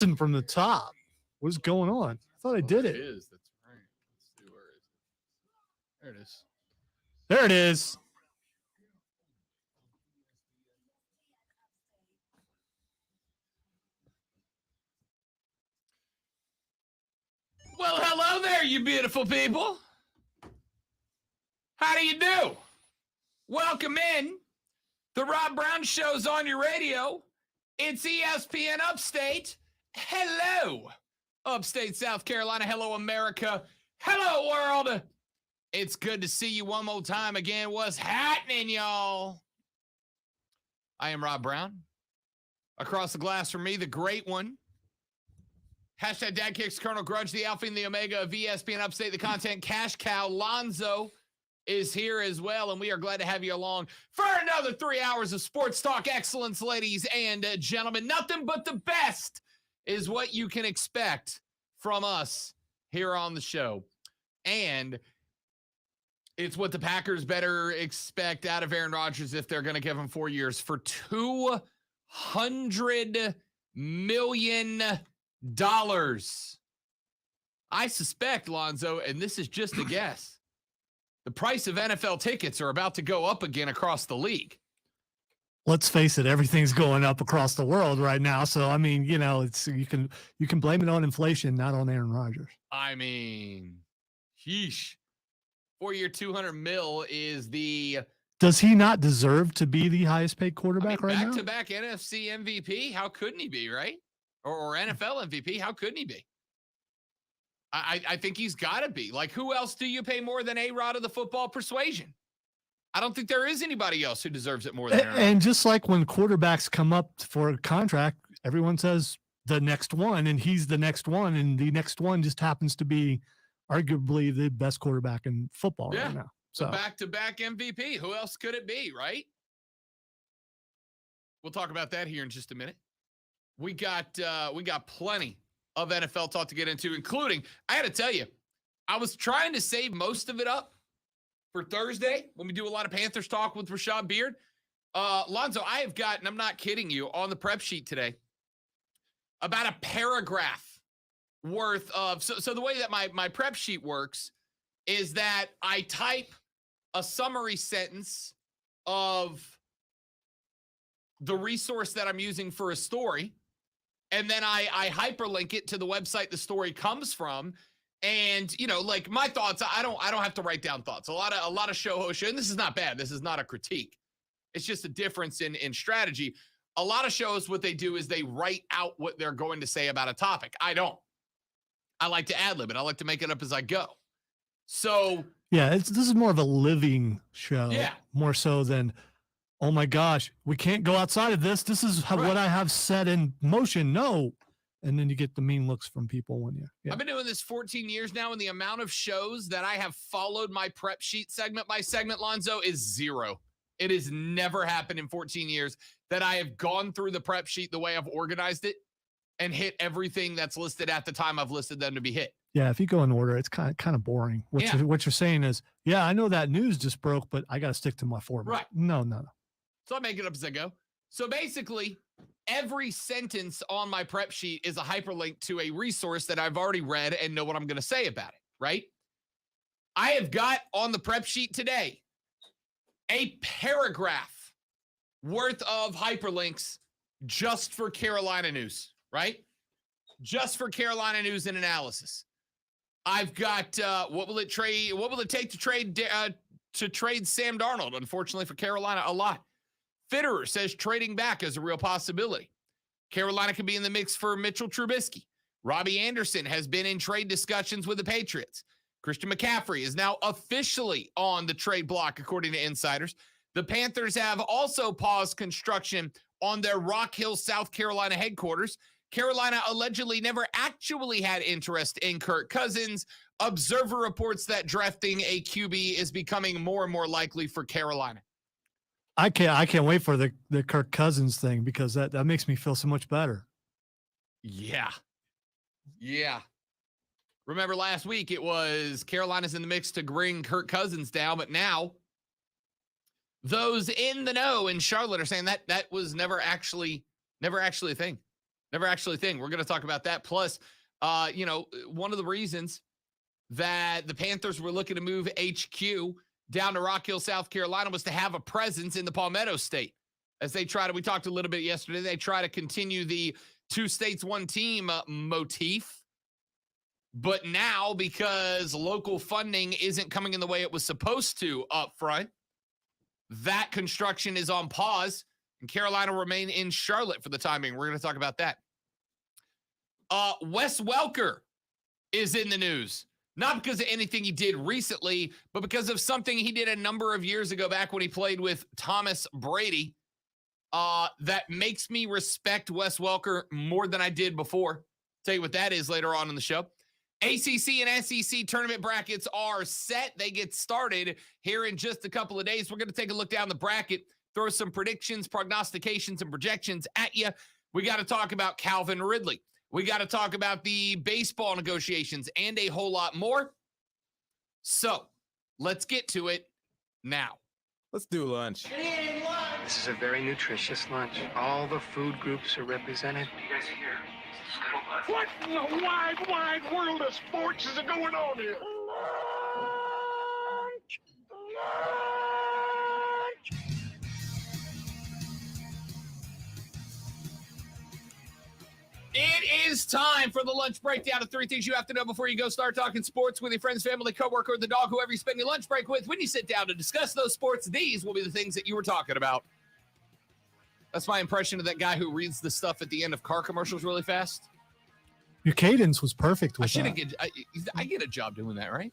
From the top. What's going on? I thought I did It it. is. That's right. Let's see. Where is it? There it is. There it is. Well, hello there, you beautiful people. How do you do? Welcome in. The Rob Brown Show's on your radio. It's ESPN Upstate. Hello, Upstate South Carolina. Hello, America. Hello, world. It's good to see you one more time again. What's happening, y'all? I am Rob Brown. Across the glass from me, the great one. Hashtag Dad Kicks, Colonel Grudge, the Alpha and the Omega of ESPN Upstate, the content cash cow. Lonzo is here as well, and we are glad to have you along for another 3 hours of sports talk excellence, ladies and gentlemen. Nothing but the best is what you can expect from us here on the show. And it's what the Packers better expect out of Aaron Rodgers if they're going to give him 4 years for $200 million. I suspect, Lonzo, and this is just a guess, the price of NFL tickets are about to go up again across the league. Let's face it, everything's going up across the world right now. So I mean, it's you can blame it on inflation, not on Aaron Rodgers. I mean, sheesh. 4-year, $200 million is the. Does he not deserve to be the highest paid quarterback right now? Back-to-back NFC MVP. How couldn't he be, right? Or NFL MVP. How couldn't he be? I think he's got to be. Like, who else do you pay more than A-Rod of the football persuasion? I don't think there is anybody else who deserves it more than Aaron. And just like when quarterbacks come up for a contract, everyone says the next one, and he's the next one, and the next one just happens to be arguably the best quarterback in football right now. So the back-to-back MVP. Who else could it be, right? We'll talk about that here in just a minute. We got plenty of NFL talk to get into, including, I got to tell you, I was trying to save most of it up for Thursday when we do a lot of Panthers talk with Rashad Beard. Lonzo, I have got, and I'm not kidding you, on the prep sheet today, about a paragraph worth of, so the way that my prep sheet works is that I type a summary sentence of the resource that I'm using for a story, and then I hyperlink it to the website the story comes from. And, like my thoughts, I don't have to write down thoughts. A lot of show hosts, and this is not bad. This is not a critique. It's just a difference in strategy. A lot of shows, what they do is they write out what they're going to say about a topic. I don't. I like to ad-lib it. I like to make it up as I go. So yeah, this is more of a living show, more so than, oh my gosh, we can't go outside of this. This is what I have set in motion. No. And then you get the mean looks from people when you. Yeah. I've been doing this 14 years now, and the amount of shows that I have followed my prep sheet segment by segment, Lonzo, is zero. It has never happened in 14 years that I have gone through the prep sheet the way I've organized it and hit everything that's listed at the time I've listed them to be hit. Yeah, if you go in order, it's kind of boring. What you're saying is, yeah, I know that news just broke, but I got to stick to my format. Right. No. So I make it up as I go. So basically, every sentence on my prep sheet is a hyperlink to a resource that I've already read and know what I'm going to say about it, right? I have got on the prep sheet today a paragraph worth of hyperlinks just for Carolina news, right? Just for Carolina news and analysis. I've got what will it take to trade Sam Darnold? Unfortunately for Carolina, a lot. Fitterer says trading back is a real possibility. Carolina could be in the mix for Mitchell Trubisky. Robbie Anderson has been in trade discussions with the Patriots. Christian McCaffrey is now officially on the trade block, according to insiders. The Panthers have also paused construction on their Rock Hill, South Carolina headquarters. Carolina allegedly never actually had interest in Kirk Cousins. Observer reports that drafting a QB is becoming more and more likely for Carolina. I can't wait for the Kirk Cousins thing, because that makes me feel so much better. Yeah. Remember last week it was Carolina's in the mix to bring Kirk Cousins down, but now those in the know in Charlotte are saying that was never actually a thing. Never actually a thing. We're going to talk about that. Plus, one of the reasons that the Panthers were looking to move HQ down to Rock Hill, South Carolina was to have a presence in the Palmetto State. As they try to, we talked a little bit yesterday, they try to continue the 2 states, 1 team motif. But now, because local funding isn't coming in the way it was supposed to up front, that construction is on pause, and Carolina will remain in Charlotte for the time being. We're going to talk about that. Wes Welker is in the news. Not because of anything he did recently, but because of something he did a number of years ago back when he played with Thomas Brady. That makes me respect Wes Welker more than I did before. Tell you what that is later on in the show. ACC and SEC tournament brackets are set. They get started here in just a couple of days. We're going to take a look down the bracket, throw some predictions, prognostications, and projections at you. We got to talk about Calvin Ridley. We got to talk about the baseball negotiations and a whole lot more. So let's get to it now. Let's do lunch. This is a very nutritious lunch. All the food groups are represented. You guys are here. What in the wide world of sports is going on here? It is time for the lunch breakdown of 3 things you have to know before you go start talking sports with your friends, family, coworker, or the dog, whoever you spend your lunch break with. When you sit down to discuss those sports, these will be the things that you were talking about. That's my impression of that guy who reads the stuff at the end of car commercials really fast. Your cadence was perfect with that. I get a job doing that, right?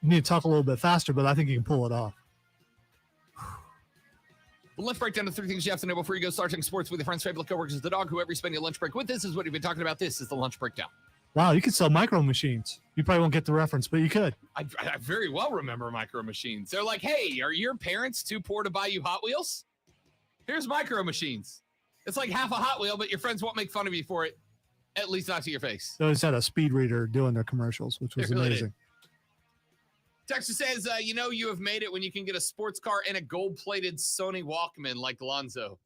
You need to talk a little bit faster, but I think you can pull it off. Well, let's break down the 3 things you have to know before you go start talking sports with your friends, family, coworkers, the dog, whoever you spend your lunch break with. This is what you've been talking about. This is the lunch breakdown. Wow, you could sell micro machines. You probably won't get the reference, but you could. I very well remember micro machines. They're like, hey, are your parents too poor to buy you Hot Wheels? Here's micro machines. It's like half a Hot Wheel, but your friends won't make fun of you for it, at least not to your face. They always had a speed reader doing their commercials, which was really amazing. Texas says, you have made it when you can get a sports car and a gold-plated Sony Walkman like Lonzo.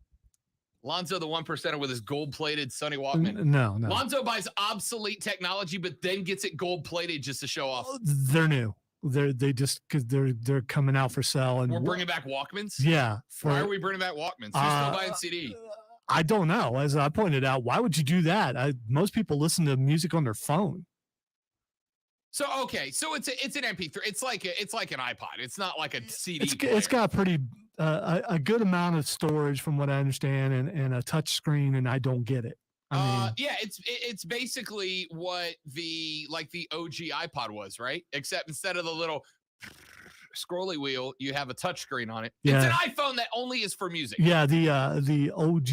Lonzo, the 1%er with his gold-plated Sony Walkman. No. Lonzo buys obsolete technology, but then gets it gold-plated just to show off. They're new. Because they're coming out for sale. And we're bringing back Walkmans? Yeah. Why are we bringing back Walkmans? Who's still buying CD? I don't know. As I pointed out, why would you do that? Most people listen to music on their phone. So it's an MP3. It's like an iPod. It's not like a CD. It's got a good amount of storage, from what I understand, and a touch screen, and I don't get it. It's basically what the OG iPod was, right? Except instead of the little scrolly wheel, you have a touch screen on it. Yeah. It's an iPhone that only is for music. Yeah, the OG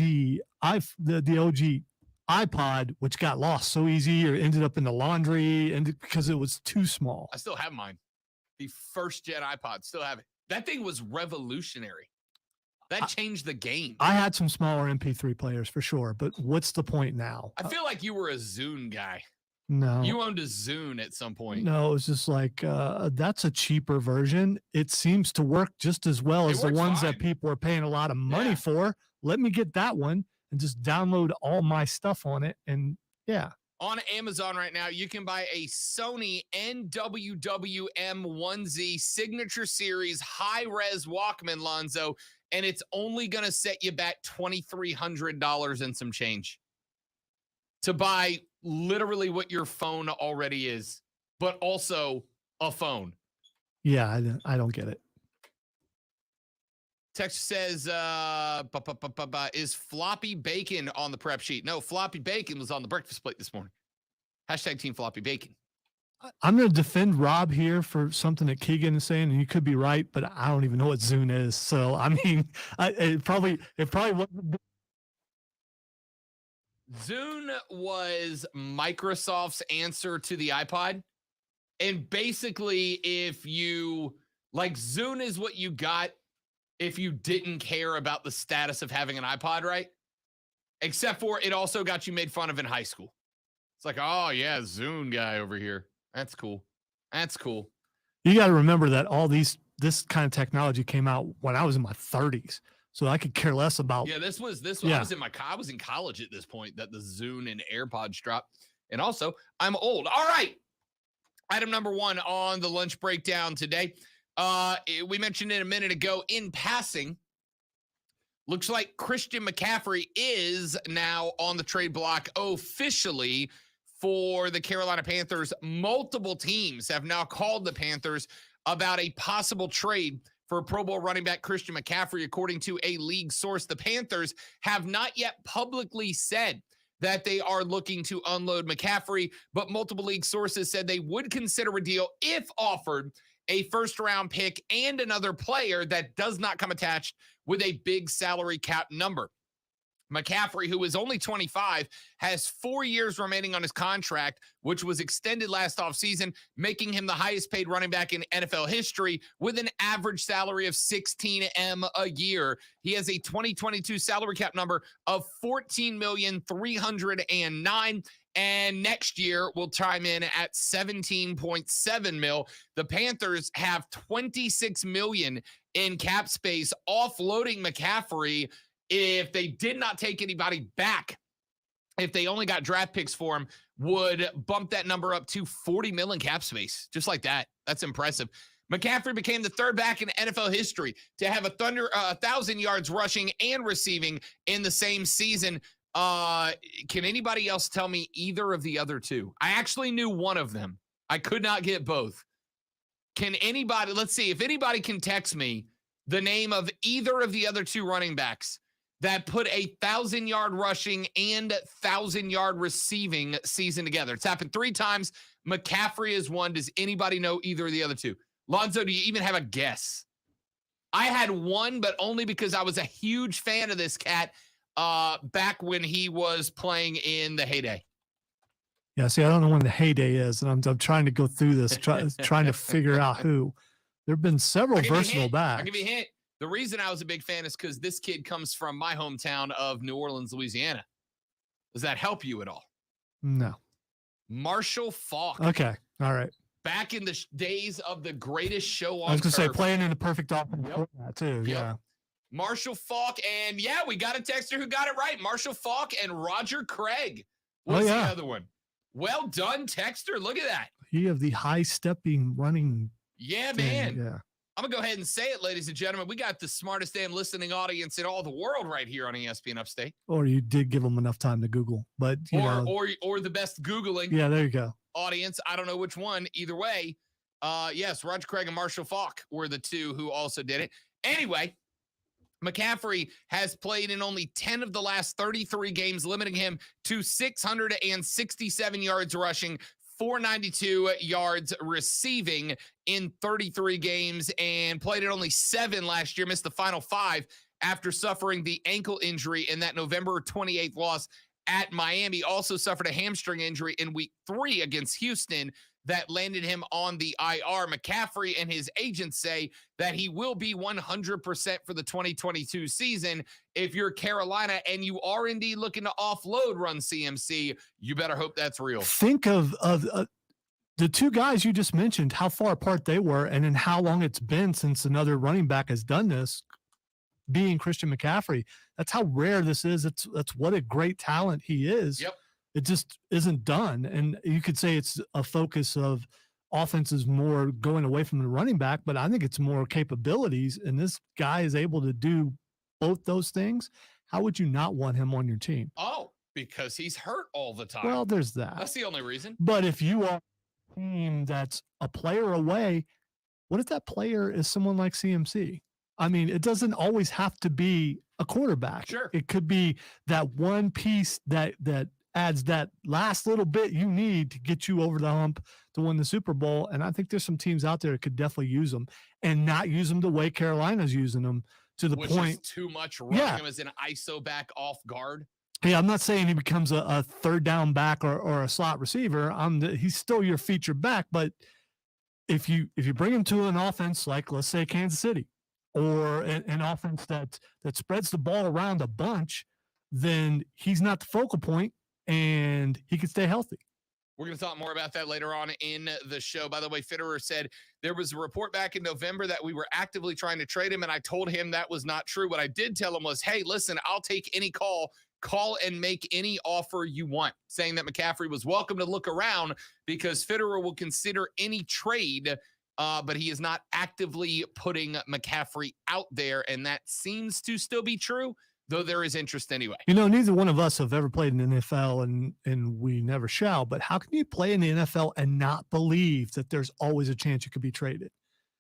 iPod, which got lost so easy or ended up in the laundry and because it was too small. I still have mine. The first gen iPod, still have it. That thing was revolutionary. That changed the game. I had some smaller MP3 players for sure, but what's the point now? I feel like you were a Zune guy. No. You owned a Zune at some point. No, it was just like, that's a cheaper version. It seems to work just as well as the ones that people are paying a lot of money for. Let me get that one and just download all my stuff on it. And yeah. On Amazon right now, you can buy a Sony NWWM1Z Signature Series high-res Walkman, Lonzo, and it's only going to set you back $2,300 and some change to buy literally what your phone already is, but also a phone. Yeah, I don't get it. Text says, is floppy bacon on the prep sheet? No, floppy bacon was on the breakfast plate this morning. Hashtag team floppy bacon. I'm going to defend Rob here for something that Keegan is saying, and you could be right, but I don't even know what Zune is. So, I mean, it probably wasn't. Zune was Microsoft's answer to the iPod. And basically, if you like, Zune is what you got if you didn't care about the status of having an iPod, right? Except for it also got you made fun of in high school. It's like, oh, yeah, Zune guy over here. That's cool. That's cool. You got to remember that this kind of technology came out when I was in my 30s. So I could care less about. Yeah, this was Yeah. I was in college at this point that the Zune and AirPods dropped. And also, I'm old. All right. Item number 1 on the lunch breakdown today. We mentioned it a minute ago in passing. Looks like Christian McCaffrey is now on the trade block officially for the Carolina Panthers. Multiple teams have now called the Panthers about a possible trade for Pro Bowl running back Christian McCaffrey, according to a league source. The Panthers have not yet publicly said that they are looking to unload McCaffrey, but multiple league sources said they would consider a deal if offered a first-round pick and another player that does not come attached with a big salary cap number. McCaffrey, who is only 25, has 4 years remaining on his contract, which was extended last offseason, making him the highest paid running back in NFL history with an average salary of $16M a year. He has a 2022 salary cap number of $14,309,000. And next year will chime in at 17.7 mil. The Panthers have $26 million in cap space, offloading McCaffrey. If they did not take anybody back, if they only got draft picks for him, would bump that number up to 40 million cap space. Just like that. That's impressive. McCaffrey became the third back in NFL history to have 1,000 yards rushing and receiving in the same season. Can anybody else tell me either of the other two? I actually knew one of them. I could not get both. Can anybody, let's see, if anybody can text me the name of either of the other two running backs that put 1,000-yard rushing and 1,000-yard receiving season together. It's happened 3 times. McCaffrey is one. Does anybody know either of the other two? Lonzo, do you even have a guess? I had one, but only because I was a huge fan of this cat back when he was playing in the heyday. Yeah, see, I don't know when the heyday is, and I'm trying to go through this, trying to figure out who. There have been several versatile backs. I'll give you a hint. The reason I was a big fan is because this kid comes from my hometown of New Orleans, Louisiana. Does that help you at all? No. Marshall Faulk. Okay, all right. Back in the days of the greatest show on I was going to say, turf. playing in the perfect offense format, too, yeah. Marshall Faulk, and yeah, we got a texter who got it right. Marshall Faulk and Roger Craig was the other one. Well done, texter. Look at that. He of the high-stepping running. Yeah, thing. man. Yeah. I'm going to go ahead and say it, ladies and gentlemen. We got the smartest damn listening audience in all the world right here on ESPN Upstate. Or you did give them enough time to Google, but you know. Or the best Googling. Yeah, there you go. Audience. I don't know which one. Either way, yes, Roger Craig and Marshall Faulk were the two who also did it. Anyway, McCaffrey has played in only 10 of the last 33 games, limiting him to 667 yards rushing, 492 yards receiving in 33 games, and played at only 7 last year, missed the final 5 after suffering the ankle injury in that November 28th loss at Miami. Also suffered a hamstring injury in week 3 against Houston that landed him on the IR. McCaffrey and his agents say that he will be 100% for the 2022 season. If you're Carolina and you are indeed looking to offload Run CMC, you better hope that's real. Think of the two guys you just mentioned, how far apart they were, and then how long it's been since another running back has done this, being Christian McCaffrey. That's how rare this is. That's what a great talent he is. Yep. It just isn't done. And you could say it's a focus of offenses more going away from the running back, but I think it's more capabilities. And this guy is able to do both those things. How would you not want him on your team? Oh, because he's hurt all the time. Well, there's that. That's the only reason. But if you are a team that's a player away, what if that player is someone like CMC? I mean, it doesn't always have to be a quarterback. Sure. It could be that one piece that adds that last little bit you need to get you over the hump to win the Super Bowl. And I think there's some teams out there that could definitely use them and not use them the way Carolina's using them, to the Which point. is too much, running him as an ISO back off guard. Yeah, I'm not saying he becomes a third down back or a slot receiver. He's still your feature back, but if you bring him to an offense like, let's say, Kansas City, or an offense that spreads the ball around a bunch, then he's not the focal point and he can stay healthy. We're going to talk more about that later on in the show. By the way, Fitterer said there was a report back in November that we were actively trying to trade him, and I told him that was not true. What I did tell him was, hey, listen, I'll take any call and make any offer you want, saying that McCaffrey was welcome to look around because Fitterer will consider any trade, but he is not actively putting McCaffrey out there, and that seems to still be true, though there is interest anyway. Neither one of us have ever played in the NFL, and we never shall, but how can you play in the NFL and not believe that there's always a chance you could be traded?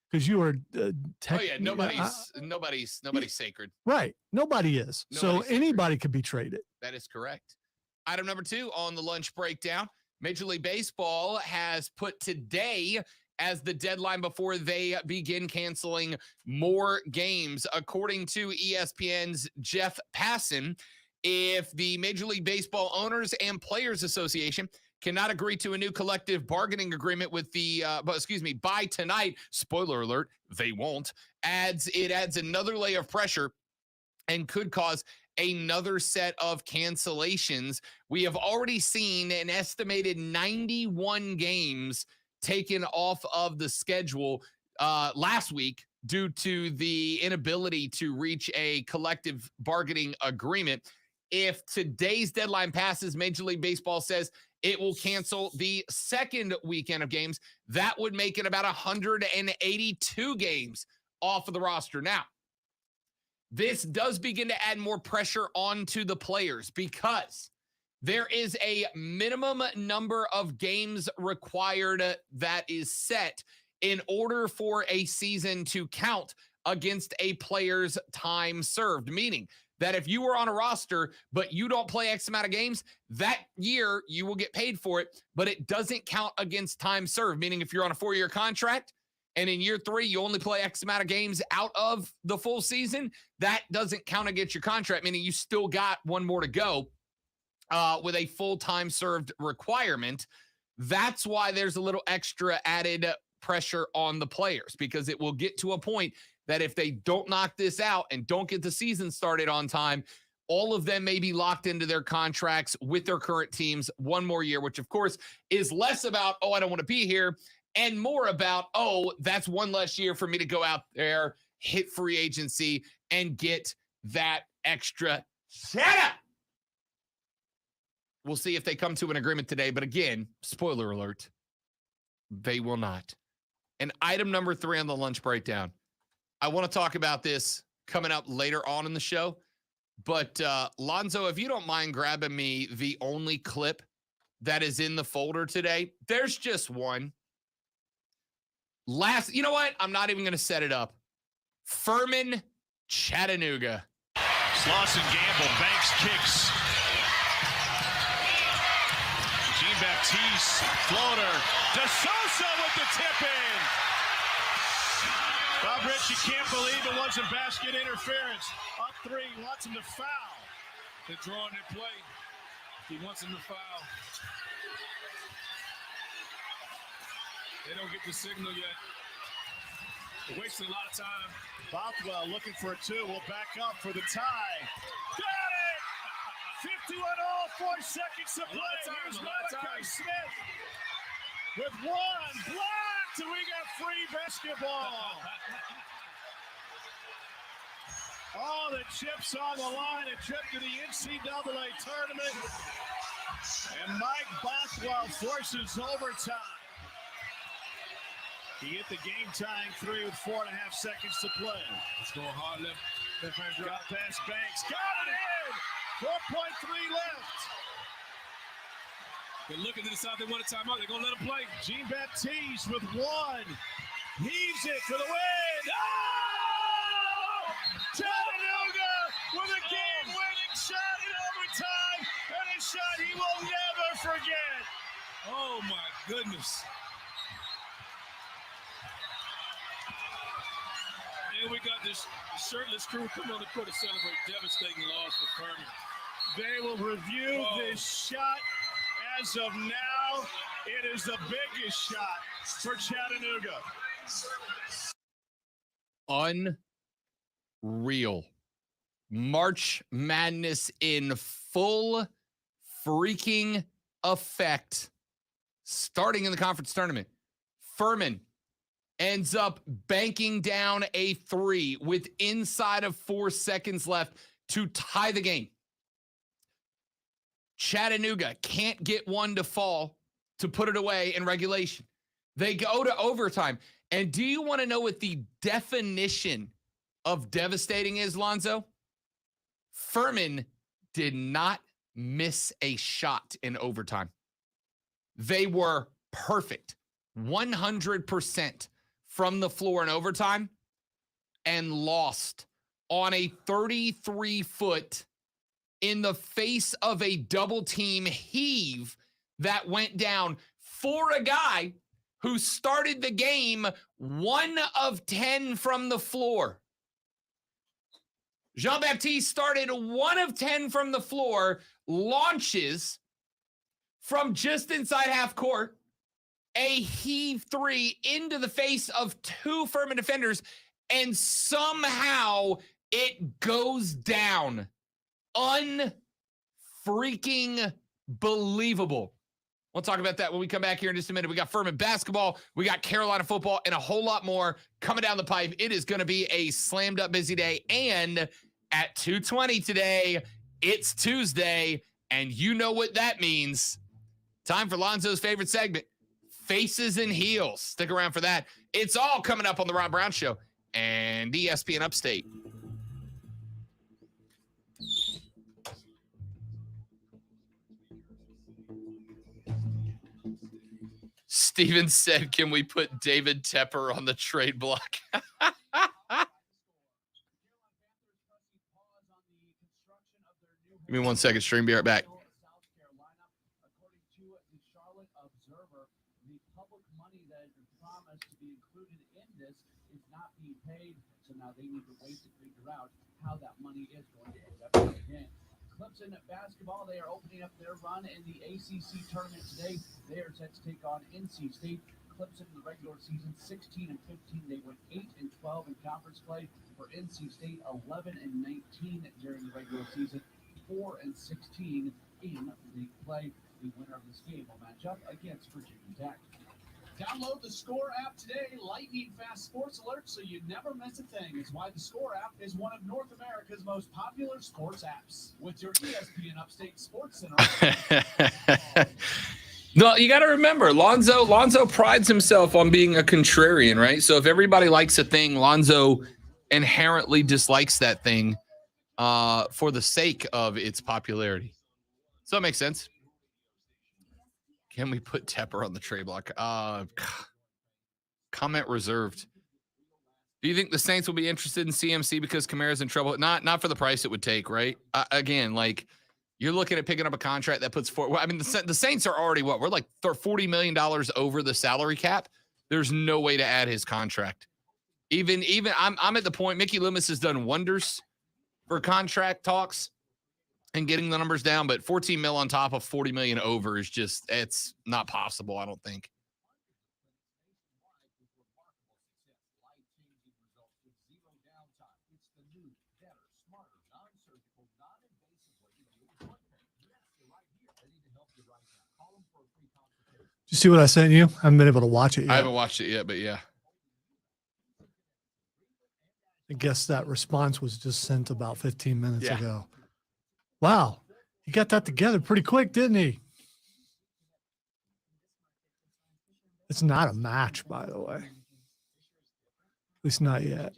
Because you are nobody's sacred. Right. Nobody is. So anybody could be traded. That is correct. Item number 2 on the lunch breakdown. Major League Baseball has put today as the deadline before they begin canceling more games. According to ESPN's Jeff Passan, if the Major League Baseball Owners and Players Association cannot agree to a new collective bargaining agreement with by tonight, spoiler alert, they won't, adds another layer of pressure and could cause another set of cancellations. We have already seen an estimated 91 games taken off of the schedule last week due to the inability to reach a collective bargaining agreement. If today's deadline passes, Major League Baseball says it will cancel the second weekend of games. That would make it about 182 games off of the roster. Now, this does begin to add more pressure onto the players because there is a minimum number of games required that is set in order for a season to count against a player's time served, meaning that if you were on a roster, but you don't play X amount of games, that year you will get paid for it, but it doesn't count against time served, meaning if you're on a 4-year contract and in year 3, you only play X amount of games out of the full season, that doesn't count against your contract, meaning you still got one more to go with a full time served requirement. That's why there's a little extra added pressure on the players, because it will get to a point that if they don't knock this out and don't get the season started on time, all of them may be locked into their contracts with their current teams one more year, which of course is less about, I don't want to be here, and more about, that's one less year for me to go out there, hit free agency, and get that extra cheddar. We'll see if they come to an agreement today, but again, spoiler alert, they will not. And item number 3 on the lunch breakdown. I want to talk about this coming up later on in the show, but Lonzo, if you don't mind grabbing me the only clip that is in the folder today, there's just one. You know what? I'm not even going to set it up. Furman, Chattanooga. Slauson Gamble, Banks kicks. Jean-Baptiste, floater. DeSouza with the tip-in. Bob Rich, you can't believe it wasn't basket interference. Up 3, wants him to foul. They're drawing their play. He wants him to foul. They don't get the signal yet. They're wasting a lot of time. Bothwell looking for a 2. Will back up for the tie. Got it! 51 all, 4 seconds to play. Here's Malachi Smith with 1 blocked, and we got free basketball. All the chips on the line, a trip to the NCAA tournament. And Mike Bothwell forces overtime. He hit the game-tying 3 with 4.5 seconds to play. It's going hard left hand drop past Banks. Got it in! 4.3 left. They're looking to decide they want a timeout. They're going to let him play. Jean-Baptiste with 1. Heaves it for the win. Oh! Chattanooga with a game-winning shot in overtime. And a shot he will never forget. Oh, my goodness. And we got this shirtless crew coming on the court to celebrate devastating loss for Furman. They will review this shot. As of now, it is the biggest shot for Chattanooga. Unreal. March Madness in full freaking effect starting in the conference tournament. Furman ends up banking down a 3 with inside of 4 seconds left to tie the game. Chattanooga can't get one to fall to put it away in regulation. They go to overtime. And do you want to know what the definition of devastating is, Lonzo? Furman did not miss a shot in overtime. They were perfect, 100% from the floor in overtime, and lost on a 33-foot in the face of a double team heave that went down for a guy who started the game 1 of 10 from the floor. Jean-Baptiste started 1 of 10 from the floor, launches from just inside half court, a heave 3 into the face of 2 Furman defenders, and somehow it goes down. Unfreaking believable. We'll talk about that when we come back here in just a minute. We got Furman basketball, we got Carolina football, and a whole lot more coming down the pipe. It is going to be a slammed up busy day. And at 2:20 today, it's Tuesday, and you know what that means. Time for Lonzo's favorite segment, Faces and Heels. Stick around for that. It's all coming up on the Rob Brown Show and ESPN Upstate. Steven said, can we put David Tepper on the trade block? Give me 1 second, stream. Be right back. So now they need to wait to figure out how that money is going to end up again. Clemson Basketball, they are opening up their run in the ACC tournament today. They are set to take on NC State. Clemson in the regular season, 16 and 15. They went 8 and 12 in conference play. For NC State, 11 and 19 during the regular season, 4 and 16 in league play. The winner of this game will match up against Virginia Tech. Download the Score app today, lightning fast sports alerts, so you never miss a thing. It's why the Score app is one of North America's most popular sports apps. With your ESPN Upstate Sports Center. No, you got to remember, Lonzo prides himself on being a contrarian, right? So if everybody likes a thing, Lonzo inherently dislikes that thing for the sake of its popularity. Does that make sense? Can we put Tepper on the trade block? Comment reserved. Do you think the Saints will be interested in CMC because Kamara's in trouble? Not for the price it would take, right? Again, like you're looking at picking up a contract that puts forward. I mean, the Saints are already what? We're like $40 million over the salary cap. There's no way to add his contract. Even I'm at the point. Mickey Loomis has done wonders for contract talks and getting the numbers down, but 14 mil on top of 40 million over is just, it's not possible, I don't think. Did you see what I sent you? I haven't been able to watch it yet. I haven't watched it yet, but yeah. I guess that response was just sent about 15 minutes ago. Wow. He got that together pretty quick, didn't he? It's not a match, by the way. At least not yet.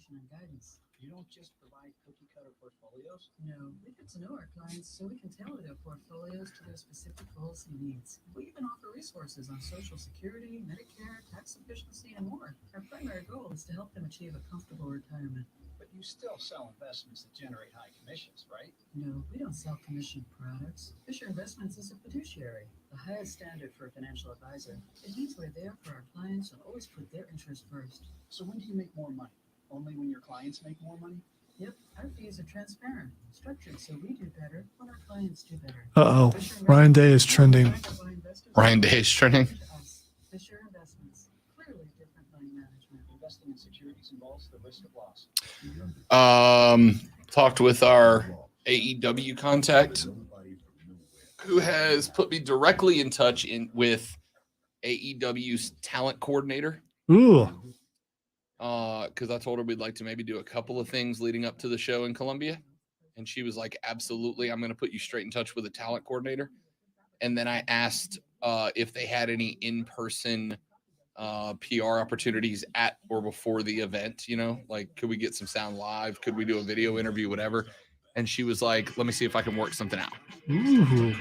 And guidance. You don't just provide cookie-cutter portfolios? No, we get to know our clients so we can tailor their portfolios to their specific goals and needs. We even offer resources on Social Security, Medicare, tax efficiency, and more. Our primary goal is to help them achieve a comfortable retirement. But you still sell investments that generate high commissions, right? No, we don't sell commission products. Fisher Investments is a fiduciary, the highest standard for a financial advisor. It means we're there for our clients and always put their interests first. So when do you make more money? Only when your clients make more money? Yep, our fees are transparent, structured so we do better when our clients do better. Uh-oh, Ryan Day is trending. Ryan Day is trending. Fisher Investments, clearly different money management. Investing in securities involved Talked with our AEW contact who has put me directly in touch with AEW's talent coordinator. Ooh. Because I told her we'd like to maybe do a couple of things leading up to the show in Columbia. And she was like, absolutely, I'm going to put you straight in touch with a talent coordinator. And then I asked if they had any in-person PR opportunities at or before the event, you know, like, could we get some sound live? Could we do a video interview, whatever? And she was like, let me see if I can work something out. Ooh.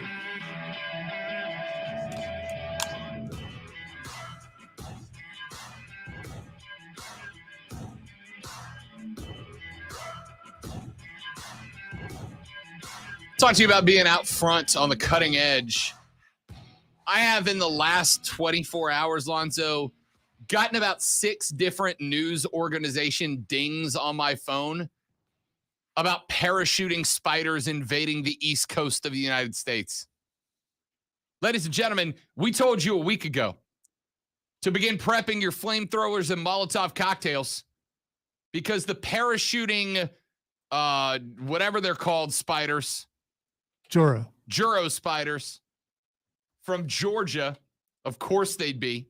Talk to you about being out front on the cutting edge. I have in the last 24 hours, Lonzo, gotten about 6 different news organization dings on my phone about parachuting spiders invading the East Coast of the United States. Ladies and gentlemen, we told you a week ago to begin prepping your flamethrowers and Molotov cocktails because the parachuting, whatever they're called, spiders, Juro spiders from Georgia, of course they'd be,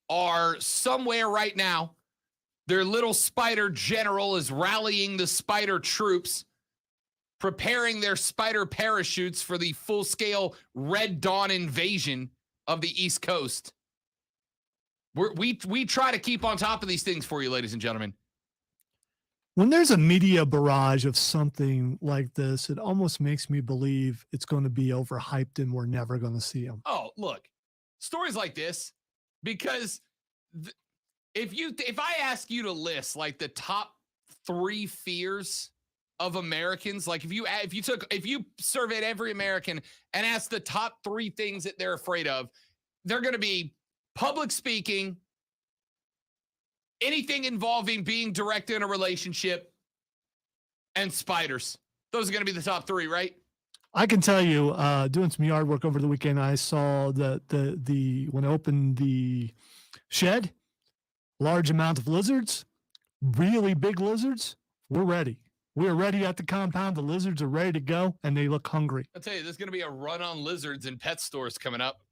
are somewhere right now. Their little spider general is rallying the spider troops, preparing their spider parachutes for the full-scale Red Dawn invasion of the East Coast. We try to keep on top of these things for you, ladies and gentlemen. When there's a media barrage of something like this, it almost makes me believe it's going to be overhyped and we're never going to see them. Oh, look, stories like this, because if I ask you to list like the top 3 fears of Americans, like if you surveyed every American and asked the top 3 things that they're afraid of, they're going to be public speaking, anything involving being direct in a relationship, and spiders. Those are going to be the top 3, right? I can tell you, doing some yard work over the weekend, I saw the when I opened the shed, large amount of lizards, really big lizards. We're ready. We are ready at the compound. The lizards are ready to go, and they look hungry. I'll tell you, there's going to be a run on lizards in pet stores coming up.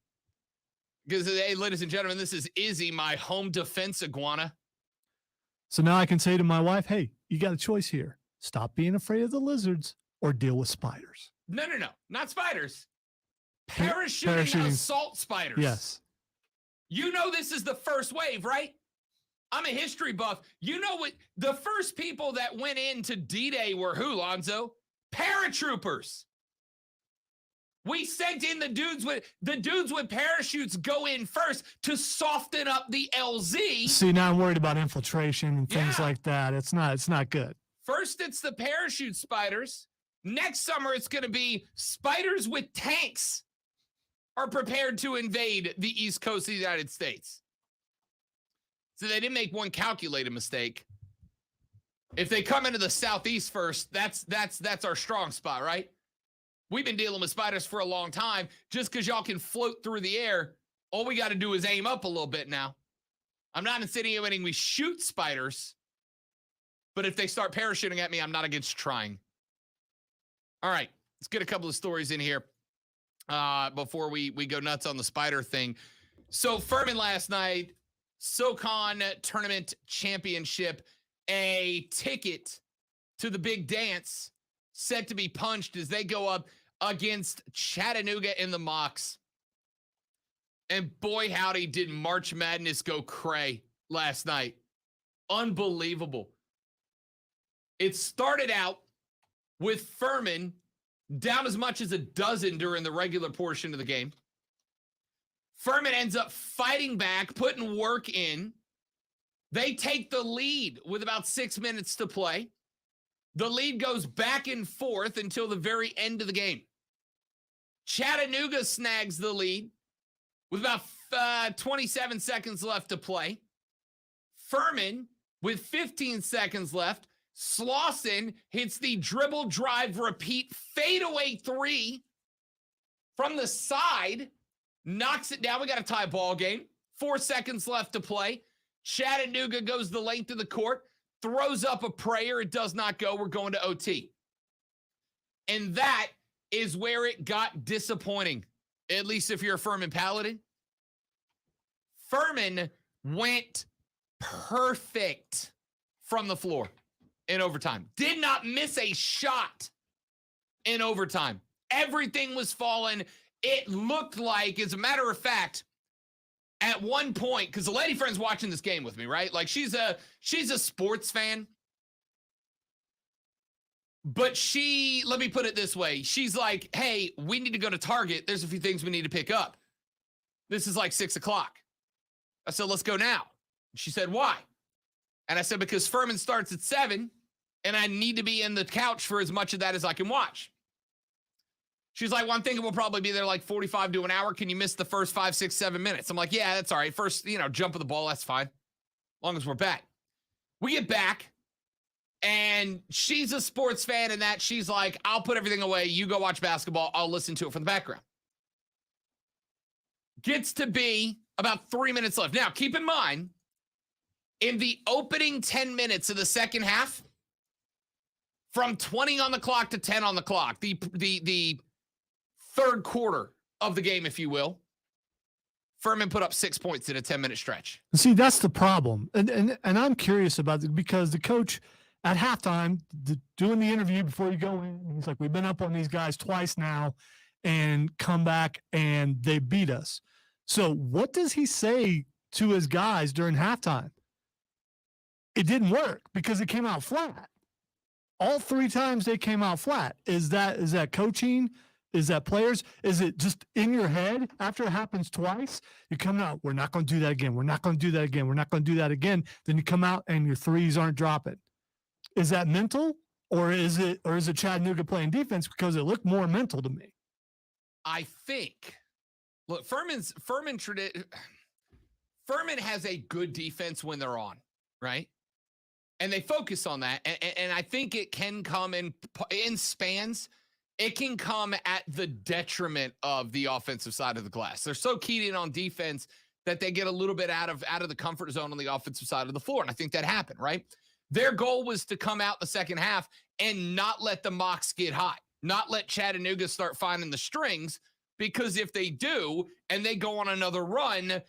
Because, hey, ladies and gentlemen, this is Izzy, my home defense iguana. So now I can say to my wife, hey, you got a choice here. Stop being afraid of the lizards or deal with spiders. No, not spiders. Parachuting assault spiders. Yes. You know this is the first wave, right? I'm a history buff. You know what? The first people that went into D-Day were who, Lonzo? Paratroopers. We sent in the dudes with parachutes go in first to soften up the LZ. See, now I'm worried about infiltration and things like that. It's not good. First, it's the parachute spiders. Next summer, it's going to be spiders with tanks are prepared to invade the East Coast of the United States. So they didn't make one calculated mistake. If they come into the Southeast first, that's our strong spot, right? We've been dealing with spiders for a long time. Just because y'all can float through the air, all we got to do is aim up a little bit now. I'm not insinuating we shoot spiders, but if they start parachuting at me, I'm not against trying. All right, let's get a couple of stories in here before we go nuts on the spider thing. So Furman last night, SoCon Tournament Championship, a ticket to the big dance set to be punched as they go up against Chattanooga in the Mocs. And boy, howdy, did March Madness go cray last night. Unbelievable. It started out with Furman down as much as a dozen during the regular portion of the game. Furman ends up fighting back, putting work in. They take the lead with about 6 minutes to play. The lead goes back and forth until the very end of the game. Chattanooga snags the lead with about 27 seconds left to play. Furman, with 15 seconds left, Slauson hits the dribble, drive, repeat, fadeaway 3 from the side, knocks it down. We got a tie ball game. 4 seconds left to play. Chattanooga goes the length of the court, throws up a prayer. It does not go. We're going to OT. And that is where it got disappointing, at least if you're a Furman Paladin. Furman went perfect from the floor in overtime. Did not miss a shot in overtime. Everything was falling. It looked like, as a matter of fact, at one point, because the lady friend's watching this game with me, right? Like she's a sports fan. But let me put it this way. She's like, hey, we need to go to Target. There's a few things we need to pick up. This is like 6:00. I said, let's go now. She said, why? And I said, because Furman starts at 7 and I need to be in the couch for as much of that as I can watch. She's like, well, I'm thinking we'll probably be there like 45 to an hour. Can you miss the first 5, 6, 7 minutes? I'm like, yeah, that's all right. First, jump of the ball, that's fine. As long as we're back. We get back, and she's a sports fan, and that she's like, I'll put everything away. You go watch basketball. I'll listen to it from the background. Gets to be about 3 minutes left. Now, keep in mind, in the opening 10 minutes of the second half, from 20 on the clock to 10 on the clock, the third quarter of the game, if you will, Furman put up 6 points in a 10-minute stretch. See, that's the problem. And I'm curious about it because the coach at halftime, doing the interview before you go in, he's like, we've been up on these guys twice now and come back and they beat us. So what does he say to his guys during halftime? It didn't work because it came out flat. All 3 times they came out flat. Is that coaching? Is that players? Is it just in your head after it happens twice? You come out, we're not going to do that again. We're not going to do that again. We're not going to do that again. Then you come out and your threes aren't dropping. Is that mental or is it Chattanooga playing defense? Because it looked more mental to me. I think, look, Furman has a good defense when they're on, right? And they focus on that. And I think it can come in spans. It can come at the detriment of the offensive side of the glass. They're so keyed in on defense that they get a little bit out of the comfort zone on the offensive side of the floor. And I think that happened, right? Their goal was to come out the second half and not let the Mocs get hot, not let Chattanooga start finding the strings, because if they do and they go on another run,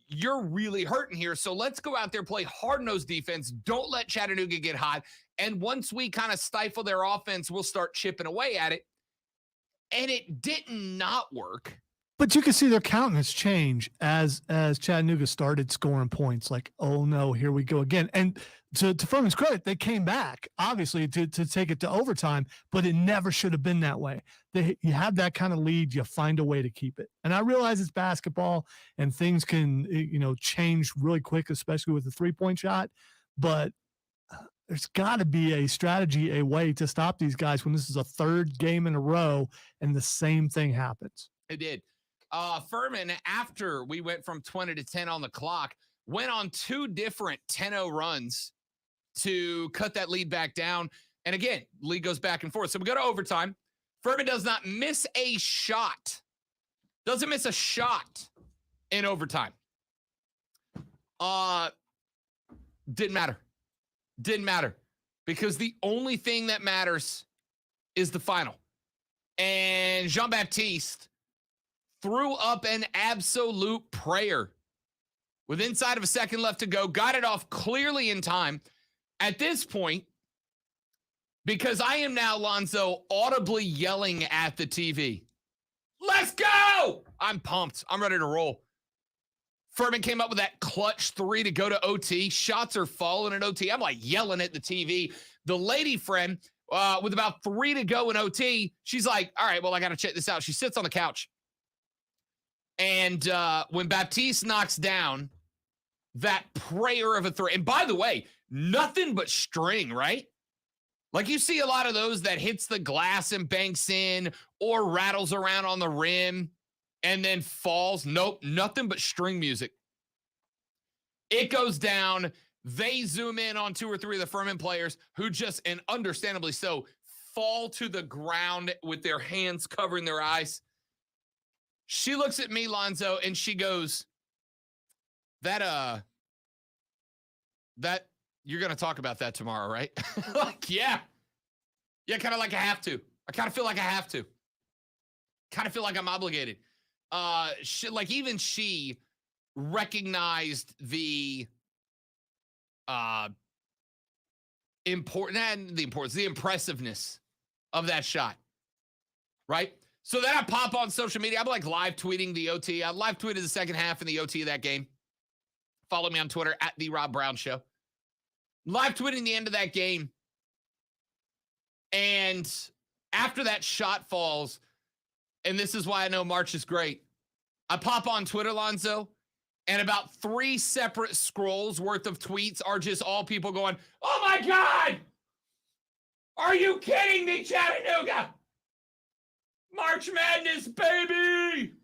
you're really hurting here. So let's go out there, play hard-nosed defense. Don't let Chattanooga get hot. And once we kind of stifle their offense, we'll start chipping away at it. And it did not work. But you can see their countenance change as Chattanooga started scoring points. Like, oh no, here we go again. And to Furman's credit, they came back, obviously, to take it to overtime, but it never should have been that way. You have that kind of lead, you find a way to keep it. And I realize it's basketball and things can, change really quick, especially with the 3-point shot. But there's got to be a strategy, a way to stop these guys when this is a third game in a row and the same thing happens. It did. Furman, after we went from 20 to 10 on the clock, went on 2 different 10-0 runs to cut that lead back down. And again, lead goes back and forth. So we go to overtime. Furman does not miss a shot. Doesn't miss a shot in overtime. Didn't matter. Didn't matter. Because the only thing that matters is the final. And Jean-Baptiste threw up an absolute prayer with inside of a second left to go, got it off clearly in time. At this point, because I am now, Lonzo, audibly yelling at the TV, let's go! I'm pumped. I'm ready to roll. Furman came up with that clutch 3 to go to OT. Shots are falling in OT. I'm like yelling at the TV. The lady friend, with about 3 to go in OT, she's like, all right, well, I got to check this out. She sits on the couch. And when Baptiste knocks down that prayer of a 3, and by the way, nothing but string, right? Like you see a lot of those that hits the glass and banks in or rattles around on the rim and then falls. Nope, nothing but string music. It goes down. They zoom in on 2 or 3 of the Furman players who just, and understandably so, fall to the ground with their hands covering their eyes. She looks at me, Lonzo, and she goes, that that you're going to talk about that tomorrow, right? Like, yeah, kind of like I have to. I kind of feel like I have to. Kind of feel like I'm obligated. Even she recognized the the impressiveness of that shot, right? So then I pop on social media. I'm like live tweeting the OT. I live tweeted the second half in the OT of that game. Follow me on Twitter at The Rob Brown Show. Live tweeting the end of that game. And after that shot falls, and this is why I know March is great, I pop on Twitter, Lonzo, and about 3 separate scrolls worth of tweets are just all people going, "Oh my God! Are you kidding me, Chattanooga? March Madness, baby!"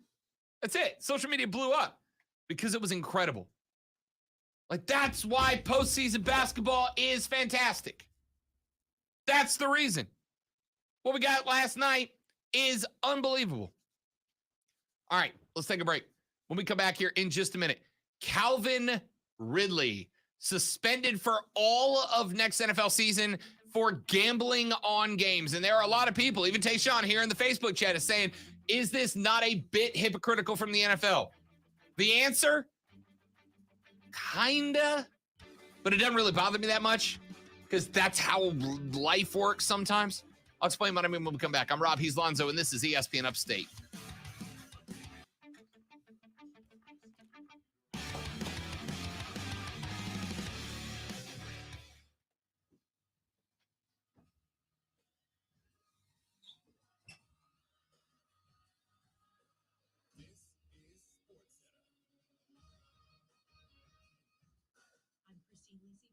That's it. Social media blew up because it was incredible. Like, that's why postseason basketball is fantastic. That's the reason. What we got last night is unbelievable. All right, let's take a break. When we come back here in just a minute, Calvin Ridley suspended for all of next NFL season for gambling on games. And there are a lot of people, even Tayshawn here in the Facebook chat is saying, is this not a bit hypocritical from the NFL? The answer, kinda, but it doesn't really bother me that much because that's how life works sometimes. I'll explain what I mean when we come back. I'm Rob, he's Lonzo, and this is ESPN Upstate.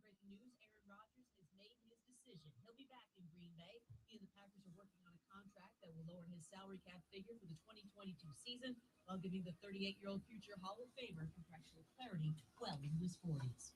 Breaking news, Aaron Rodgers has made his decision. He'll be back in Green Bay. He and the Packers are working on a contract that will lower his salary cap figure for the 2022 season while giving the 38-year-old future Hall of Famer contractual clarity well into his 40s.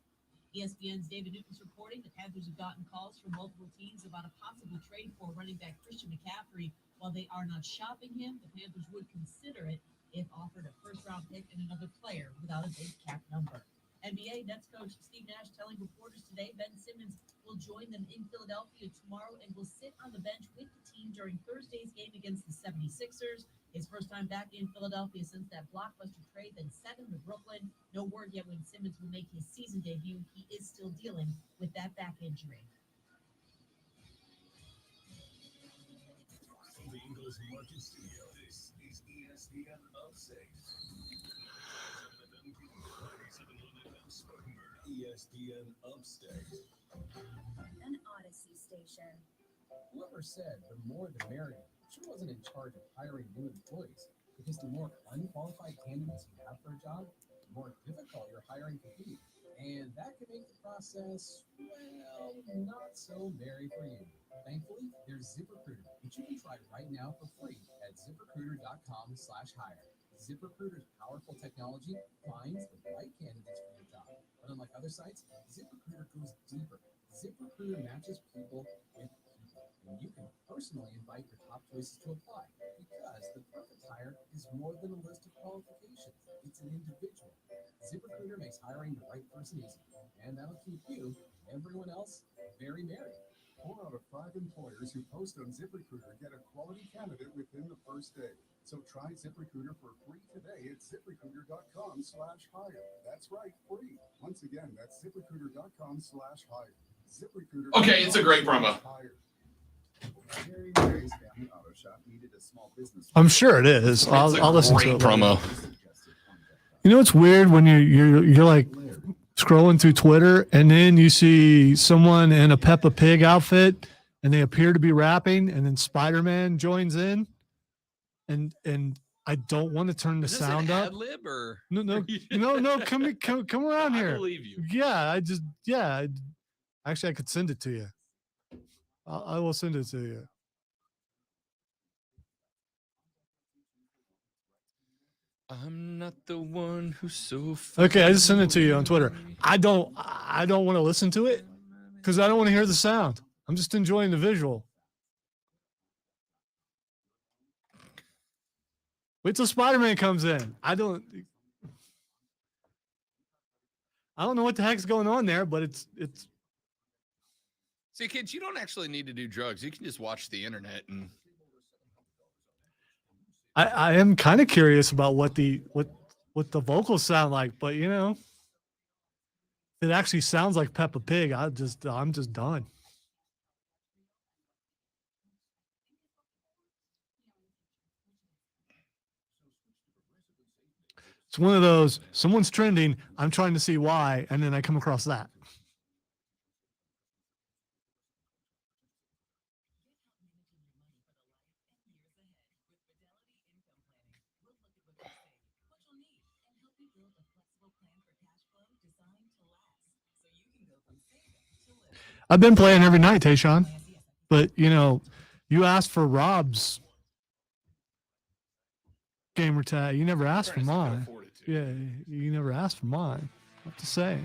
ESPN's David Newton's reporting the Panthers have gotten calls from multiple teams about a possible trade for running back Christian McCaffrey. While they are not shopping him, the Panthers would consider it if offered a first-round pick and another player without a big cap number. NBA Nets coach Steve Nash telling reporters today Ben Simmons will join them in Philadelphia tomorrow and will sit on the bench with the team during Thursday's game against the 76ers. His first time back in Philadelphia since that blockbuster trade that sent him to Brooklyn. No word yet when Simmons will make his season debut. He is still dealing with that back injury. From the Ingles Market Studio, this is ESPN Upstate. ESPN Upstate. An Odyssey station. Whoever said the more the merrier she wasn't in charge of hiring new employees, because the more unqualified candidates you have for a job, the more difficult your hiring can be. And that can make the process, well, not so merry for you. Thankfully, there's ZipRecruiter, which you can try right now for free at ZipRecruiter.com/hire. ZipRecruiter's powerful technology finds the right candidates for your job. But unlike other sites, ZipRecruiter goes deeper. ZipRecruiter matches people with people, and you can personally invite your top choices to apply, because the perfect hire is more than a list of qualifications. It's an individual. ZipRecruiter makes hiring the right person easy, and that'll keep you and everyone else very merry. 4 out of 5 employers who post on ZipRecruiter get a quality candidate within the first day. So try ZipRecruiter for free today at ZipRecruiter.com/hire. That's right, free. Once again, that's ZipRecruiter.com/hire. ZipRecruiter. Okay, it's a great promo. Jerry Mary's Family Auto Shop needed a small business. I'm sure it is. I'll listen to it. Promo. You know, it's weird when you're like scrolling through Twitter and then you see someone in a Peppa Pig outfit and they appear to be rapping, and then Spider-Man joins in, and I don't want to turn the sound up. Ad-lib or No. Come around here. I believe you. Yeah. Actually, I could send it to you. I will send it to you. I'm not the one who's so Okay, I just sent it to you on Twitter. I don't want to listen to it because I don't want to hear the sound. I'm just enjoying the visual. Wait till Spider-Man comes in. I don't know what the heck's going on there, but it's. See, kids, you don't actually need to do drugs. You can just watch the internet and. I am kind of curious about what the vocals sound like, but it actually sounds like Peppa Pig. I'm just done. It's one of those, someone's trending, I'm trying to see why, and then I come across that. I've been playing every night, Tayshawn, but you asked for Rob's gamer tag. You never asked for mine. Yeah, you never asked for mine. I have to say.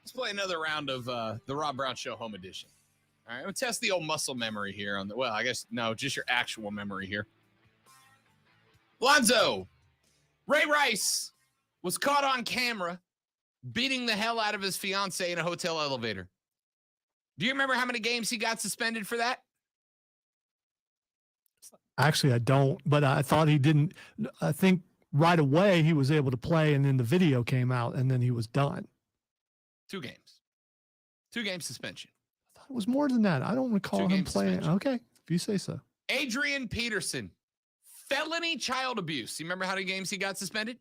Let's play another round of the Rob Brown Show Home Edition. All right, I'm going to test the old muscle memory here just your actual memory here. Lonzo, Ray Rice was caught on camera beating the hell out of his fiance in a hotel elevator. Do you remember how many games he got suspended for that? Actually, I don't, but I thought he didn't. I think right away he was able to play, and then the video came out, and then he was done. 2 games. 2-game suspension. I thought it was more than that. I don't recall him playing. Suspension. Okay, if you say so. Adrian Peterson, felony child abuse. You remember how many games he got suspended?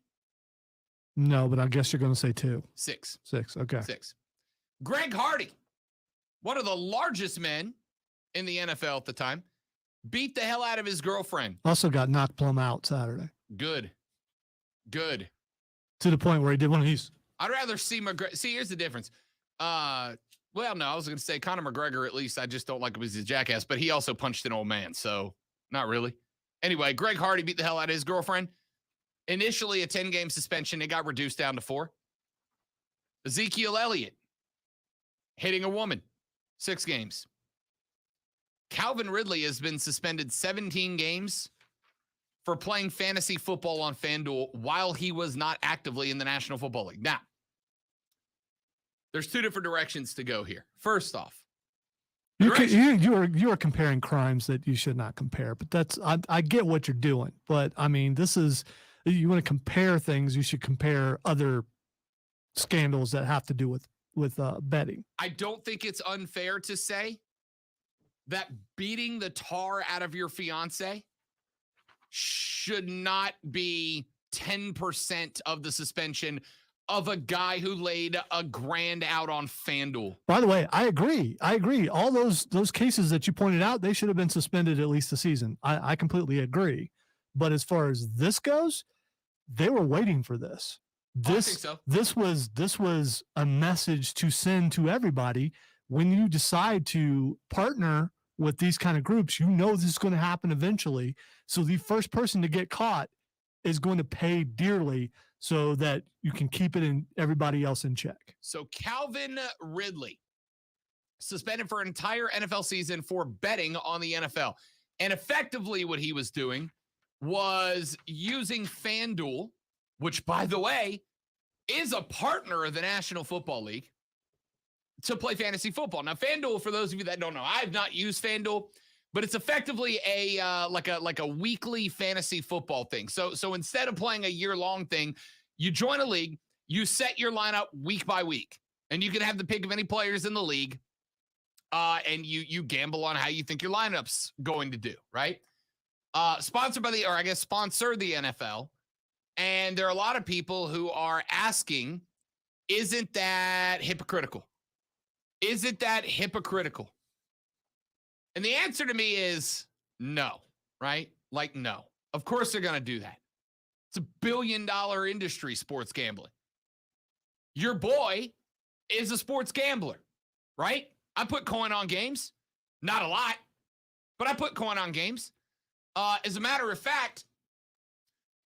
No, but I guess you're going to say 2. 6. 6, okay. 6. Greg Hardy, one of the largest men in the NFL at the time, beat the hell out of his girlfriend. Also got knocked plumb out Saturday. Good. To the point where he did one of these. I'd rather see McGregor. See, here's the difference. No, I was going to say Conor McGregor, at least I just don't like him as a jackass, but he also punched an old man, so not really. Anyway, Greg Hardy beat the hell out of his girlfriend. Initially a 10-game suspension. It got reduced down to 4. Ezekiel Elliott hitting a woman, 6 games. Calvin Ridley has been suspended 17 games for playing fantasy football on FanDuel while he was not actively in the National Football League. Now, there's 2 different directions to go here. First off, you are comparing crimes that you should not compare, but that's I get what you're doing, but I mean, this is, you want to compare things, you should compare other scandals that have to do with betting. I don't think it's unfair to say that beating the tar out of your fiance should not be 10% of the suspension of a guy who laid $1,000 out on FanDuel. By the way, I agree. All those cases that you pointed out, they should have been suspended at least a season. I completely agree. But as far as this goes, they were waiting for this. I think so. This was a message to send to everybody. When you decide to partner with these kind of groups, this is going to happen eventually. So the first person to get caught is going to pay dearly so that you can keep it in everybody else in check. So Calvin Ridley suspended for an entire NFL season for betting on the NFL. And effectively what he was doing was using FanDuel, which, by the way, is a partner of the National Football League, to play fantasy football. Now, FanDuel, for those of you that don't know, I've not used FanDuel, but it's effectively a like a weekly fantasy football thing. So instead of playing a year-long thing, you join a league, you set your lineup week by week, and you can have the pick of any players in the league, and you gamble on how you think your lineup's going to do, right? Sponsored by sponsor the NFL. And there are a lot of people who are asking, isn't that hypocritical? Is it that hypocritical? And the answer to me is no, right? Like, no. Of course they're going to do that. It's $1 billion industry, sports gambling. Your boy is a sports gambler, right? I put coin on games. Not a lot, but I put coin on games. As a matter of fact,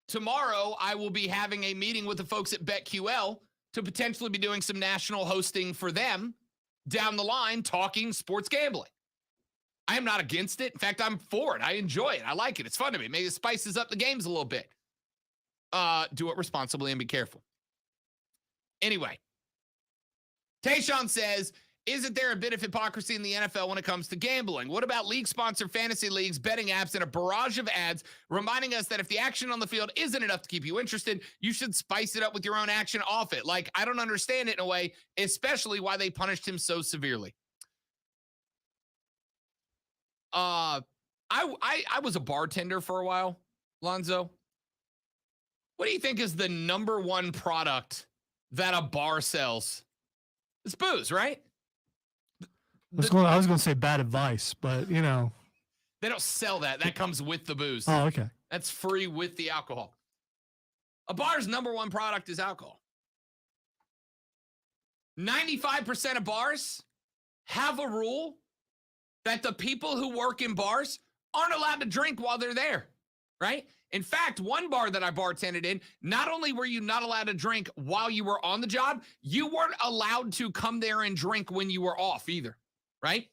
tomorrow I will be having a meeting with the folks at BetQL to potentially be doing some national hosting for them down the line, talking sports gambling. I am not against it. In fact, I'm for it. I enjoy it. I like it. It's fun to me. Maybe it spices up the games a little bit. do it responsibly and be careful. Anyway, Tayshawn says, isn't there a bit of hypocrisy in the NFL when it comes to gambling? What about league-sponsored fantasy leagues, betting apps, and a barrage of ads reminding us that if the action on the field isn't enough to keep you interested, you should spice it up with your own action off it? Like, I don't understand it in a way, especially why they punished him so severely. I was a bartender for a while, Lonzo. What do you think is the number one product that a bar sells? It's booze, right? I was going to say bad advice, but you know. They don't sell that. That comes with the booze. Oh, okay. That's free with the alcohol. A bar's number one product is alcohol. 95% of bars have a rule that the people who work in bars aren't allowed to drink while they're there, right? In fact, one bar that I bartended in, not only were you not allowed to drink while you were on the job, you weren't allowed to come there and drink when you were off either, right?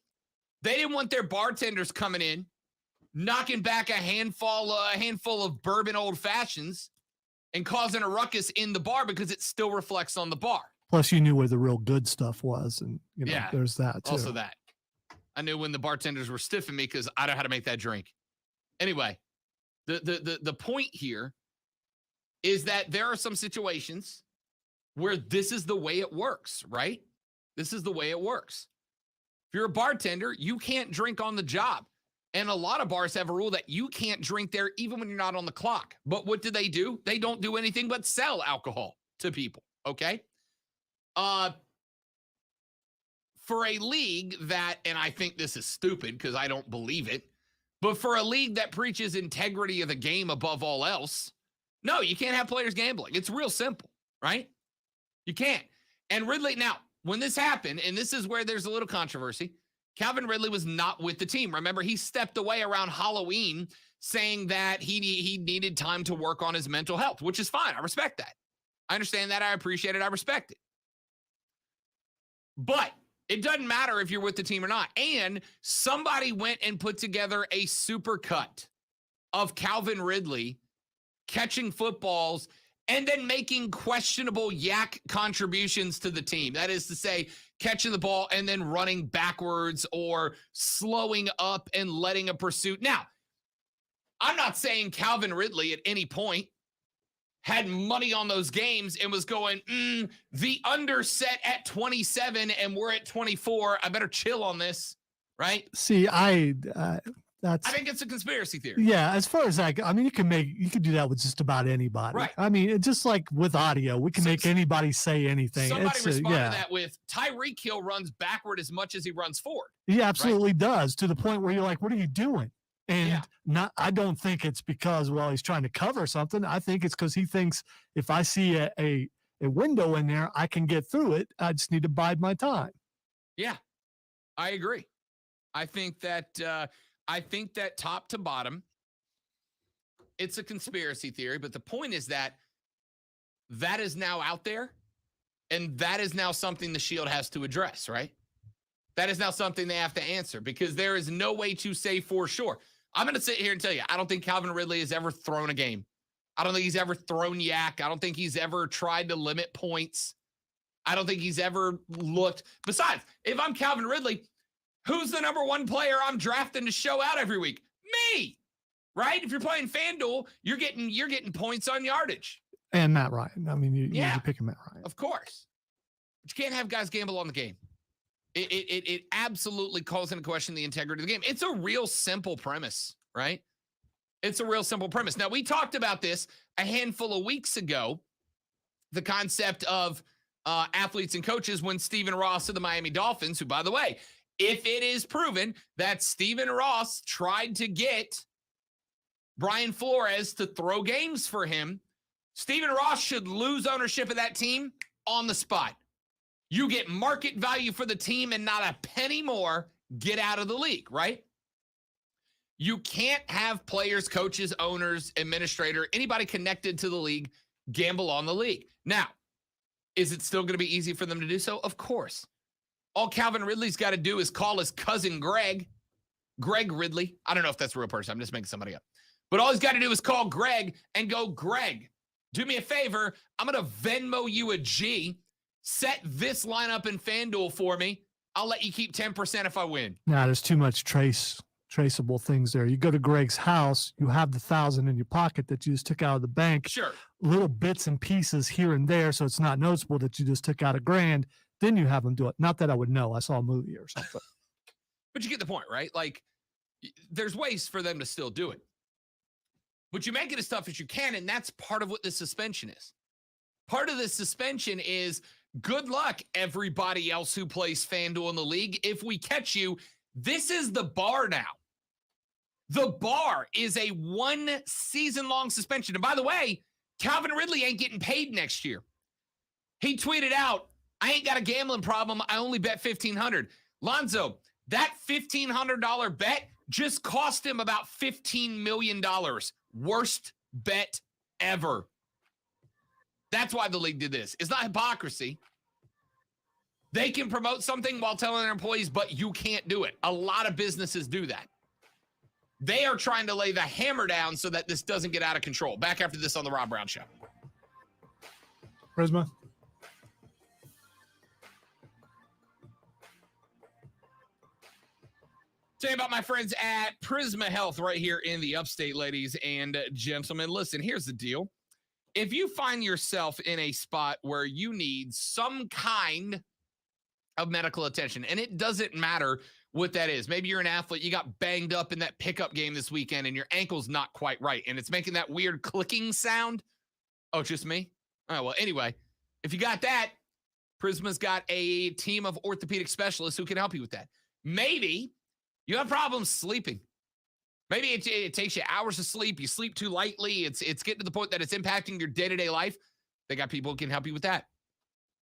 They didn't want their bartenders coming in, knocking back a handful of bourbon old fashions and causing a ruckus in the bar because it still reflects on the bar. Plus, you knew where the real good stuff was, and there's that too. Also that. I knew when the bartenders were stiffing me because I know how to make that drink. Anyway, the point here is that there are some situations where this is the way it works, right? This is the way it works. If you're a bartender, you can't drink on the job. And a lot of bars have a rule that you can't drink there even when you're not on the clock. But what do? They don't do anything but sell alcohol to people, okay? For a league that, and I think this is stupid because I don't believe it, but for a league that preaches integrity of the game above all else, no, you can't have players gambling. It's real simple, right? You can't. And Ridley, now, when this happened, and this is where there's a little controversy, Calvin Ridley was not with the team. Remember, he stepped away around Halloween saying that he needed time to work on his mental health, which is fine. I respect that. I understand that. I appreciate it. I respect it. But it doesn't matter if you're with the team or not. And somebody went and put together a super cut of Calvin Ridley catching footballs and then making questionable yak contributions to the team. That is to say, catching the ball and then running backwards or slowing up and letting a pursuit. Now, I'm not saying Calvin Ridley at any point had money on those games and was going, the under set at 27 and we're at 24. I better chill on this, right? See, I think it's a conspiracy theory. Yeah, as far as that, I mean, you could do that with just about anybody. Right. I mean, it's just like with audio, we can make anybody say anything. Somebody responded to that with Tyreek Hill runs backward as much as he runs forward. He absolutely does, to the point where you're like, what are you doing? And I don't think it's because, he's trying to cover something. I think it's because he thinks if I see a window in there, I can get through it. I just need to bide my time. Yeah, I agree. I think that top to bottom, it's a conspiracy theory. But the point is that is now out there, and that is now something the Shield has to address, right? That is now something they have to answer because there is no way to say for sure. I'm going to sit here and tell you, I don't think Calvin Ridley has ever thrown a game. I don't think he's ever thrown yak. I don't think he's ever tried to limit points. I don't think he's ever looked. Besides, if I'm Calvin Ridley, who's the number one player I'm drafting to show out every week? Me, right? If you're playing FanDuel, you're getting points on yardage. And Matt Ryan. I mean, you're picking Matt Ryan. Of course. But you can't have guys gamble on the game. It absolutely calls into question the integrity of the game. It's a real simple premise, right? It's a real simple premise. Now, we talked about this a handful of weeks ago, the concept of athletes and coaches when Stephen Ross of the Miami Dolphins, who, by the way, if it is proven that Stephen Ross tried to get Brian Flores to throw games for him, Stephen Ross should lose ownership of that team on the spot. You get market value for the team and not a penny more, get out of the league, right? You can't have players, coaches, owners, administrator, anybody connected to the league gamble on the league. Now, is it still going to be easy for them to do so? Of course. All Calvin Ridley's got to do is call his cousin Greg Ridley. I don't know if that's a real person. I'm just making somebody up. But all he's got to do is call Greg and go, Greg, Do me a favor. I'm going to Venmo you a G. Set this lineup in FanDuel for me. I'll let you keep 10% if I win. Nah, there's too much traceable things there. You go to Greg's house, you have the 1,000 in your pocket that you just took out of the bank. Sure. Little bits and pieces here and there, so it's not noticeable that you just took out $1,000. Then you have them do it. Not that I would know. I saw a movie or something. But you get the point, right? Like, there's ways for them to still do it. But you make it as tough as you can, and that's part of what the suspension is. Part of the suspension is good luck, everybody else who plays FanDuel in the league. If we catch you, this is the bar now. The bar is a 1 season-long suspension. And by the way, Calvin Ridley ain't getting paid next year. He tweeted out, I ain't got a gambling problem. I only bet $1,500. Lonzo, that $1,500 bet just cost him about $15 million. Worst bet ever. That's why the league did this. It's not hypocrisy. They can promote something while telling their employees, but you can't do it. A lot of businesses do that. They are trying to lay the hammer down so that this doesn't get out of control. Back after this on the Rob Brown Show. Prisma. Tell you about my friends at Prisma Health right here in the upstate, ladies and gentlemen. Listen, here's the deal. If you find yourself in a spot where you need some kind of medical attention, and it doesn't matter what that is. Maybe you're an athlete, you got banged up in that pickup game this weekend and your ankle's not quite right, and it's making that weird clicking sound. Oh, it's just me? All right, well, anyway, if you got that, Prisma's got a team of orthopedic specialists who can help you with that. Maybe you have problems sleeping. Maybe it takes you hours of sleep. You sleep too lightly. It's getting to the point that it's impacting your day-to-day life. They got people who can help you with that.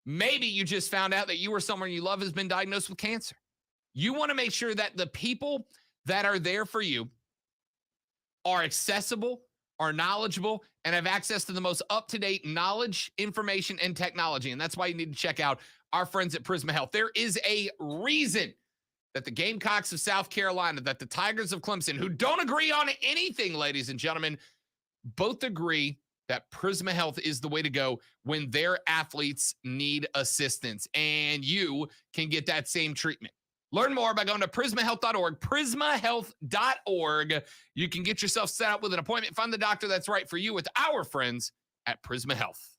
Maybe you just found out that you or someone you love has been diagnosed with cancer. You want to make sure that the people that are there for you are accessible, are knowledgeable, and have access to the most up-to-date knowledge, information, and technology. And that's why you need to check out our friends at Prisma Health. There is a reason that the Gamecocks of South Carolina, that the Tigers of Clemson, who don't agree on anything, ladies and gentlemen, both agree that Prisma Health is the way to go when their athletes need assistance. And you can get that same treatment. Learn more by going to prismahealth.org, prismahealth.org. You can get yourself set up with an appointment. Find the doctor that's right for you with our friends at Prisma Health.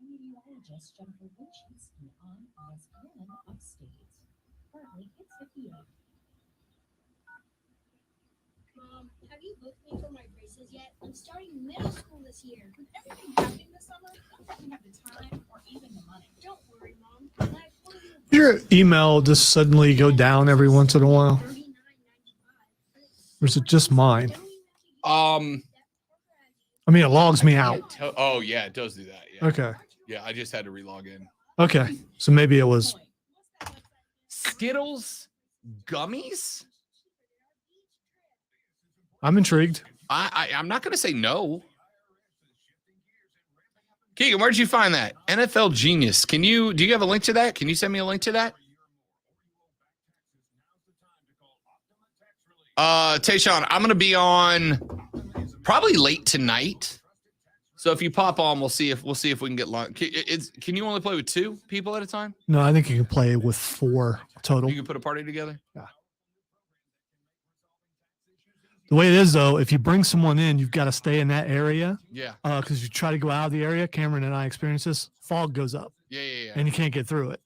Meteorologist Jennifer Winchinsky on ESPN Upstate. Currently, it's 58. Mom, have you booked me for my braces yet? I'm starting middle school this year. With everything happening this summer, I don't have the time or even the money. Don't worry, Mom. Your email just suddenly go down every once in a while? Or is it just mine? I mean, it logs me out. Oh, yeah, it does do that. Yeah. Okay. Yeah, I just had to relog in. Okay. So maybe it was. Skittles gummies? I'm intrigued. I'm not going to say no. Keegan, where'd you find that? NFL Genius. Do you have a link to that? Can you send me a link to that? Tayshawn, I'm going to be on probably late tonight. So if you pop on, we'll see if we can get lunch. Can you only play with 2 people at a time? No, I think you can play with 4 total. You can put a party together? Yeah. The way it is, though, if you bring someone in, you've got to stay in that area. Yeah. Because you try to go out of the area. Cameron and I experienced this. Fog goes up. Yeah. And you can't get through it.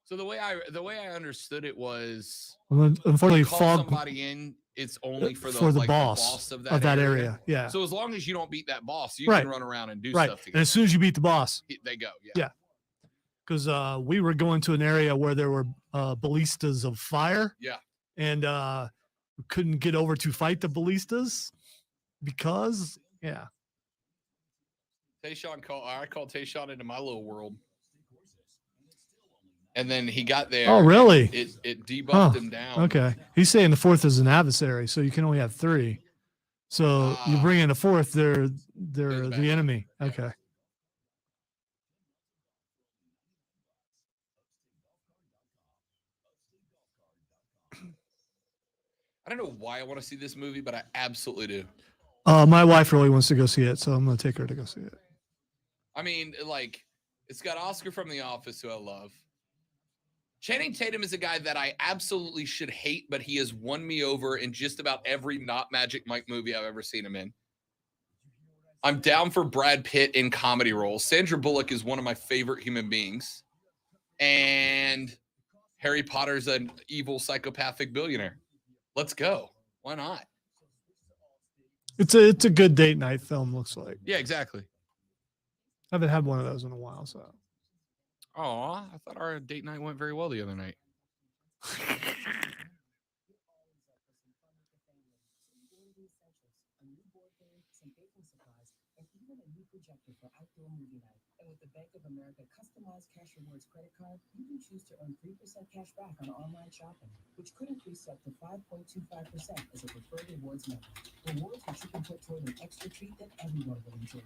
So the way I understood it was, unfortunately, call fog. Somebody in. It's only for the the boss of that area. Yeah. So as long as you don't beat that boss, you Right. can run around and do Right. stuff together. And as soon as you beat the boss, They go. Yeah. Yeah. Because we were going to an area where there were ballistas of fire. Yeah. And we couldn't get over to fight the ballistas because, yeah. I called Tayshawn into my little world. And then he got there. Oh, really? It debuffed him down. Okay. He's saying the fourth is an adversary, so you can only have 3. So you bring in a fourth, they're the enemy. Okay. I don't know why I want to see this movie, but I absolutely do. My wife really wants to go see it, so I'm going to take her to go see it. I mean, like, it's got Oscar from The Office, who I love. Channing Tatum is a guy that I absolutely should hate, but he has won me over in just about every not Magic Mike movie I've ever seen him in. I'm down for Brad Pitt in comedy roles. Sandra Bullock is one of my favorite human beings. And Harry Potter's an evil psychopathic billionaire. Let's go. Why not? It's a good date night film, looks like. Yeah, exactly. I haven't had one of those in a while, so. Oh, I thought our date night went very well the other night. For outdoor movie night. And with the Bank of America customized cash rewards credit card, you can choose to earn 3% cash back on online shopping, which could increase up to 5.25% as a preferred rewards member. Rewards which you can put toward an extra treat that everyone will enjoy,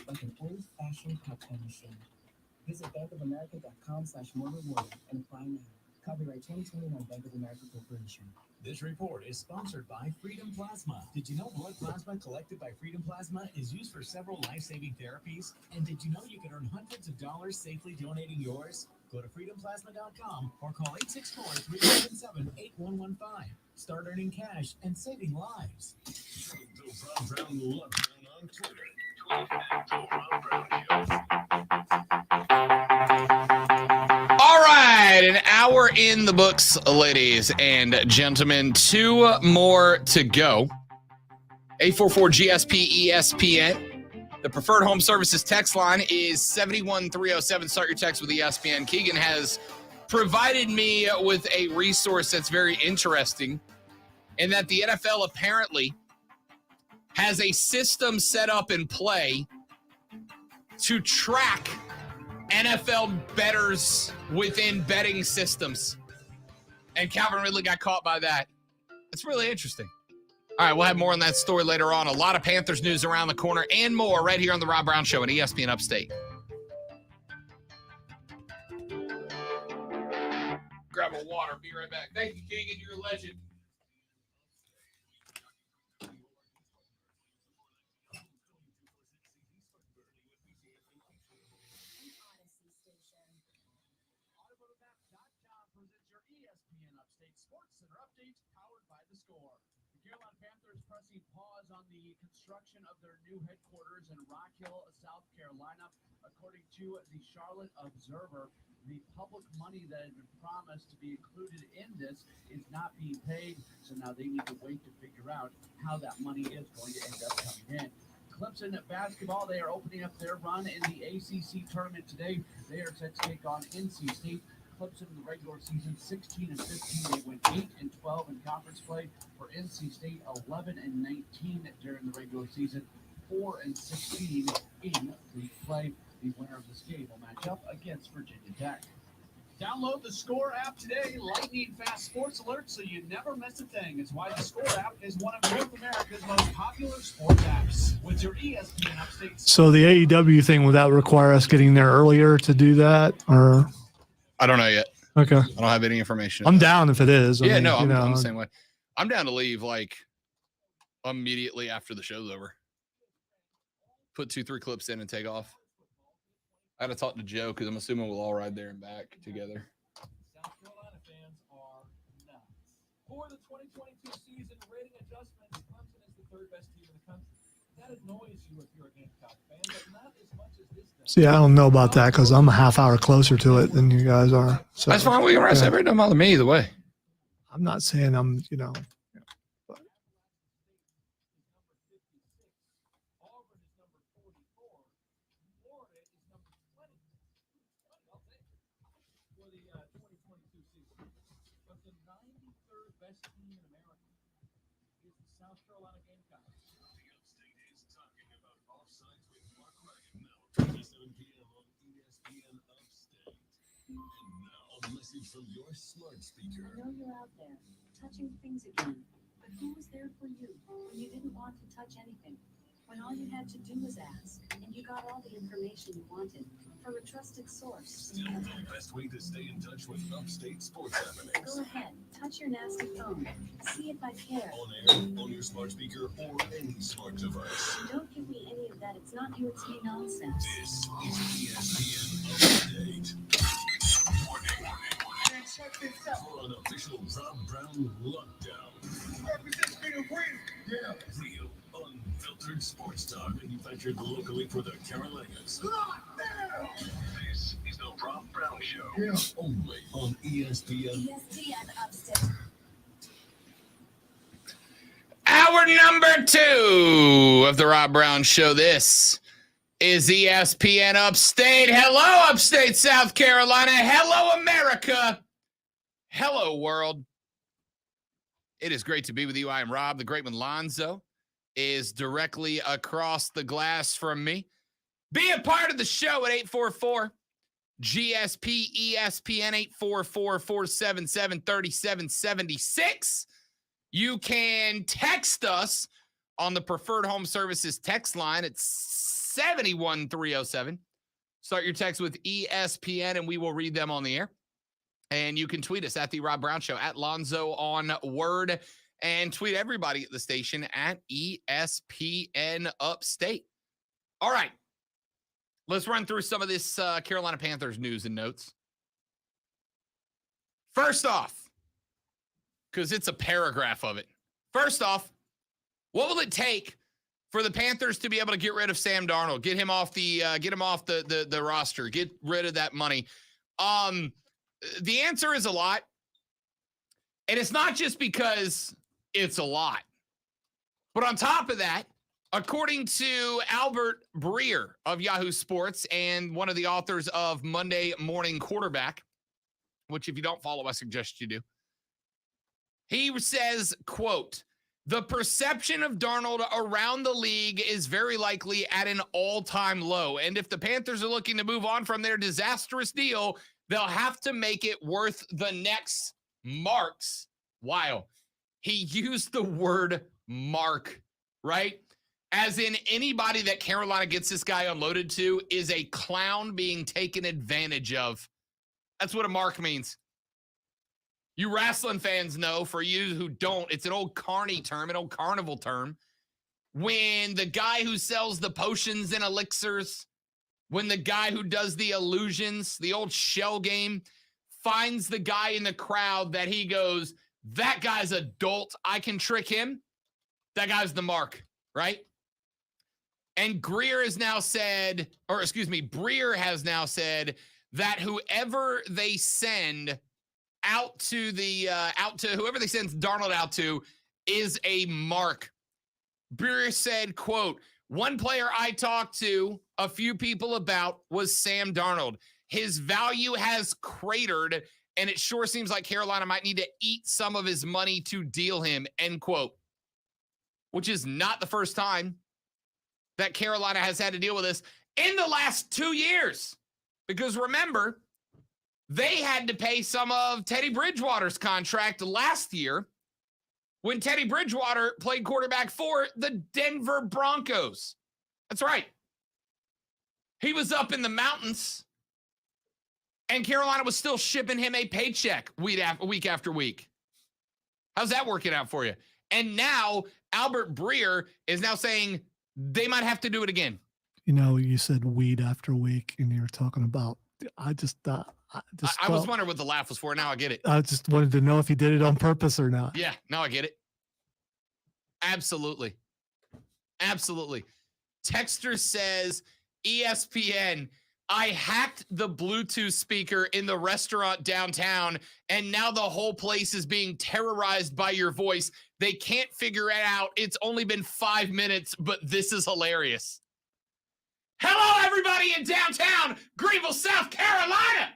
like an old-fashioned popcorn machine. Visit bankofamerica.com/more-rewarding and apply now. Copyright 2021 Bank of America Corporation. This report is sponsored by Freedom Plasma. Did you know blood plasma collected by Freedom Plasma is used for several life-saving therapies? And did you know you can earn hundreds of dollars safely donating yours? Go to freedomplasma.com or call 864-377-8115. Start earning cash and saving lives. All right, an hour in the books, ladies and gentlemen. 2 more to go. 844-GSP-ESPN. The preferred home services text line is 71307. Start your text with ESPN. Keegan has provided me with a resource that's very interesting, in that the NFL apparently has a system set up in play to track NFL bettors within betting systems. And Calvin Ridley got caught by that. It's really interesting. All right, we'll have more on that story later on. A lot of Panthers news around the corner and more right here on the Rob Brown Show on ESPN Upstate. Grab a water. Be right back. Thank you, Keegan. You're a legend. Pressing pause on the construction of their new headquarters in Rock Hill, South Carolina. According to the Charlotte Observer, the public money that had been promised to be included in this is not being paid, so now they need to wait to figure out how that money is going to end up coming in. Clemson Basketball, they are opening up their run in the ACC tournament today. They are set to take on NC State. Clemson in the regular season, 16-15. They went 8-12 in conference play. For NC State, 11-19 during the regular season, 4-16 in league play. The winner of this game will match up against Virginia Tech. Download the Score app today. Lightning fast sports alerts so you never miss a thing. It's why the Score app is one of North America's most popular sports apps. With your ESPN Upstate. So the AEW thing, would that require us getting there earlier to do that, or? I don't know yet. Okay. I don't have any information. I'm down if it is. I'm the same way. I'm down to leave like immediately after the show's over. Put 2-3 clips in and take off. I got to talk to Joe because I'm assuming we'll all ride there and back together. South Carolina fans are nuts. For the 2022 season rating adjustments, Clemson is the 3rd best team in the country. That annoys you if you're a Gamecock fan, but not as much as this does. See, I don't know about that because I'm a half hour closer to it than you guys are. So that's fine. We can rest. It doesn't bother me either way. I'm not saying I'm, but. message from your smart speaker. I know you're out there, touching things again. But who was there for you when you didn't want to touch anything? When all you had to do was ask, and you got all the information you wanted from a trusted source. Still the best way to stay in touch with upstate sports happenings. Go ahead, touch your nasty phone. See if I care. On air, on your smart speaker, or any smart device. Don't give me any of that. It's not you, it's me nonsense. This is ESPN Update. Warning. For an official Rob Brown lockdown. Represents being real. Yeah. Real, unfiltered sports talk manufactured locally for the Carolinas. Lockdown. This is the Rob Brown Show. Yeah. Only on ESPN. ESPN Upstate. Hour number 2 of the Rob Brown Show. This is ESPN Upstate. Hello, Upstate South Carolina. Hello, America. Hello, world. It is great to be with you. I am Rob. The great one, Lonzo, is directly across the glass from me. Be a part of the show at 844 GSP ESPN 844-477-3776. You can text us on the Preferred Home Services text line at 71307. Start your text with ESPN and we will read them on the air. And you can tweet us at The Rob Brown Show, at Lonzo on Word, and tweet everybody at the station at ESPN Upstate. All right. Let's run through some of this Carolina Panthers news and notes. First off, because it's a paragraph of it. First off, what will it take for the Panthers to be able to get rid of Sam Darnold, get him off the roster, get rid of that money? The answer is a lot. And it's not just because it's a lot. But on top of that, according to Albert Breer of Yahoo Sports and one of the authors of Monday Morning Quarterback, which if you don't follow, I suggest you do. He says, quote, "The perception of Darnold around the league is very likely at an all-time low. And if the Panthers are looking to move on from their disastrous deal, they'll have to make it worth the next marks while." He used the word mark, right? As in anybody that Carolina gets this guy unloaded to is a clown being taken advantage of. That's what a mark means. You wrestling fans know, for you who don't, it's an old carny term, an old carnival term. When the guy who sells the potions and elixirs, when the guy who does the illusions, the old shell game, finds the guy in the crowd that he goes, that guy's adult, I can trick him. That guy's the mark, right? And Breer has now said that whoever they send out to whoever they send Darnold out to is a mark. Breer said, quote, "One player I talked to a few people about was Sam Darnold. His value has cratered, and it sure seems like Carolina might need to eat some of his money to deal him," end quote. Which is not the first time that Carolina has had to deal with this in the last 2 years. Because remember, they had to pay some of Teddy Bridgewater's contract last year when Teddy Bridgewater played quarterback for the Denver Broncos. That's right. He was up in the mountains, and Carolina was still shipping him a paycheck week after week. How's that working out for you? And now Albert Breer is now saying they might have to do it again. You know, you said week after week, and you were talking about, I was wondering what the laugh was for. Now I get it. I just wanted to know if he did it on purpose or not. Yeah, now I get it. Absolutely. Absolutely. Texter says, ESPN, I hacked the Bluetooth speaker in the restaurant downtown, and now the whole place is being terrorized by your voice. They can't figure it out. It's only been 5 minutes, but this is hilarious. Hello, everybody in downtown Greenville, South Carolina.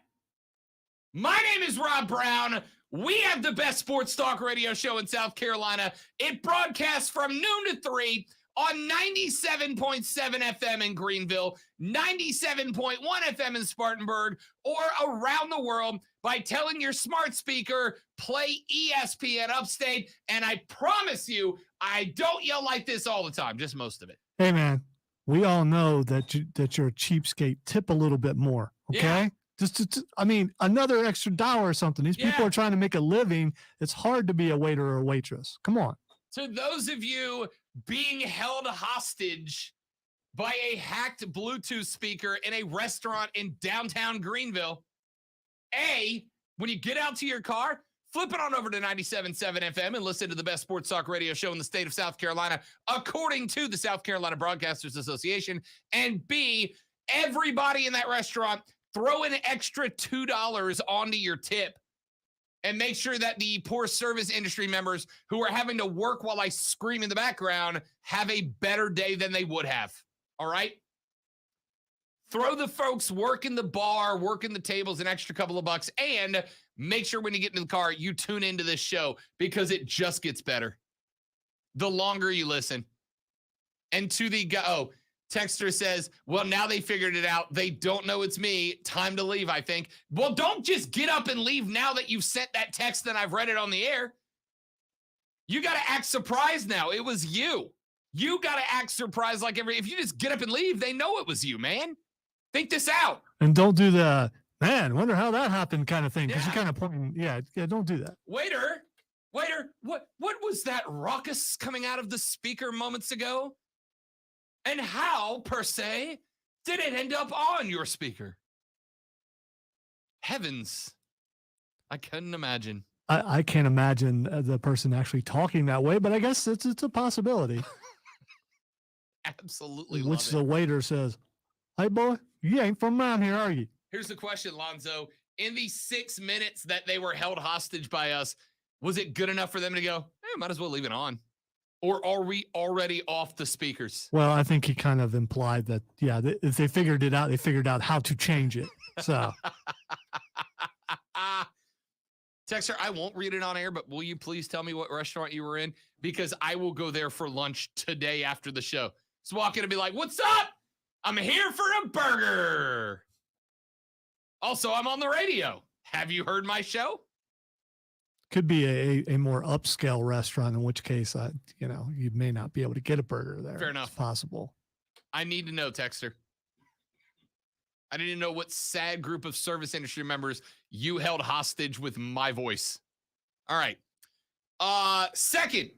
My name is Rob Brown. We have the best sports talk radio show in South Carolina. It broadcasts from noon to 3 on 97.7 FM in Greenville, 97.1 FM in Spartanburg, or around the world by telling your smart speaker, play ESPN Upstate. And I promise you, I don't yell like this all the time, just most of it. Hey, man, we all know that you're a cheapskate. Tip a little bit more, okay? Yeah. Just another extra $1 or something. These people are trying to make a living. It's hard to be a waiter or a waitress. Come on. To those of you being held hostage by a hacked Bluetooth speaker in a restaurant in downtown Greenville, when you get out to your car, flip it on over to 97.7 FM and listen to the best sports talk radio show in the state of South Carolina, according to the South Carolina Broadcasters Association. And B, everybody in that restaurant, throw an extra $2 onto your tip. And make sure that the poor service industry members who are having to work while I scream in the background have a better day than they would have. All right? Throw the folks working the bar, working the tables an extra couple of bucks, and make sure when you get into the car, you tune into this show because it just gets better the longer you listen. And to the Texter says, well, now they figured it out. They don't know it's me. Time to leave, I think. Well, don't just get up and leave now that you've sent that text and I've read it on the air. You got to act surprised now. It was you. You got to act surprised if you just get up and leave, they know it was you, man. Think this out. And don't do the, man, wonder how that happened kind of thing. Because you're kind of pointing, don't do that. Waiter, what was that raucous coming out of the speaker moments ago? And how, per se, did it end up on your speaker? Heavens. I couldn't imagine. I can't imagine the person actually talking that way, but I guess it's a possibility. Absolutely. Which the waiter says, hey, boy, you ain't from around here, are you? Here's the question, Lonzo. In the 6 minutes that they were held hostage by us, was it good enough for them to go, might as well leave it on? Or are we already off the speakers? Well, I think he kind of implied that, if they figured it out, they figured out how to change it. So, Texter, I won't read it on air, but will you please tell me what restaurant you were in? Because I will go there for lunch today after the show. So walk in and be like, what's up? I'm here for a burger. Also, I'm on the radio. Have you heard my show? Could be a more upscale restaurant, in which case, you may not be able to get a burger there. Fair enough. It's possible. I need to know, Texter. I need to know what sad group of service industry members you held hostage with my voice. All right. Second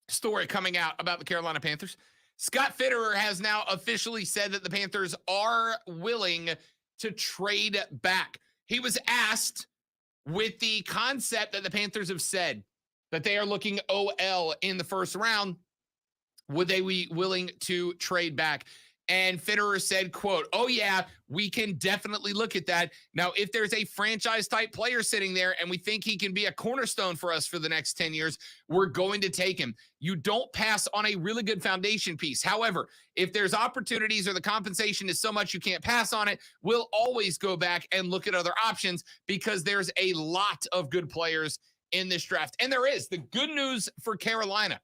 story coming out about the Carolina Panthers. Scott Fitterer has now officially said that the Panthers are willing to trade back. He was asked, with the concept that the Panthers have said that they are looking OL in the first round, would they be willing to trade back? And Fitterer said, quote, oh, yeah, we can definitely look at that. Now, if there's a franchise-type player sitting there and we think he can be a cornerstone for us for the next 10 years, we're going to take him. You don't pass on a really good foundation piece. However, if there's opportunities or the compensation is so much you can't pass on it, we'll always go back and look at other options because there's a lot of good players in this draft. And there is. The good news for Carolina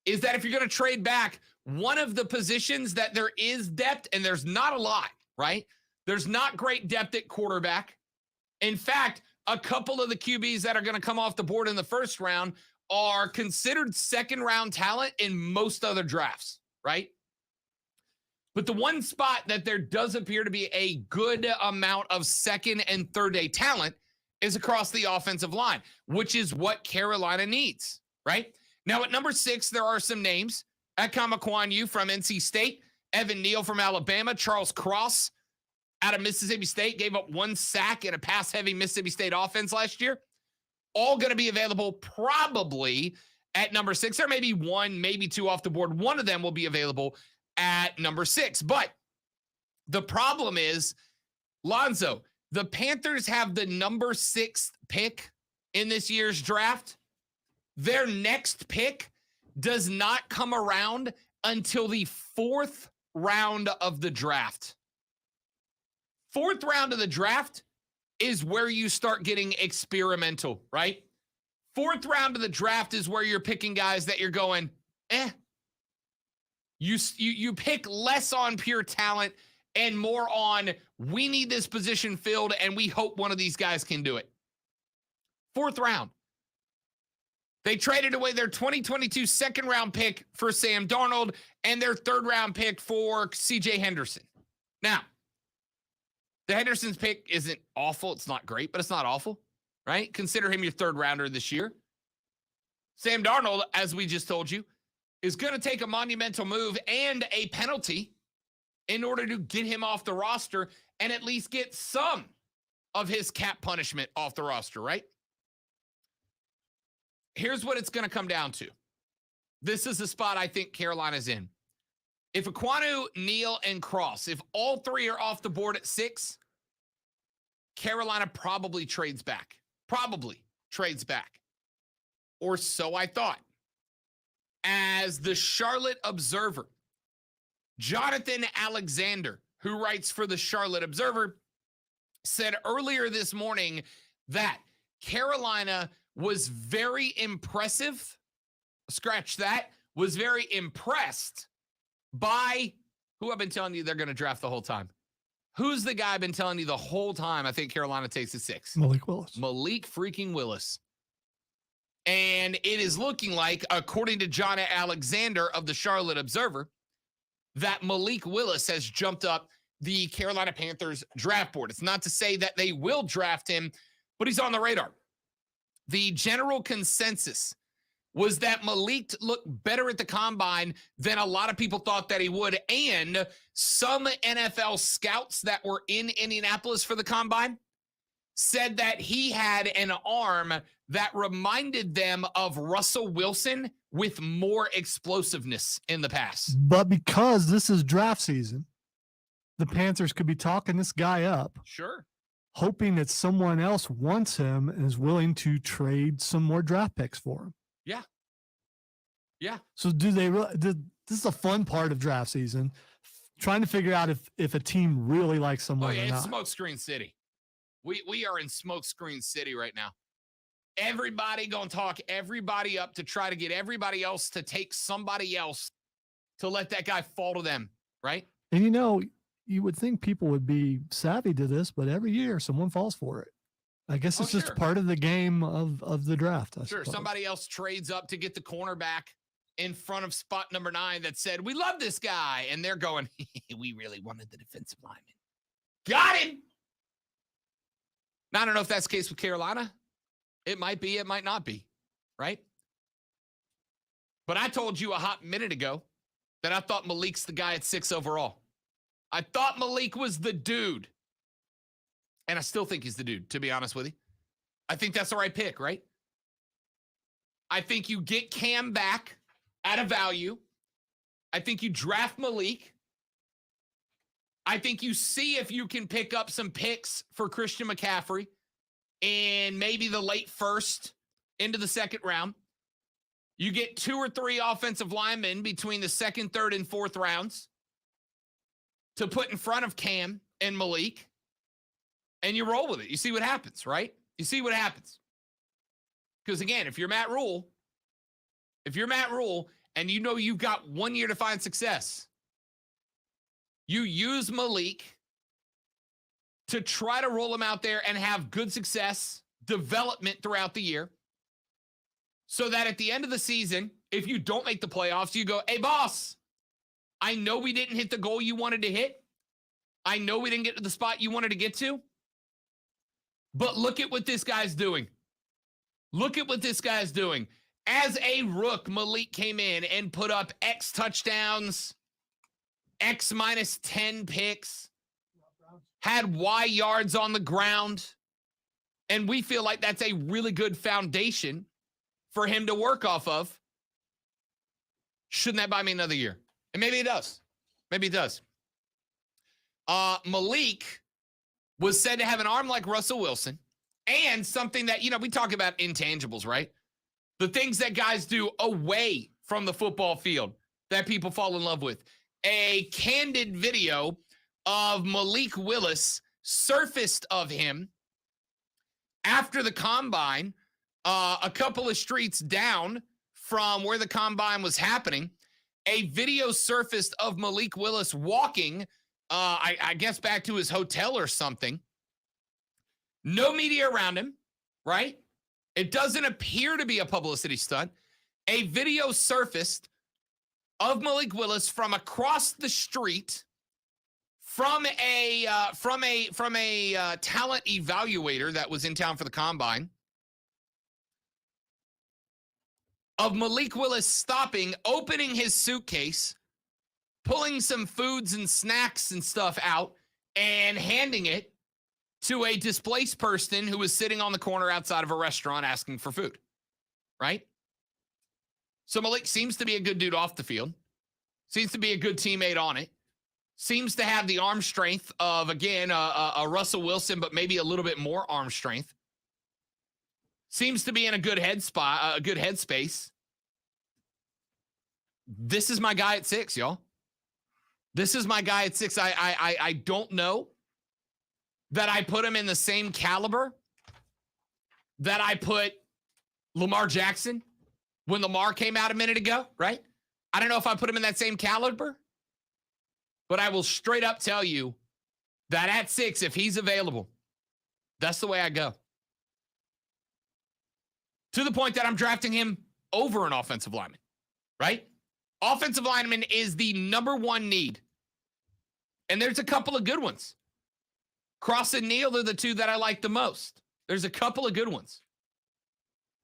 is that if you're going to trade back, one of the positions that there is depth, and there's not a lot, right? There's not great depth at quarterback. In fact, a couple of the QBs that are going to come off the board in the first round are considered second-round talent in most other drafts, right? But the one spot that there does appear to be a good amount of second and third-day talent is across the offensive line, which is what Carolina needs, right? Now, at number 6, there are some names. Ekama Kwanyu from NC State, Evan Neal from Alabama, Charles Cross out of Mississippi State, gave up 1 sack in a pass-heavy Mississippi State offense last year. All going to be available probably at number 6. There may be 1, maybe 2 off the board. One of them will be available at number 6. But the problem is, Lonzo, the Panthers have the number 6th pick in this year's draft. Their next pick does not come around until the 4th round of the draft. 4th round of the draft is where you start getting experimental, right? 4th round of the draft is where you're picking guys that you're going, You pick less on pure talent and more on we need this position filled and we hope one of these guys can do it. 4th round. They traded away their 2022 second-round pick for Sam Darnold and their 3rd-round pick for C.J. Henderson. Now, the Henderson's pick isn't awful. It's not great, but it's not awful, right? Consider him your 3rd-rounder this year. Sam Darnold, as we just told you, is going to take a monumental move and a penalty in order to get him off the roster and at least get some of his cap punishment off the roster, right? Here's what it's going to come down to. This is the spot I think Carolina's in. If Ekwonu, Neal, and Cross, if all 3 are off the board at 6, Carolina probably trades back. Probably trades back. Or so I thought. As the Charlotte Observer, Jonathan Alexander, who writes for the Charlotte Observer, said earlier this morning that Carolina was very impressive. Scratch that. Was very impressed by who I've been telling you they're going to draft the whole time. Who's the guy I've been telling you the whole time I think Carolina takes at 6? Malik Willis. Malik freaking Willis. And it is looking like, according to John Alexander of the Charlotte Observer, that Malik Willis has jumped up the Carolina Panthers draft board. It's not to say that they will draft him, but he's on the radar. The general consensus was that Malik looked better at the combine than a lot of people thought that he would. And some NFL scouts that were in Indianapolis for the combine said that he had an arm that reminded them of Russell Wilson with more explosiveness in the pass. But because this is draft season, the Panthers could be talking this guy up. Sure. Hoping that someone else wants him and is willing to trade some more draft picks for him. Yeah. Yeah. So do they really? This is a fun part of draft season, trying to figure out if a team really likes someone or not. It's Smokescreen City. We are in Smokescreen City right now. Everybody gonna talk everybody up to try to get everybody else to take somebody else to let that guy fall to them, right? And you would think people would be savvy to this, but every year someone falls for it. I guess it's just part of the game of the draft. Sure, suppose. Somebody else trades up to get the cornerback in front of spot number 9 that said, we love this guy. And they're going, we really wanted the defensive lineman. Got him. Now, I don't know if that's the case with Carolina. It might be, it might not be, right? But I told you a hot minute ago that I thought Malik's the guy at 6 overall. I thought Malik was the dude. And I still think he's the dude, to be honest with you. I think that's the right pick, right? I think you get Cam back at a value. I think you draft Malik. I think you see if you can pick up some picks for Christian McCaffrey in maybe the late 1st into the 2nd round. You get 2 or 3 offensive linemen between the 2nd, 3rd, and 4th rounds to put in front of Cam and Malik. And you roll with it. You see what happens, right? You see what happens. Because again, if you're Matt Rule and you know you've got 1 year to find success, you use Malik to try to roll him out there and have good success, development throughout the year, so that at the end of the season, if you don't make the playoffs, you go, hey, boss, I know we didn't hit the goal you wanted to hit. I know we didn't get to the spot you wanted to get to. But look at what this guy's doing. Look at what this guy's doing. As a rook, Malik came in and put up X touchdowns, X minus 10 picks, had Y yards on the ground. And we feel like that's a really good foundation for him to work off of. Shouldn't that buy me another year? And maybe it does. Maybe it does. Malik was said to have an arm like Russell Wilson and something that, we talk about intangibles, right? The things that guys do away from the football field that people fall in love with. A candid video of Malik Willis surfaced of him after the combine, a couple of streets down from where the combine was happening. a video surfaced of Malik Willis walking, I guess back to his hotel or something. No media around him, right? It doesn't appear to be a publicity stunt. A video surfaced of Malik Willis from across the street from a talent evaluator that was in town for the combine, of Malik Willis stopping, opening his suitcase, pulling some foods and snacks and stuff out, and handing it to a displaced person who was sitting on the corner outside of a restaurant asking for food, right? So Malik seems to be a good dude off the field, seems to be a good teammate on it, seems to have the arm strength of, again, a Russell Wilson, but maybe a little bit more arm strength. Seems to be in a good headspace. This is my guy at 6, y'all. This is my guy at 6. I don't know that I put him in the same caliber that I put Lamar Jackson when Lamar came out a minute ago, right? I don't know if I put him in that same caliber, but I will straight up tell you that at 6, if he's available, that's the way I go. To the point that I'm drafting him over an offensive lineman, right? Offensive lineman is the number one need. And there's a couple of good ones. Cross and Neal are the two that I like the most. There's a couple of good ones.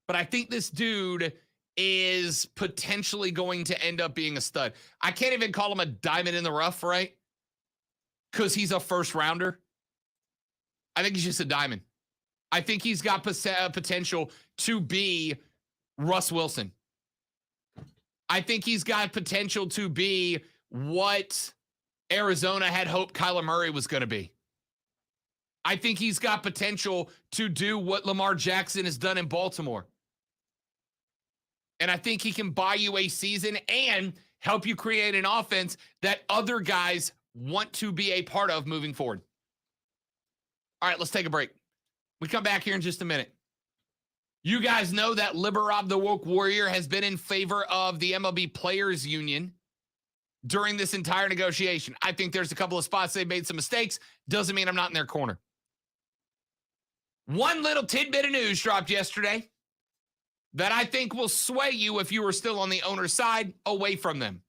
But I think this dude is potentially going to end up being a stud. I can't even call him a diamond in the rough, right? Because he's a first rounder. I think he's just a diamond. I think he's got potential to be Russ Wilson. I think he's got potential to be what Arizona had hoped Kyler Murray was going to be. I think he's got potential to do what Lamar Jackson has done in Baltimore. And I think he can buy you a season and help you create an offense that other guys want to be a part of moving forward. All right, let's take a break. We come back here in just a minute. You guys know that Liberob the Woke Warrior has been in favor of the MLB Players Union during this entire negotiation. I think there's a couple of spots they made some mistakes. Doesn't mean I'm not in their corner. One little tidbit of news dropped yesterday that I think will sway you if you were still on the owner's side away from them.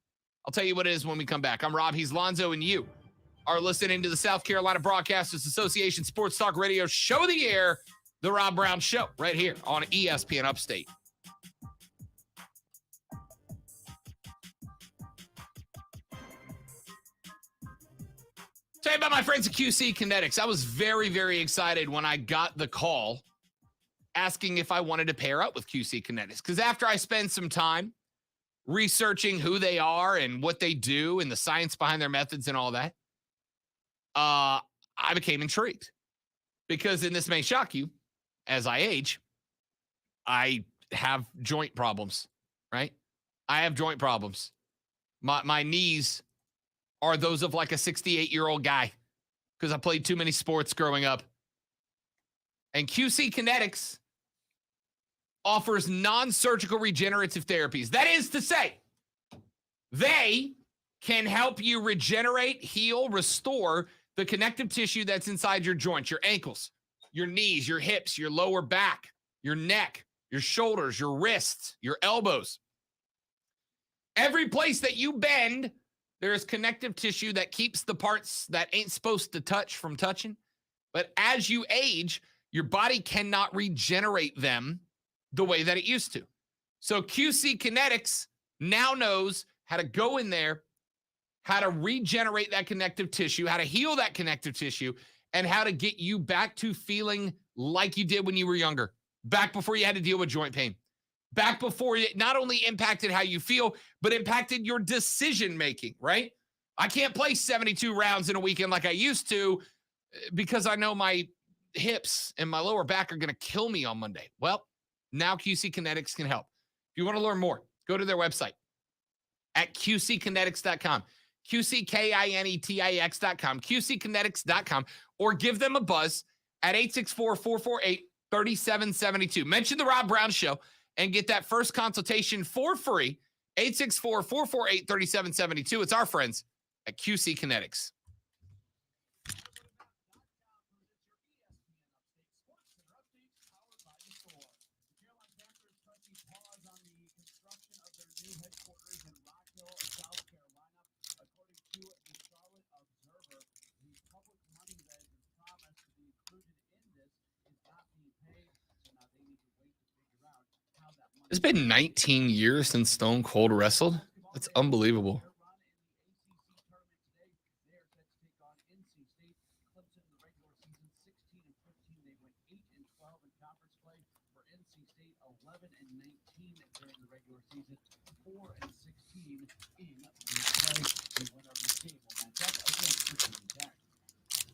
I'll tell you what it is when we come back. I'm Rob, he's Lonzo, and you are listening to the South Carolina Broadcasters Association Sports Talk Radio Show of the Year, The Rob Brown Show, right here on ESPN Upstate. Tell you about my friends at QC Kinetics. I was very, very excited when I got the call asking if I wanted to pair up with QC Kinetics. Because after I spend some time researching who they are and what they do and the science behind their methods and all that, I became intrigued. Because, and this may shock you, as I age, I have joint problems, right? I have joint problems. My knees are those of like a 68-year-old guy because I played too many sports growing up. And QC Kinetics offers non-surgical regenerative therapies. That is to say, they can help you regenerate, heal, restore the connective tissue that's inside your joints, your ankles, your knees, your hips, your lower back, your neck, your shoulders, your wrists, your elbows. Every place that you bend, there's connective tissue that keeps the parts that ain't supposed to touch from touching. But as you age, your body cannot regenerate them the way that it used to. So QC Kinetics now knows how to go in there, how to regenerate that connective tissue, how to heal that connective tissue, and how to get you back to feeling like you did when you were younger, back before you had to deal with joint pain, back before it not only impacted how you feel, but impacted your decision-making, right? I can't play 72 rounds in a weekend like I used to because I know my hips and my lower back are going to kill me on Monday. Well, now QC Kinetics can help. If you want to learn more, go to their website at qckinetics.com. QCKINETIX.com, QCkinetics.com, or give them a buzz at 864-448-3772. Mention the Rob Brown Show and get that first consultation for free 864-448-3772. It's our friends at QC Kinetics. It's been 19 years since Stone Cold wrestled. That's unbelievable.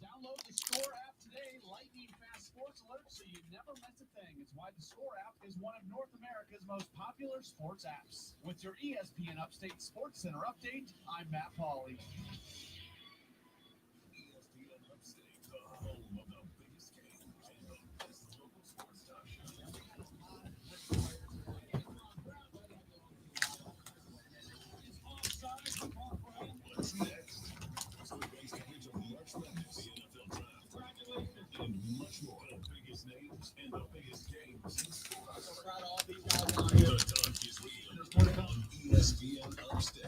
Download the Score app today. Lightning fast sports alerts so you never miss a thing. It's why the Score app is one of North America's most popular sports apps. With your ESPN Upstate Sports Center update, I'm Matt Pauley. ESPN Upstate, the home of the biggest games and the best local sports talk show. What's next? It's the base coverage of March Madness, the NFL Draft, and much more. The biggest names and the biggest games in sports. The talk is real on ESPN Upstate.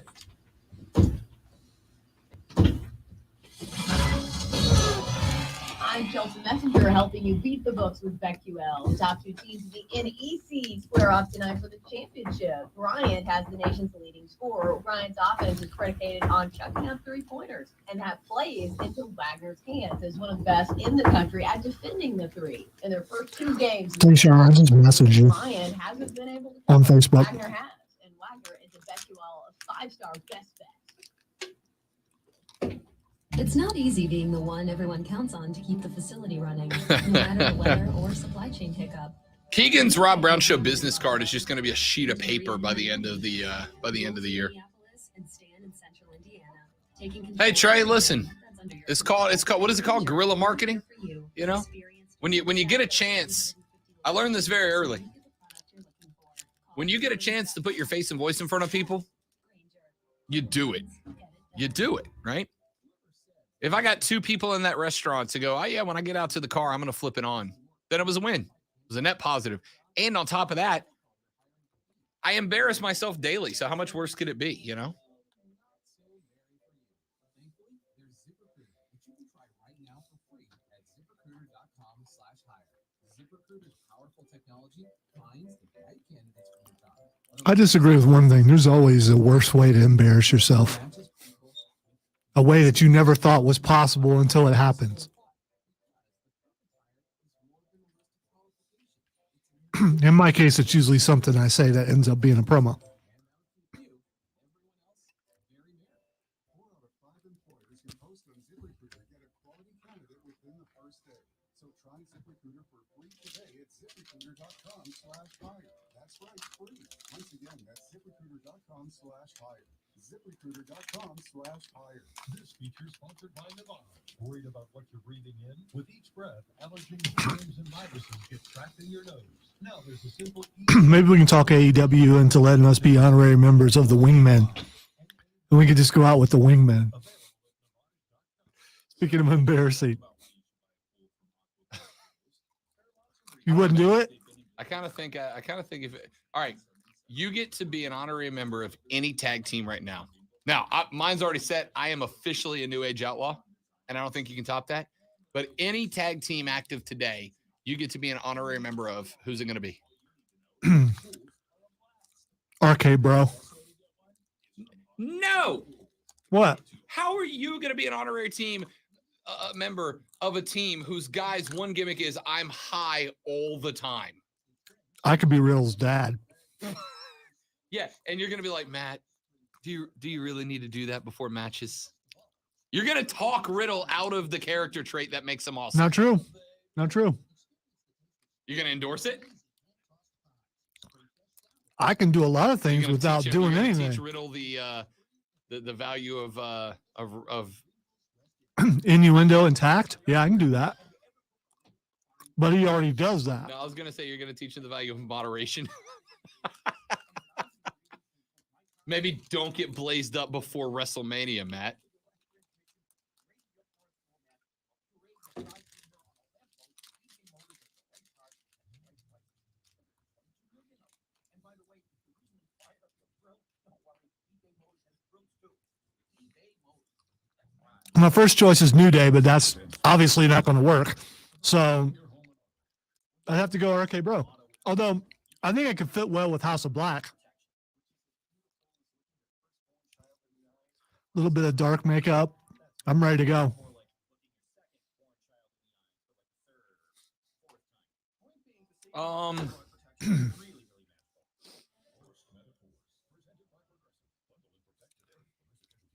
I'm Chelsea Messenger, helping you beat the books with BetQL. The top two teams in the NEC square off tonight for the championship. Bryant has the nation's leading scorer. Bryant's offense is predicated on chucking up three-pointers, and that plays into Wagner's hands as one of the best in the country at defending the three. In their first two games, Station, I just messaged you Bryant hasn't been able to on Facebook. Wagner has, and Wagner is a BetQL a five-star best bet. It's not easy being the one everyone counts on to keep the facility running, no matter the weather or supply chain hiccup. Keegan's Rob Brown Show business card is just going to be a sheet of paper by the end of the year. Hey Trey, listen. It's called what is it called? Guerrilla marketing. You know, when you get a chance, I learned this very early. When you get a chance to put your face and voice in front of people, you do it. You do it, right? If I got two people in that restaurant to go, oh yeah, when I get out to the car, I'm going to flip it on, then it was a win. It was a net positive. And on top of that, I embarrass myself daily. So how much worse could it be, you know? I disagree with one thing. There's always a worse way to embarrass yourself. A way that you never thought was possible until it happens. In my case, it's usually something I say that ends up being a promo. That's right, free. Once again, that's ZipRecruiter.com/hire. ZipRecruiter.com/hire. This feature sponsored by Nirvana. Worried about what you're breathing in? With each breath, allergens, germs, and viruses get trapped in your nose. Now there's a simple. Maybe we can talk AEW into letting us be honorary members of the Wingmen. And we could just go out with the Wingmen. Speaking of embarrassing. You wouldn't do it? I kind of think if it, all right, you get to be an honorary member of any tag team right now. Now, mine's already set. I am officially a New Age outlaw, and I don't think you can top that. But any tag team active today, you get to be an honorary member of. Who's it going to be? RK, bro. No. What? How are you going to be an honorary team member of a team whose guy's one gimmick is I'm high all the time? I could be Riddle's dad. Yeah, and you're going to be like, Matt, do you really need to do that before matches? You're going to talk Riddle out of the character trait that makes him awesome. Not true. Not true. You're going to endorse it? I can do a lot of things without doing anything. Teach Riddle the value of innuendo and tact. Yeah, I can do that. But he already does that. No, I was going to say you're going to teach him the value of moderation. Maybe don't get blazed up before WrestleMania, Matt. My first choice is New Day, but that's obviously not going to work. So I'd have to go RK Bro. Although I think I could fit well with House of Black. A little bit of dark makeup. I'm ready to go.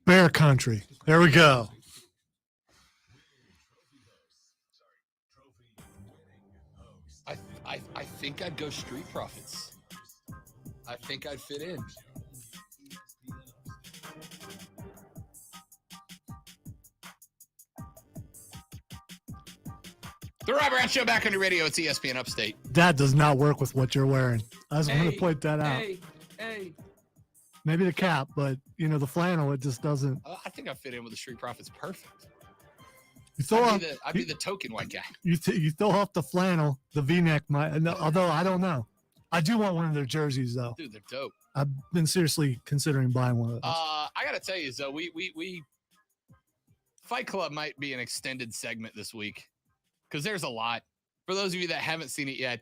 Bear Country. There we go. I think I'd go Street Profits. I think I'd fit in. The Rob Brown Show back on your radio. It's ESPN Upstate. That does not work with what you're wearing. I just want to point that out. Hey. Maybe the cap, but the flannel, it just doesn't. I think I fit in with the Street Profits perfect. I'd be the token white guy. You throw off the flannel, the V-neck although I don't know. I do want one of their jerseys though. Dude, they're dope. I've been seriously considering buying one of those. I gotta tell you, Zoe, we Fight Club might be an extended segment this week because there's a lot. For those of you that haven't seen it yet,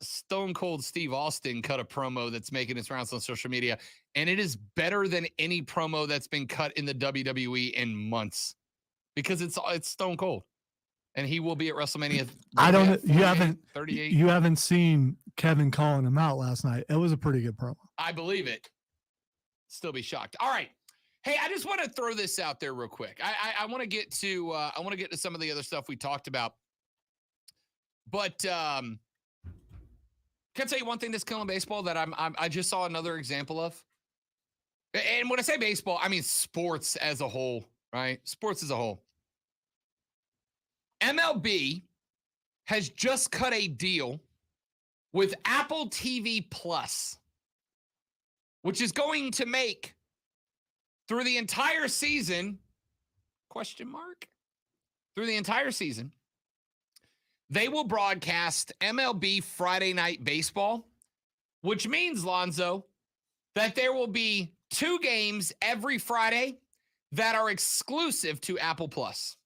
Stone Cold Steve Austin cut a promo that's making its rounds on social media, and it is better than any promo that's been cut in the WWE in months because it's Stone Cold, and he will be at WrestleMania. You haven't seen Kevin calling him out last night. It was a pretty good promo. I believe it. Still be shocked. All right. Hey, I just want to throw this out there real quick. I want to get to some of the other stuff we talked about. But can I tell you one thing that's killing baseball that I just saw another example of? And when I say baseball, I mean sports as a whole, right? Sports as a whole. MLB has just cut a deal with Apple TV Plus, which is going to make through the entire season, through the entire season, they will broadcast MLB Friday Night Baseball, which means, Lonzo, that there will be 2 games every Friday that are exclusive to Apple Plus.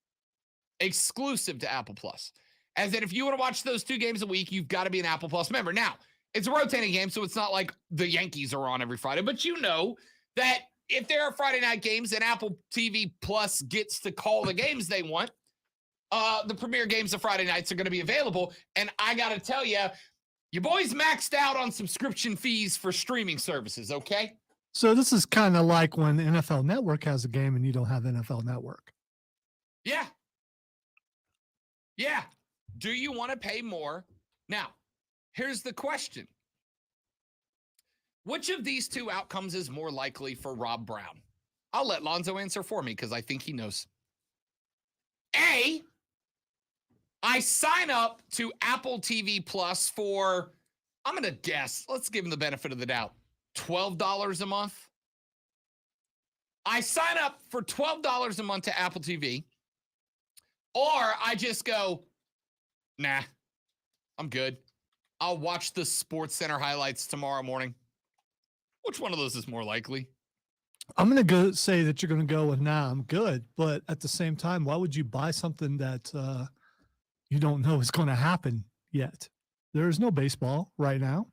Exclusive to Apple Plus. As in, if you want to watch those 2 games a week, you've got to be an Apple Plus member. Now, it's a rotating game, so it's not like the Yankees are on every Friday, but you know that if there are Friday night games and Apple TV Plus gets to call the games they want, the premier games of Friday nights are going to be available. And I got to tell you, your boys maxed out on subscription fees for streaming services, okay? So this is kind of like when NFL Network has a game and you don't have NFL Network. Yeah. Yeah. Do you want to pay more? Now, here's the question. Which of these 2 outcomes is more likely for Rob Brown? I'll let Lonzo answer for me because I think he knows. A, I sign up to Apple TV Plus for, I'm going to guess, let's give him the benefit of the doubt, $12 a month. I sign up for $12 a month to Apple TV, or I just go, nah, I'm good. I'll watch the Sports Center highlights tomorrow morning. Which one of those is more likely? I'm going to go say that you're going to go with, nah, I'm good. But at the same time, why would you buy something that you don't know is going to happen yet? There's no baseball right now.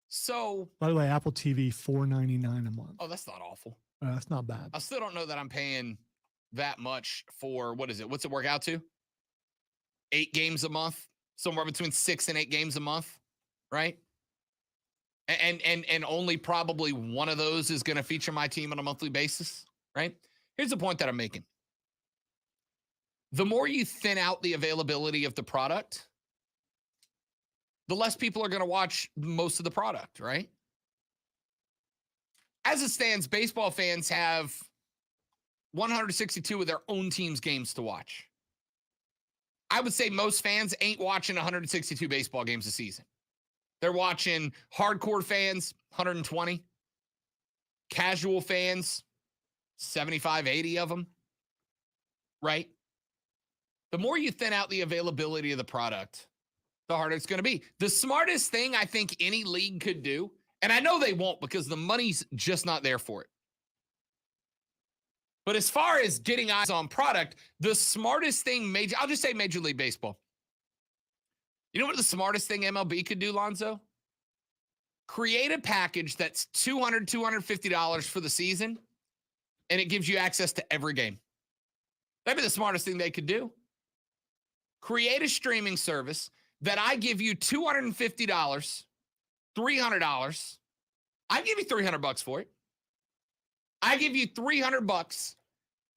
So, by the way, Apple TV, $4.99 a month. Oh, that's not awful. That's not bad. I still don't know that I'm paying that much for, what is it? What's it work out to? 8 games a month, somewhere between 6 and 8 games a month, right? And only probably one of those is going to feature my team on a monthly basis, right? Here's the point that I'm making. The more you thin out the availability of the product, the less people are going to watch most of the product, right? As it stands, baseball fans have 162 of their own team's games to watch. I would say most fans ain't watching 162 baseball games a season. They're watching hardcore fans, 120. Casual fans, 75, 80 of them, right? The more you thin out the availability of the product, the harder it's going to be. The smartest thing I think any league could do, and I know they won't because the money's just not there for it. But as far as getting eyes on product, the smartest thing, I'll just say Major League Baseball. You know what the smartest thing MLB could do, Lonzo? Create a package that's $200, $250 for the season, and it gives you access to every game. That'd be the smartest thing they could do. Create a streaming service that I give you $250, $300. I give you $300 for it. I give you $300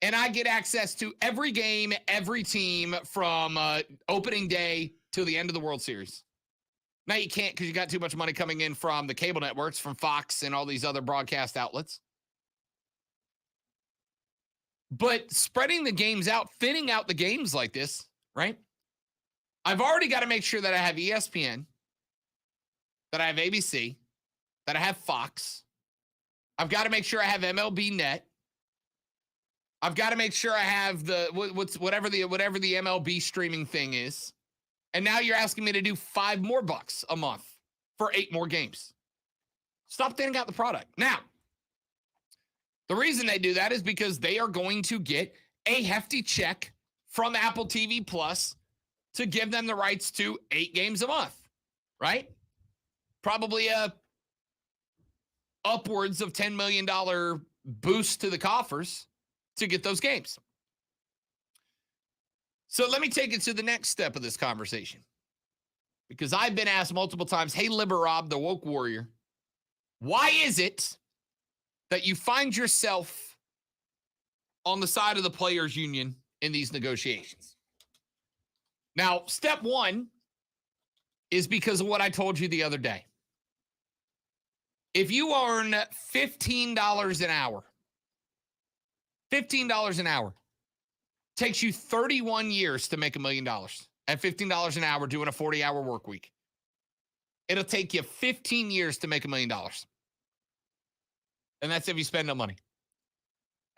and I get access to every game, every team from opening day till the end of the World Series. Now you can't because you got too much money coming in from the cable networks, from Fox and all these other broadcast outlets. But spreading the games out, thinning out the games like this, right? I've already got to make sure that I have ESPN, that I have ABC, that I have Fox. I've got to make sure I have MLB Net. I've got to make sure I have whatever the MLB streaming thing is. And now you're asking me to do $5 more a month for 8 more games. Stop thinning out the product. Now, the reason they do that is because they are going to get a hefty check from Apple TV Plus to give them the rights to 8 games a month, right? Probably upwards of $10 million boost to the coffers to get those games. So let me take it to the next step of this conversation, because I've been asked multiple times, hey, Liber Rob, the woke warrior, why is it that you find yourself on the side of the players' union in these negotiations? Now, step one is because of what I told you the other day. If you earn $15 an hour, takes you 31 years to make $1 million at $15 an hour doing a 40-hour work week. It'll take you 15 years to make $1 million. And that's if you spend no money.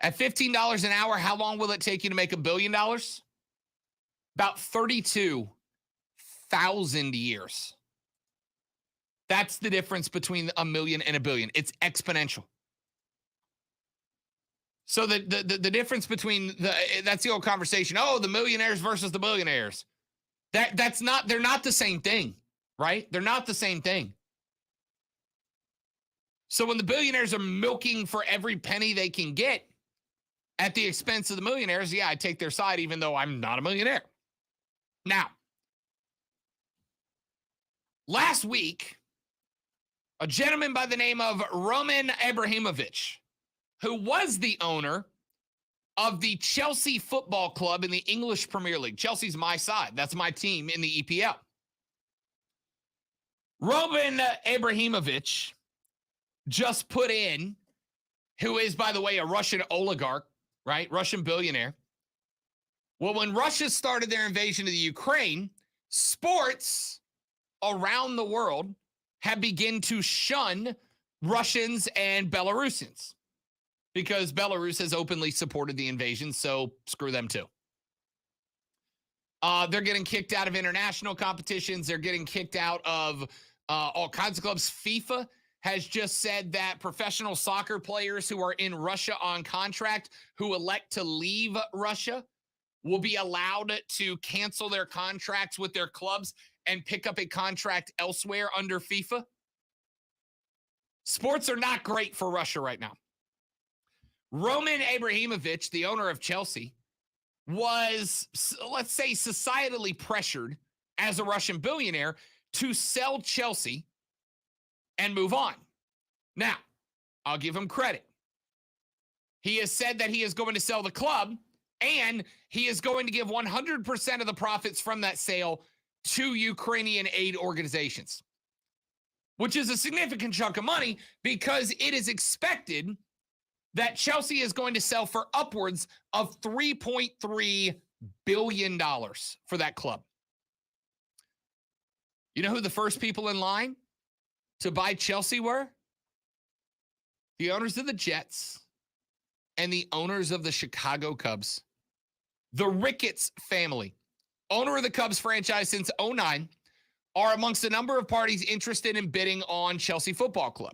At $15 an hour, how long will it take you to make $1 billion? About 32,000 years. That's the difference between $1 million and $1 billion. It's exponential. So the difference between that's the old conversation. Oh, the millionaires versus the billionaires. They're not the same thing, right? They're not the same thing. So when the billionaires are milking for every penny they can get at the expense of the millionaires, yeah, I take their side, even though I'm not a millionaire. Now, last week, a gentleman by the name of Roman Abramovich, who was the owner of the Chelsea Football Club in the English Premier League. Chelsea's my side. That's my team in the EPL. Roman Abramovich just put in, who is, by the way, a Russian oligarch, right? Russian billionaire. Well, when Russia started their invasion of the Ukraine, sports around the world have begun to shun Russians and Belarusians, because Belarus has openly supported the invasion, so screw them too. They're getting kicked out of international competitions. They're getting kicked out of all kinds of clubs. FIFA has just said that professional soccer players who are in Russia on contract who elect to leave Russia will be allowed to cancel their contracts with their clubs and pick up a contract elsewhere under FIFA. Sports are not great for Russia right now. Roman Abramovich, the owner of Chelsea, was, let's say, societally pressured as a Russian billionaire to sell Chelsea and move on. Now, I'll give him credit. He has said that he is going to sell the club, and he is going to give 100% of the profits from that sale to Ukrainian aid organizations, which is a significant chunk of money, because it is expected that Chelsea is going to sell for upwards of $3.3 billion for that club. You know who the first people in line to buy Chelsea were the owners of the Jets and the owners of the Chicago Cubs. The Ricketts family, owner of the Cubs franchise since 2009, are amongst a number of parties interested in bidding on Chelsea Football Club.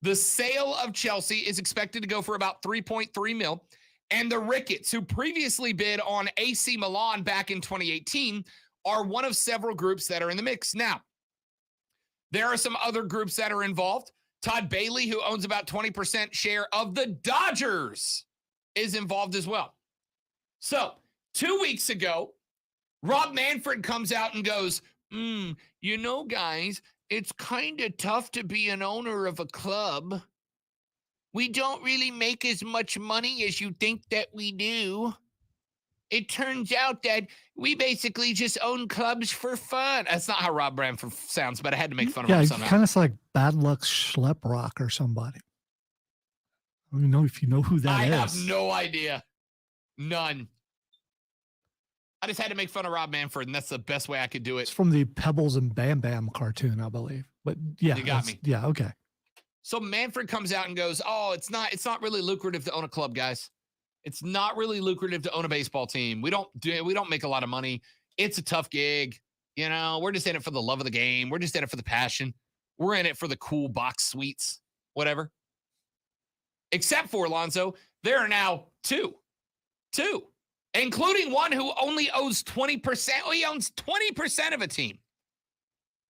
The sale of Chelsea is expected to go for about $3.3 million, and the Ricketts, who previously bid on AC Milan back in 2018, are one of several groups that are in the mix. Now, there are some other groups that are involved. Todd Bailey, who owns about 20% share of the Dodgers, is involved as well. So, 2 weeks ago, Rob Manfred comes out and goes, you know, guys, it's kind of tough to be an owner of a club. We don't really make as much money as you think that we do. It turns out that we basically just own clubs for fun. That's not how Rob Manfred sounds, but I had to make fun of him somehow. Yeah, kind of like Bad Luck Schleprock or somebody. I don't know if you know who that is. I have no idea. None. I just had to make fun of Rob Manfred, and that's the best way I could do it. It's from the Pebbles and Bam Bam cartoon, I believe. But yeah, you got me. Yeah, okay. So Manfred comes out and goes, "Oh, it's not really lucrative to own a club, guys. It's not really lucrative to own a baseball team. We don't make a lot of money. It's a tough gig. You know, we're just in it for the love of the game. We're just in it for the passion. We're in it for the cool box suites, whatever." Except for Alonzo, there are now two, including one who only owns 20%. He owns 20% of a team.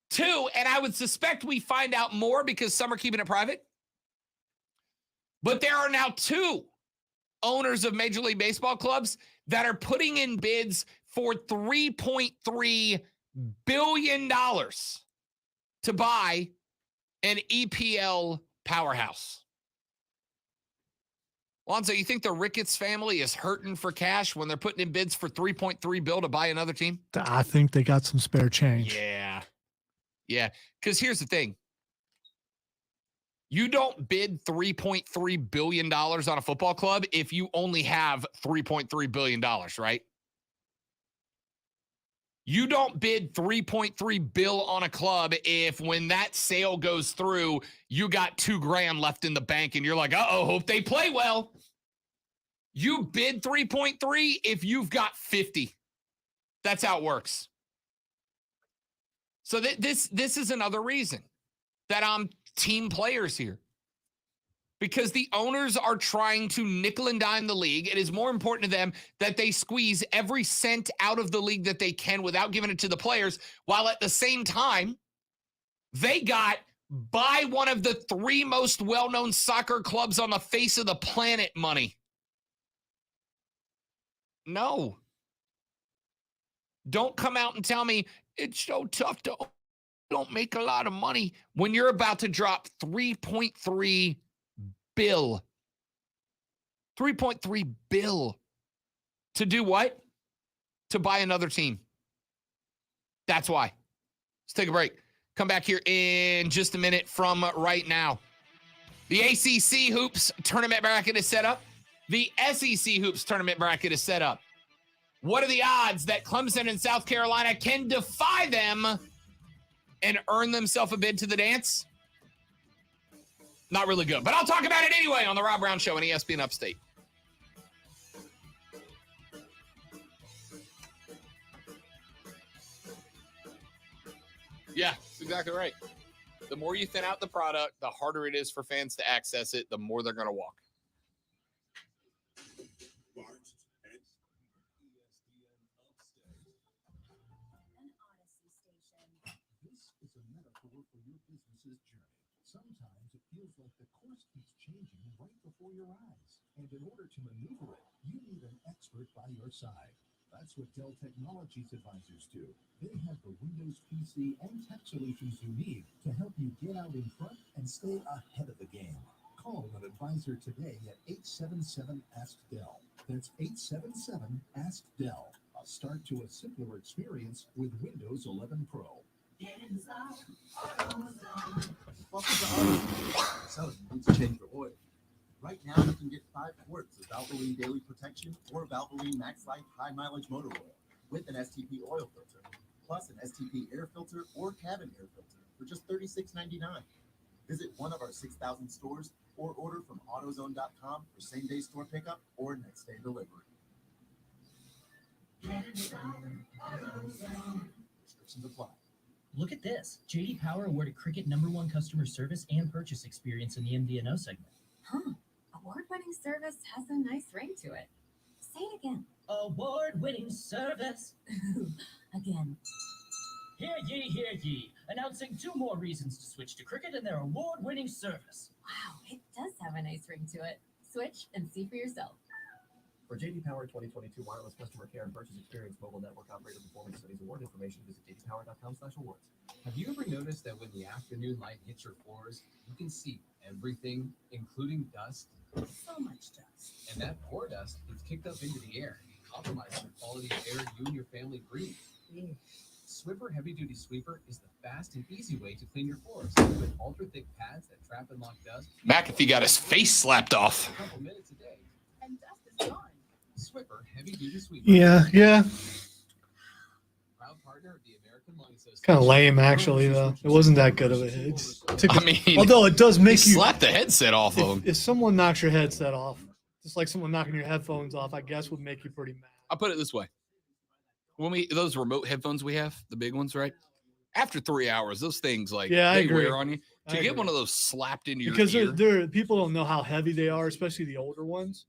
Two, and I would suspect we find out more because some are keeping it private. But there are now two owners of Major League Baseball clubs that are putting in bids for $3.3 billion to buy an EPL powerhouse. Lonzo, you think the Ricketts family is hurting for cash when they're putting in bids for $3.3 billion to buy another team? I think they got some spare change. Yeah. Because here's the thing. You don't bid $3.3 billion on a football club if you only have $3.3 billion, right? You don't bid $3.3 billion on a club if when that sale goes through, you got $2,000 left in the bank and you're like, hope they play well. You bid 3.3 if you've got 50. That's how it works. So this is another reason that I'm team players here. Because the owners are trying to nickel and dime the league. It is more important to them that they squeeze every cent out of the league that they can without giving it to the players, while at the same time, they got buy one of the three most well-known soccer clubs on the face of the planet money. No. Don't come out and tell me it's so tough to don't make a lot of money when you're about to drop $3.3 billion. $3.3 billion. To do what? To buy another team. That's why. Let's take a break. Come back here in just a minute from right now. The ACC Hoops tournament bracket is set up. The SEC Hoops tournament bracket is set up. What are the odds that Clemson and South Carolina can defy them and earn themselves a bid to the dance? Not really good, but I'll talk about it anyway on the Rob Brown Show on ESPN Upstate. Yeah, that's exactly right. The more you thin out the product, the harder it is for fans to access it, the more they're going to walk. Sometimes it feels like the course keeps changing right before your eyes. And in order to maneuver it, you need an expert by your side. That's what Dell Technologies advisors do. They have the Windows PC and tech solutions you need to help you get out in front and stay ahead of the game. Call an advisor today at 877-ASK-DELL. That's 877-ASK-DELL. A start to a simpler experience with Windows 11 Pro. So you need to change your oil. Right now, you can get 5 quarts of Valvoline Daily Protection or Valvoline Max Life High Mileage Motor Oil with an STP oil filter, plus an STP air filter or cabin air filter. for just $36.99. Visit one of our 6,000 stores or order from AutoZone.com for same-day store pickup or next-day delivery. Restrictions apply. Look at this. JD Power awarded Cricket #1 customer service and purchase experience in the MD&O segment. Huh. Award-winning service has a nice ring to it. Say it again. Award-winning service. Again. Hear ye, hear ye. Announcing 2 more reasons to switch to Cricket and their award-winning service. Wow, it does have a nice ring to it. Switch and see for yourself. For JD Power 2022 wireless customer care and purchase experience mobile network operator performance studies award information, visit jdpower.com/awards. Have you ever noticed that when the afternoon light hits your floors, you can see everything, including dust? So much dust. And that poor dust gets kicked up into the air, compromising the quality of air you and your family breathe. Swiffer Heavy Duty Sweeper is the fast and easy way to clean your floors with ultra-thick pads that trap and lock dust. McAfee got his face slapped off. A couple minutes a day, and dust is gone. Swiffer Heavy Duty Sweeper. Yeah. Proud partner of the American Lung Association. Kind of lame, actually, though. It wasn't that good of a hit. Although it does He make you slapped the headset off of him. If someone knocks your headset off, just like someone knocking your headphones off, I guess would make you pretty mad. I'll put it this way. When those remote headphones we have, the big ones, right? After 3 hours, those things I agree. wear on you. I To get agree. one of those slapped into your Because ear. people don't know how heavy they are, especially the older ones,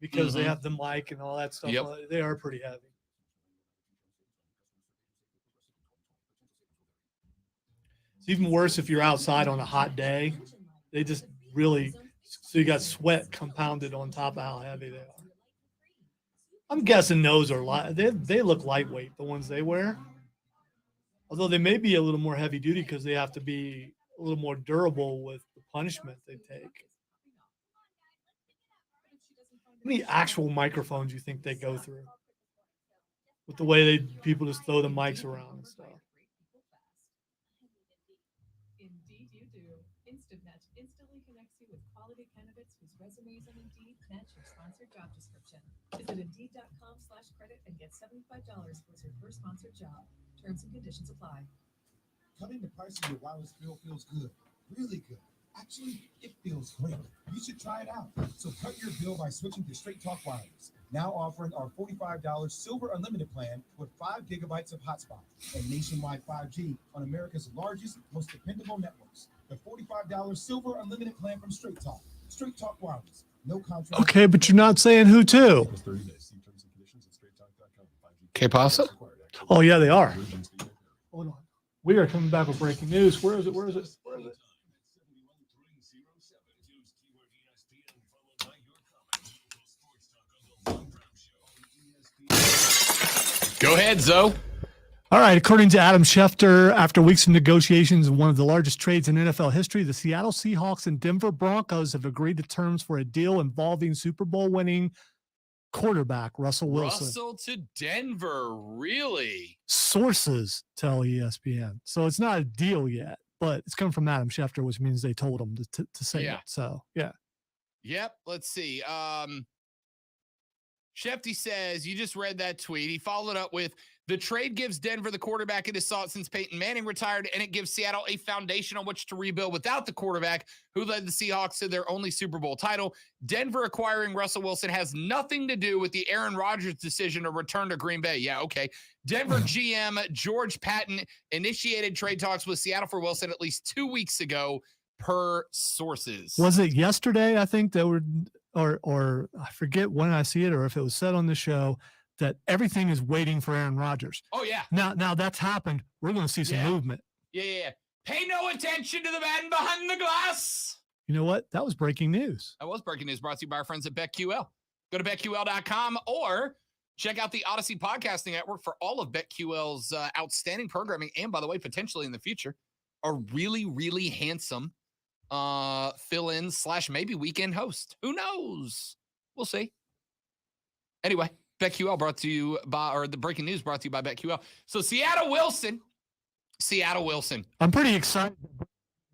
because they Mhm. have the mic and all that stuff. Yep. They are pretty heavy. It's even worse if you're outside on a hot day. They just really, so you got sweat compounded on top of how heavy they are. I'm guessing those are they look lightweight, the ones they wear. Although they may be a little more heavy duty because they have to be a little more durable with the punishment they take. How many actual microphones you think they go through? With the way people just throw the mics around and stuff. Indeed, you do. Instant Match instantly connects you with quality candidates whose resumes on Indeed match your sponsored job description. Visit Indeed.com/credit and get $75 towards your first sponsored job. Terms and conditions apply. Cutting the price of your wireless bill feels good, really good. Actually, it feels great. You should try it out. So cut your bill by switching to Straight Talk Wireless. Now offering our $45 Silver Unlimited plan with 5 gigabytes of hotspot and nationwide 5G on America's largest, most dependable networks. The $45 Silver Unlimited plan from Straight Talk. Straight Talk Wireless. No contract. Okay, but you're not saying who to. Que pasa? Oh, yeah, they are. Hold on. We are coming back with breaking news. Where is it? Go ahead, Zoe. All right. According to Adam Schefter, after weeks of negotiations in one of the largest trades in NFL history, the Seattle Seahawks and Denver Broncos have agreed to terms for a deal involving Super Bowl winning quarterback Russell Wilson. Russell to Denver, really? Sources tell ESPN. So it's not a deal yet, but it's coming from Adam Schefter, which means they told him to say it. So, yeah. Yep. Let's see. Shefty says, you just read that tweet. He followed up with, the trade gives Denver the quarterback it has sought since Peyton Manning retired, and it gives Seattle a foundation on which to rebuild without the quarterback who led the Seahawks to their only Super Bowl title. Denver acquiring Russell Wilson has nothing to do with the Aaron Rodgers decision to return to Green Bay. Yeah, okay. Denver GM George Patton initiated trade talks with Seattle for Wilson at least 2 weeks ago, per sources. Was it yesterday? I think they were, or I forget when I see it, or if it was said on the show that everything is waiting for Aaron Rodgers. Oh, yeah. Now that's happened. We're going to see some movement. Yeah. Pay no attention to the man behind the glass. You know what? That was breaking news. That was breaking news brought to you by our friends at BetQL. Go to BetQL.com or check out the Odyssey Podcasting Network for all of BetQL's outstanding programming. And by the way, potentially in the future, a really, really handsome fill-in / maybe weekend host. Who knows? We'll see. Anyway, BetQL brought to you by, or the breaking news brought to you by BetQL. So Seattle Wilson. I'm pretty excited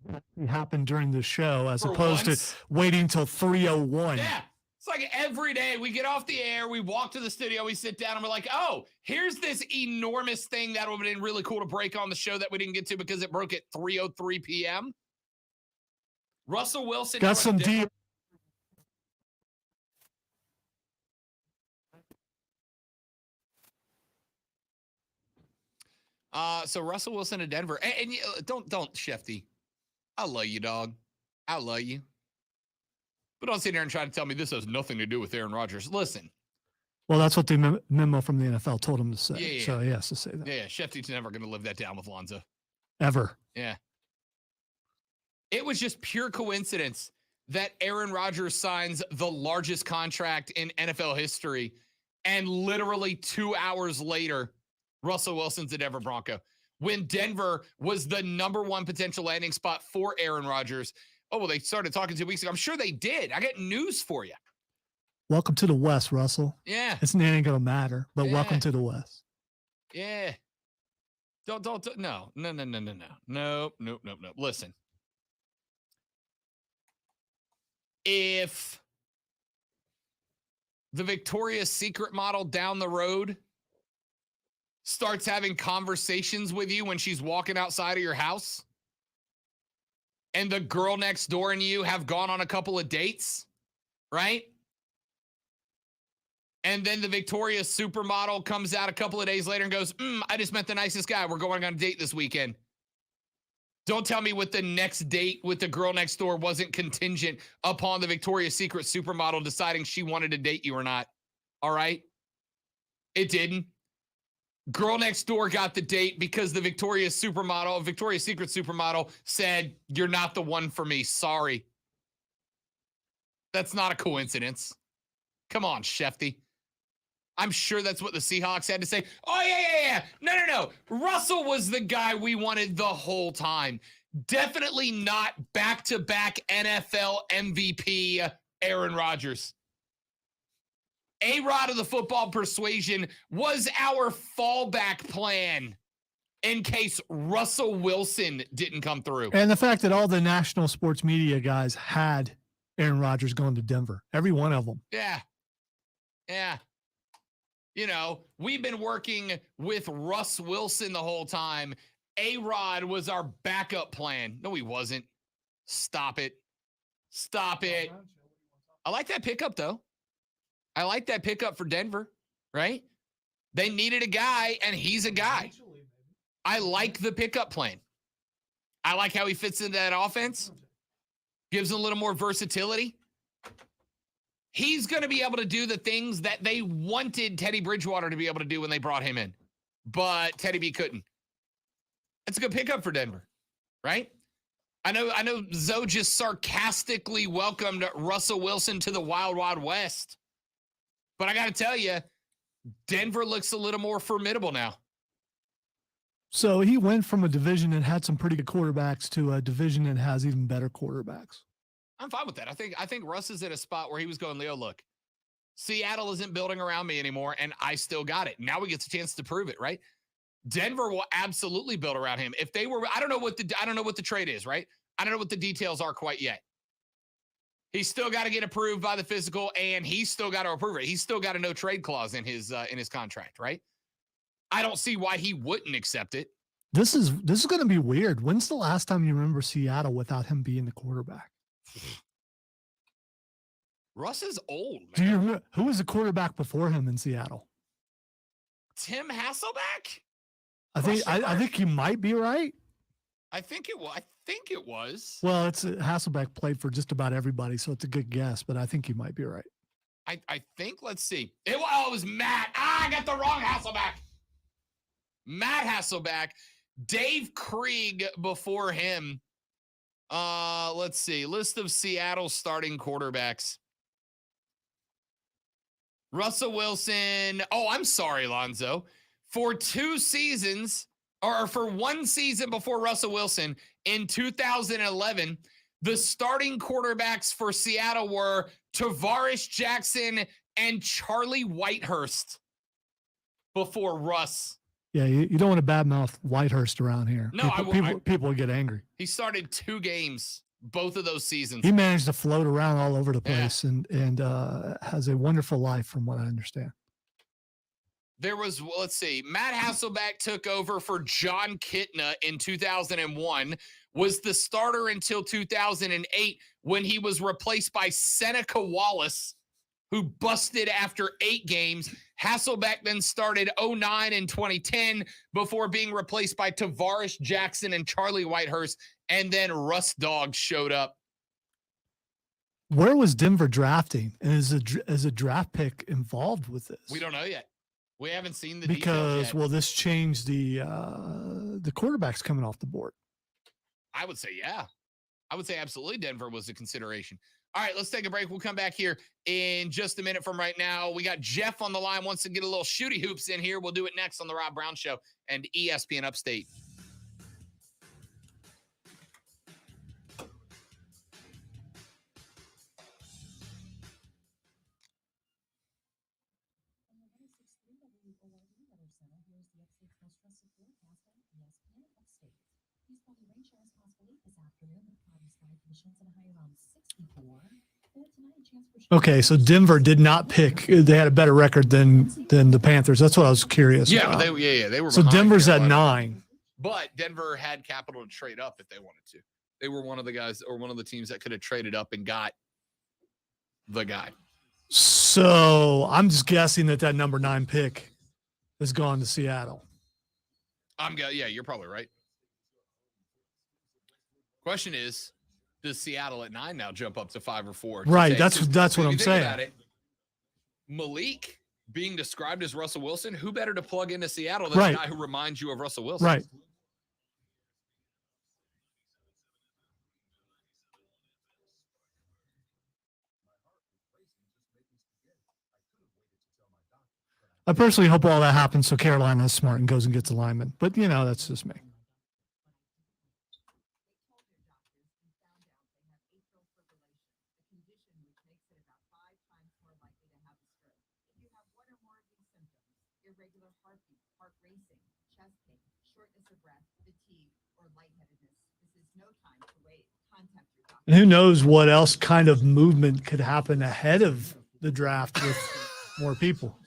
that it happened during the show as opposed to waiting till 3:01. Yeah. It's like every day we get off the air, we walk to the studio, we sit down, and we're like, oh, here's this enormous thing that would have been really cool to break on the show that we didn't get to because it broke at 3:03 p.m. Russell Wilson got some deep. So Russell Wilson to Denver. And don't Shefty. I love you, dog. I love you. But don't sit there and try to tell me this has nothing to do with Aaron Rodgers. Listen. Well, that's what the memo from the NFL told him to say. Yeah. So he has to say that. Yeah, Shefty's never going to live that down with Lonzo. Ever. Yeah. It was just pure coincidence that Aaron Rodgers signs the largest contract in NFL history. And literally 2 hours later, Russell Wilson's a Denver Bronco. When Denver was the number one potential landing spot for Aaron Rodgers. Oh, well, they started talking 2 weeks ago. I'm sure they did. I got news for you. Welcome to the West, Russell. Yeah. It ain't going to matter, but welcome to the West. Yeah. Don't. No. Nope. Listen. If the Victoria's Secret model down the road starts having conversations with you when she's walking outside of your house, and the girl next door and you have gone on a couple of dates, right? And then the Victoria's supermodel comes out a couple of days later and goes, I just met the nicest guy. We're going on a date this weekend. Don't tell me with the next date with the girl next door wasn't contingent upon the Victoria's Secret supermodel deciding she wanted to date you or not. All right? It didn't. Girl next door got the date because the Victoria's Secret supermodel said, you're not the one for me. Sorry. That's not a coincidence. Come on, Shefty. I'm sure that's what the Seahawks had to say. Oh, yeah. No. Russell was the guy we wanted the whole time. Definitely not back-to-back NFL MVP Aaron Rodgers. A-Rod of the football persuasion was our fallback plan in case Russell Wilson didn't come through. And the fact that all the national sports media guys had Aaron Rodgers going to Denver, every one of them. Yeah. You know, we've been working with Russ Wilson the whole time. A-Rod was our backup plan. No, he wasn't. Stop it. I like that pickup, though. I like that pickup for Denver, right? They needed a guy, and he's a guy. I like the pickup plan. I like how he fits into that offense. Gives them a little more versatility. He's going to be able to do the things that they wanted Teddy Bridgewater to be able to do when they brought him in. But Teddy B couldn't. It's a good pickup for Denver, right? I know Zoe just sarcastically welcomed Russell Wilson to the Wild Wild West. But I got to tell you, Denver looks a little more formidable now. So he went from a division that had some pretty good quarterbacks to a division that has even better quarterbacks. I'm fine with that. I think Russ is at a spot where he was going, Leo, look, Seattle isn't building around me anymore, and I still got it. Now we get a chance to prove it, right? Denver will absolutely build around him. If they were, I don't know what the trade is, right? I don't know what the details are quite yet. He's still got to get approved by the physical, and he's still got to approve it. He's still got a no trade clause in his contract, right? I don't see why he wouldn't accept it. This is going to be weird. When's the last time you remember Seattle without him being the quarterback? Russ is old, man. Do you remember who was the quarterback before him in Seattle? Tim Hasselbeck? I think you might be right. I think it was. Well, Hasselbeck played for just about everybody, so it's a good guess, but I think you might be right. I think, let's see. It was Matt. I got the wrong Hasselbeck. Matt Hasselbeck. Dave Krieg before him. Let's see. List of Seattle starting quarterbacks. Russell Wilson. Oh, I'm sorry, Lonzo. For 2 seasons, or for 1 season before Russell Wilson, in 2011, the starting quarterbacks for Seattle were Tavares Jackson and Charlie Whitehurst before Russ. Yeah, you don't want to badmouth Whitehurst around here. No, people will get angry. He started 2 games both of those seasons. He managed to float around all over the place and has a wonderful life from what I understand. There was, let's see, Matt Hasselbeck took over for John Kitna in 2001, was the starter until 2008 when he was replaced by Seneca Wallace, who busted after 8 games. Hasselbeck then started 09 and 2010 before being replaced by Tavares Jackson and Charlie Whitehurst, and then Russ Dog showed up. Where was Denver drafting? And is a draft pick involved with this? We don't know yet. We haven't seen the because details yet. Will this change the quarterbacks coming off the board? I would say yeah. I would say absolutely Denver was a consideration. All right, let's take a break. We'll come back here in just a minute from right now. We got Jeff on the line, wants to get a little shooty hoops in here. We'll do it next on the Rob Brown Show and ESPN Upstate. Okay, so Denver did not pick. They had a better record than the Panthers. That's what I was curious about. They were. So Denver's at 9. But Denver had capital to trade up if they wanted to. They were one of the guys or one of the teams that could have traded up and got the guy. So I'm just guessing that number 9 pick has gone to Seattle. Yeah, you're probably right. Question is, does Seattle at 9 now jump up to 5 or 4? Right, that's what I'm saying. Malik being described as Russell Wilson, who better to plug into Seattle than the guy who reminds you of Russell Wilson? Right. I personally hope all that happens so Carolina is smart and goes and gets a lineman. But, that's just me. And who knows what else kind of movement could happen ahead of the draft with more people.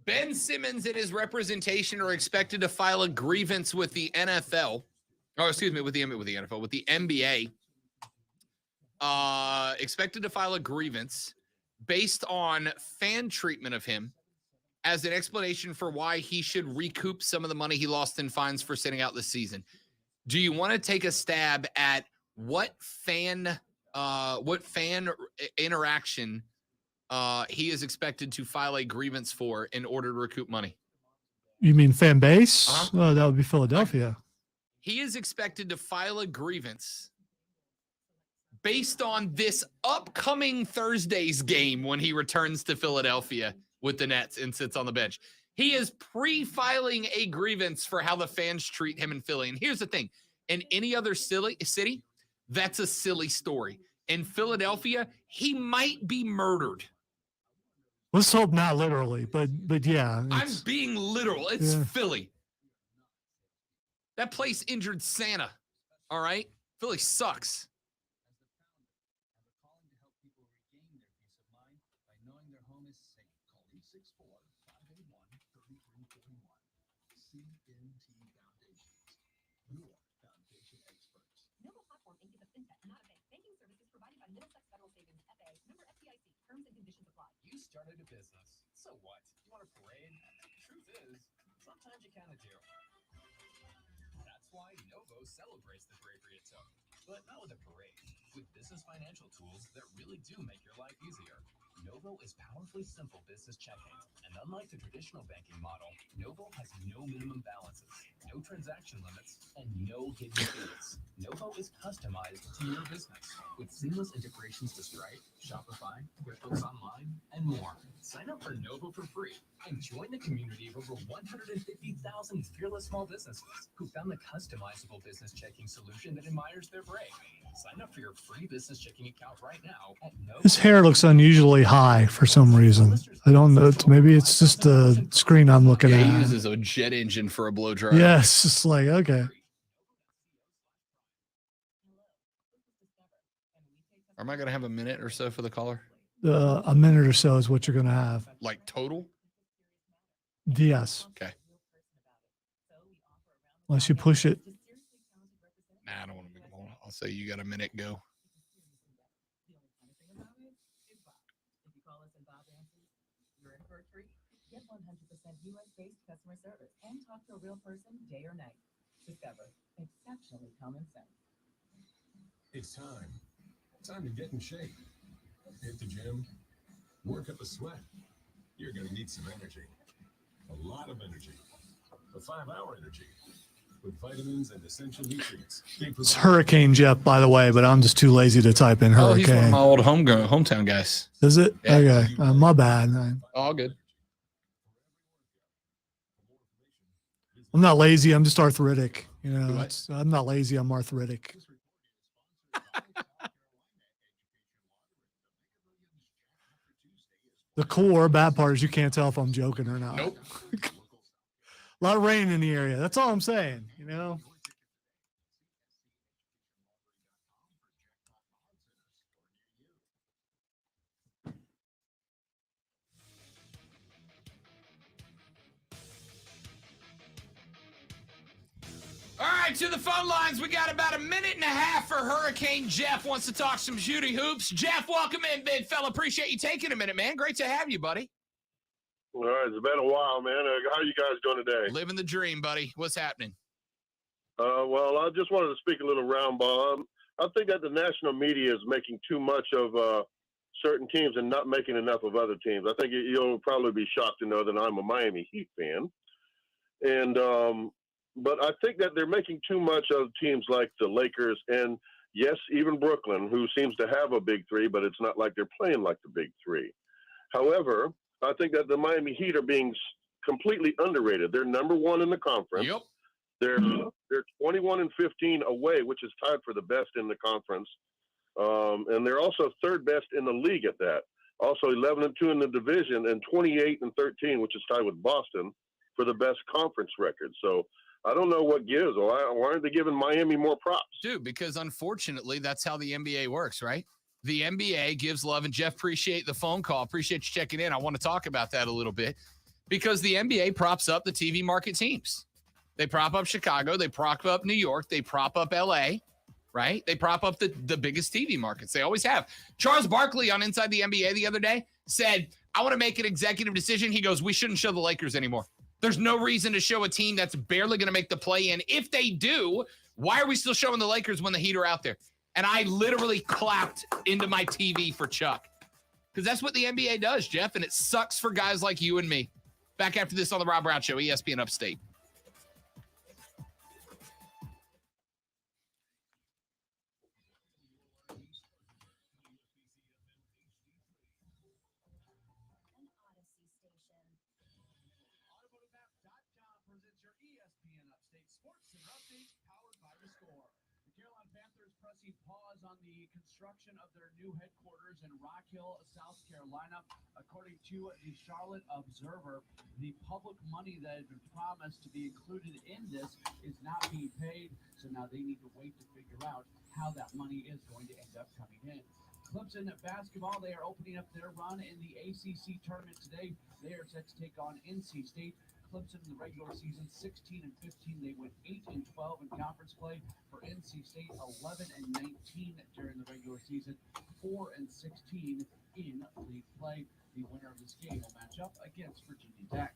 Ben Simmons and his representation are expected to file a grievance with the NFL. Oh, excuse me, with the NBA. Expected to file a grievance based on fan treatment of him as an explanation for why he should recoup some of the money he lost in fines for sitting out this season. Do you want to take a stab at what fan interaction he is expected to file a grievance for in order to recoup money? You mean fan base? Oh, that would be Philadelphia. He is expected to file a grievance based on this upcoming Thursday's game when he returns to Philadelphia with the Nets and sits on the bench. He is pre-filing a grievance for how the fans treat him in Philly. And here's the thing. In any other city, that's a silly story. In Philadelphia, he might be murdered. Let's hope not literally, but yeah. I'm being literal. It's Philly. That place injured Santa. All right? Philly sucks. You started a business. So what? You want a parade? Truth is, sometimes you kind of do. That's why Novo celebrates the bravery it took, but not with a parade. With business financial tools that really do make your life easier. Novo is powerfully simple business checking, and unlike the traditional banking model, Novo has no minimum balances, no transaction limits, and no hidden fees. Novo is customized to your business with seamless integrations to Stripe, Shopify, QuickBooks Online, and more. Sign up for Novo for free and join the community of over 150,000 fearless small businesses who found the customizable business checking solution that admires their brave. Sign up for your free business checking account right now at Novo. His hair looks unusually high for some reason. I don't know. Maybe it's just the screen I'm looking at. He uses a jet engine for a blow dryer. Yes. it's just like, okay. Am I going to have a minute or so for the caller? A minute or so is what you're going to have. Like total? Yes. Okay. Unless you push it. Nah, I don't want to make them all. I'll say you got a minute. Go. Get 100% US-based customer service and talk to a real person day or night. Discover exceptionally common sense. It's time. Time to get in shape. Hit the gym. Work up a sweat. You're going to need some energy. A lot of energy. A 5-hour energy. With vitamins and essential nutrients. It's Hurricane Jeff, by the way, but I'm just too lazy to type in Oh, he's one of Hurricane. my old hometown guys. Is it? Yeah. Okay. My bad. All good. I'm not lazy. I'm just arthritic. You know, I'm not lazy. I'm arthritic. The core bad part is you can't tell if I'm joking or not. Nope. A lot of rain in the area. That's all I'm saying. You know. All right, to the phone lines. We got about a minute and a half for Hurricane Jeff wants to talk some shooty hoops. Jeff, welcome in, big fella. Appreciate you taking a minute, man. Great to have you, buddy. All right, it's been a while, man. How you guys doing today? Living the dream, buddy. What's happening? Well, I just wanted to speak a little round ball. I think that the national media is making too much of certain teams and not making enough of other teams. I think you'll probably be shocked to know that I'm a Miami Heat fan. And but I think that they're making too much of teams like the Lakers and, yes, even Brooklyn, who seems to have a big three, but it's not like they're playing like the big three. However, I think that the Miami Heat are being completely underrated. They're number one in the conference. Yep. They're 21-15 away, which is tied for the best in the conference. And they're also third best in the league at that. Also 11-2 in the division and 28-13, which is tied with Boston for the best conference record. So I don't know what gives. Why aren't they giving Miami more props? Dude, because unfortunately, that's how the NBA works, right? The NBA gives love, and Jeff, appreciate the phone call. Appreciate you checking in. I want to talk about that a little bit because the NBA props up the TV market teams. They prop up Chicago. They prop up New York. They prop up LA, right? They prop up the biggest TV markets. They always have. Charles Barkley on Inside the NBA the other day said, I want to make an executive decision. He goes, we shouldn't show the Lakers anymore. There's no reason to show a team that's barely going to make the play-in. If they do, why are we still showing the Lakers when the Heat are out there? And I literally clapped into my TV for Chuck because that's what the NBA does, Jeff, and it sucks for guys like you and me. Back after this on the Rob Brown Show, ESPN Upstate. Presents your ESPN Upstate Sports Center update powered by The Score. The Carolina Panthers pressing pause on the construction of their new headquarters in Rock Hill, South Carolina. According to the Charlotte Observer, the public money that had been promised to be included in this is not being paid, so now they need to wait to figure out how that money is going to end up coming in. Clemson Basketball, they are opening up their run in the ACC tournament today. They are set to take on NC State. Clemson in the regular season, 16-15. They went 8-12 in conference play. For NC State, 11-19 during the regular season, 4-16 in league play. The winner of this game will match up against Virginia Tech.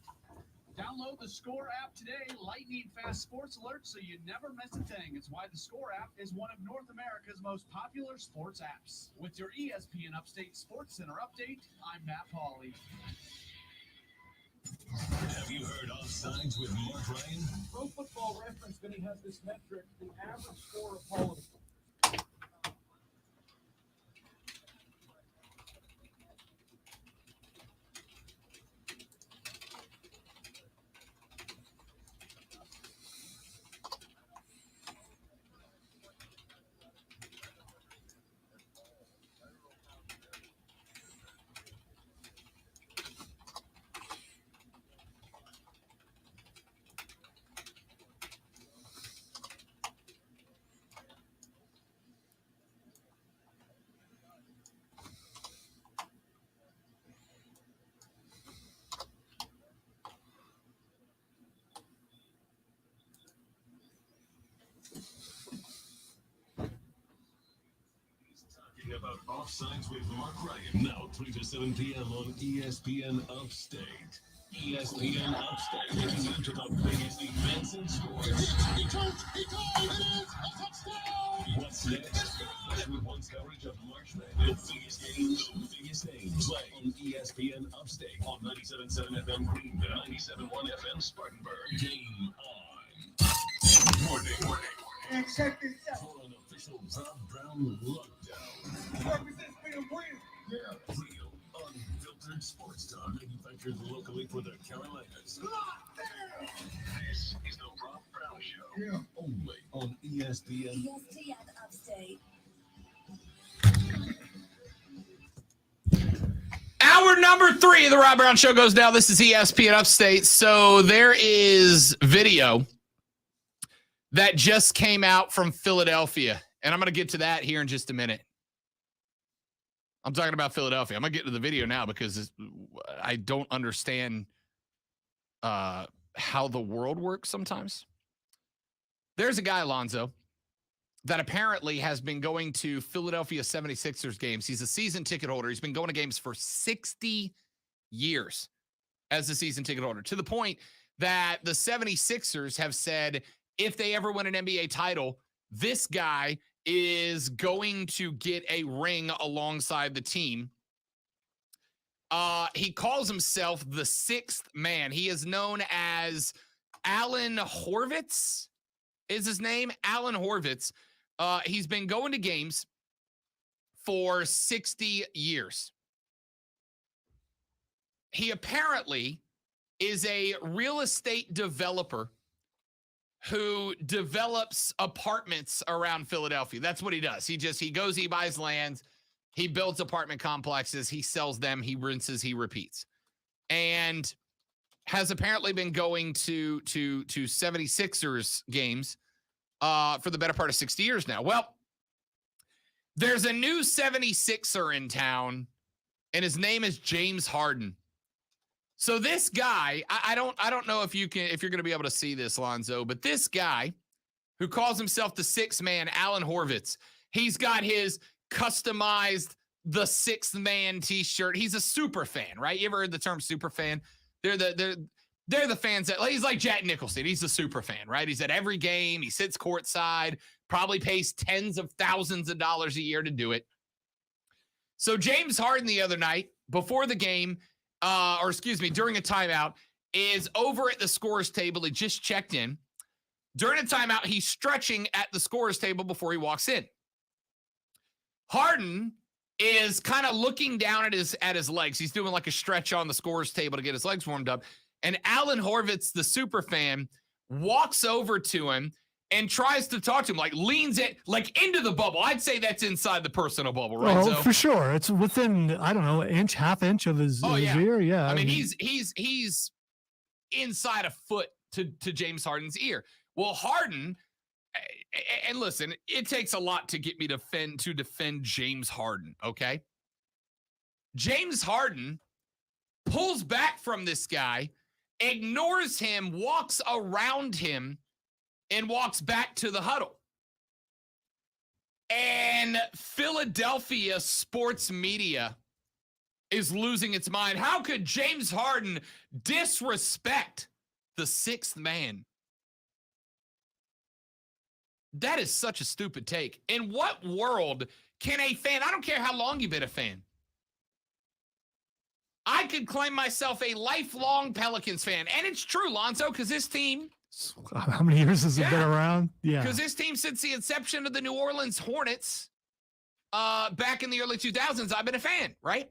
Download the Score app today. Lightning fast sports alerts so you never miss a thing. It's why the Score app is one of North America's most popular sports apps. With your ESPN Upstate Sports Center update, I'm Matt Pauley. Have you heard Offsides with Mark Ryan? Pro Football Reference Vinny has this metric, the average score of Paul. About Offsides with Mark Ryan. Now 3 to 7 p.m. on ESPN Upstate. ESPN Upstate, taking you to the biggest events in sports. What's next? With one's coverage of March Madness, the biggest games, the biggest names, play on ESPN Upstate on 97.7 FM Greenville, 97.1 FM Spartanburg. Game on. Warning. And check this out. For an official Rob Brown lockdown. Represents being real. Yeah. Real, unfiltered sports talk manufactured locally for the Carolinas. This is the Rob Brown Show. Yeah. Only on ESPN. ESPN Upstate. Hour number 3 of the Rob Brown Show goes down. This is ESPN Upstate. So there is video that just came out from Philadelphia, and I'm going to get to that here in just a minute. I'm talking about Philadelphia. I'm going to get to the video now because I don't understand how the world works sometimes. There's a guy, Alonzo, that apparently has been going to Philadelphia 76ers games. He's a season ticket holder. He's been going to games for 60 years as a season ticket holder, to the point that the 76ers have said if they ever win an NBA title, this guy is going to get a ring alongside the team. He calls himself the sixth man. He is known as Alan Horvitz, is his name. Alan Horvitz. He's been going to games for 60 years. He apparently is a real estate developer who develops apartments around Philadelphia. That's what he does. He goes, he buys lands, he builds apartment complexes, he sells them, he rinses, he repeats. And has apparently been going to 76ers games for the better part of 60 years now. Well, there's a new 76er in town, and his name is James Harden. So this guy, I don't know if you're going to be able to see this, Lonzo, but this guy who calls himself the sixth man, Alan Horvitz, he's got his customized the sixth man t-shirt. He's a super fan, right? You ever heard the term super fan? They're the fans that, he's like Jack Nicholson. He's a super fan, right? He's at every game. He sits courtside, probably pays tens of thousands of dollars a year to do it. So James Harden the other night before the game, during a timeout, is over at the scorer's table. He just checked in. During a timeout, he's stretching at the scorer's table before he walks in. Harden is kind of looking down at his legs. He's doing like a stretch on the scorer's table to get his legs warmed up. And Alan Horvitz, the super fan, walks over to him and tries to talk to him, leans it into the bubble. I'd say that's inside the personal bubble, right? Oh, for sure. It's within, I don't know, half inch of his ear. Yeah. I mean, he's inside a foot to James Harden's ear. Well, Harden, and listen, it takes a lot to get me to defend James Harden, okay? James Harden pulls back from this guy, ignores him, walks around him, and walks back to the huddle. And Philadelphia sports media is losing its mind. How could James Harden disrespect the sixth man? That is such a stupid take. In what world can a fan, I don't care how long you've been a fan, I could claim myself a lifelong Pelicans fan. And it's true, Lonzo, because this team, how many years has it been around? Yeah. Because this team, since the inception of the New Orleans Hornets back in the early 2000s, I've been a fan, right?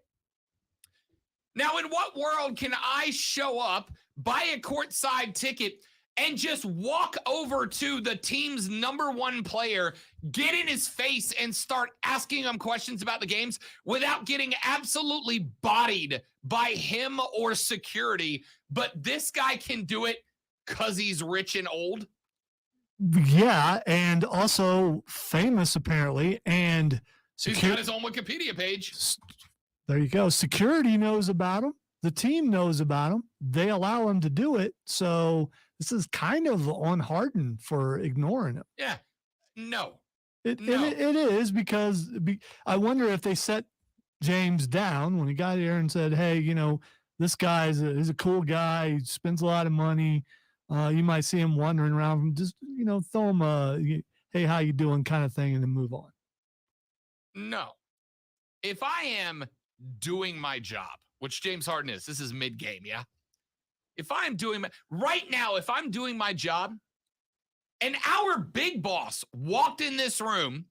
Now, in what world can I show up, buy a courtside ticket, and just walk over to the team's number one player, get in his face, and start asking him questions about the games without getting absolutely bodied by him or security? But this guy can do it because he's rich and old? Yeah, and also famous, apparently. And he's got his own Wikipedia page. There you go. Security knows about him. The team knows about him. They allow him to do it. So this is kind of on Harden for ignoring him. Yeah. No. It is because I wonder if they set James down when he got here and said, hey, this guy is a cool guy. He spends a lot of money. You might see him wandering around. Just, throw him a, hey, how you doing kind of thing and then move on. No. If I am doing my job, which James Harden is, this is mid-game, yeah? If I'm doing right now, if I'm doing my job and our big boss walked in this room,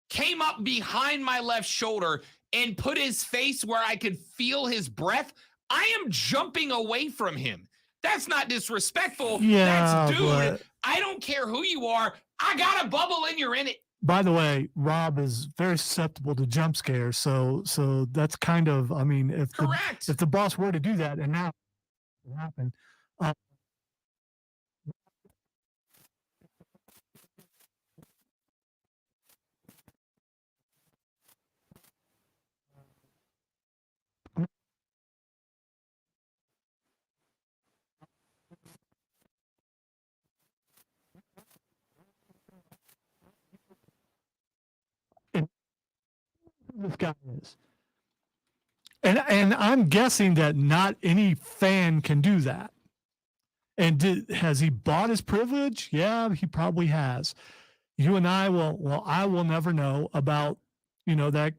came up behind my left shoulder and put his face where I could feel his breath, I am jumping away from him. That's not disrespectful. Yeah, that's dude. I don't care who you are. I got a bubble and you're in it. By the way, Rob is very susceptible to jump scares. So that's kind of, I mean, if the boss were to do that, and now it happened. This guy is. And I'm guessing that not any fan can do that. And has he bought his privilege? Yeah, he probably has. You and I will never know about, that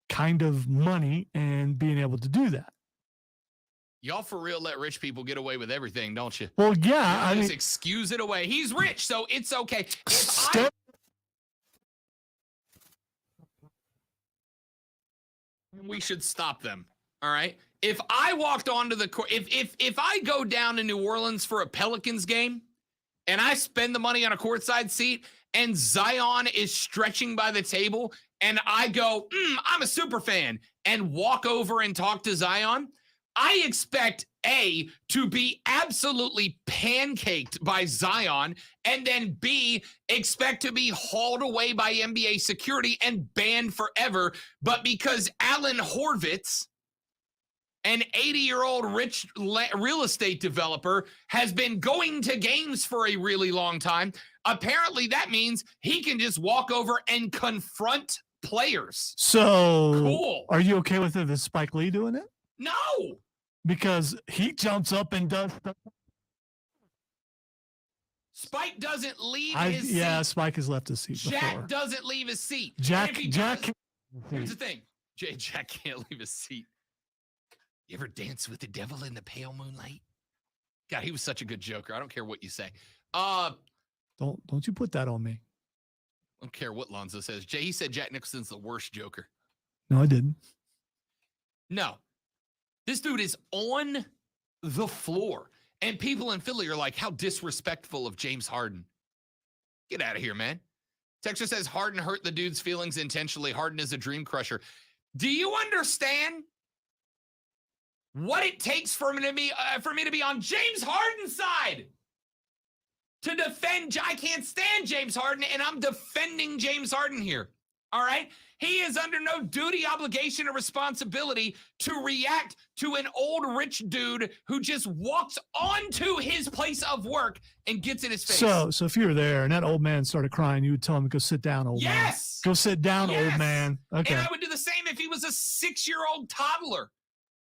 kind of money and being able to do that. Y'all for real let rich people get away with everything, don't you? Well, yeah. I just excuse it away. He's rich, so it's okay. We should stop them. All right. If I walked onto the court, if I go down to New Orleans for a Pelicans game and I spend the money on a courtside seat and Zion is stretching by the table and I go, I'm a super fan and walk over and talk to Zion, I expect A, to be absolutely pancaked by Zion, and then B, expect to be hauled away by NBA security and banned forever. But because Alan Horvitz, an 80-year-old rich real estate developer, has been going to games for a really long time, apparently that means he can just walk over and confront players. So cool. Are you okay with it? Is Spike Lee doing it? No. Because he jumps up and does stuff. Spike doesn't leave his seat. Yeah, Spike has left his seat Jack before. doesn't leave his seat. Jack. Here's the thing. Jack can't leave his seat. You ever dance with the devil in the pale moonlight? God, he was such a good joker. I don't care what you say. Don't you put that on me. I don't care what Lonzo says. He said Jack Nicholson's the worst joker. No, I didn't. No. This dude is on the floor. And people in Philly are like, how disrespectful of James Harden. Get out of here, man. Texture says Harden hurt the dude's feelings intentionally. Harden is a dream crusher. Do you understand what it takes for me to be on James Harden's side? To defend, I can't stand James Harden, and I'm defending James Harden here. All right? He is under no duty, obligation, or responsibility to react to an old rich dude who just walks onto his place of work and gets in his face. So if you were there and that old man started crying, you would tell him to go sit down, old man. Yes. Go sit down, old man. Okay. And I would do the same if he was a 6-year-old toddler.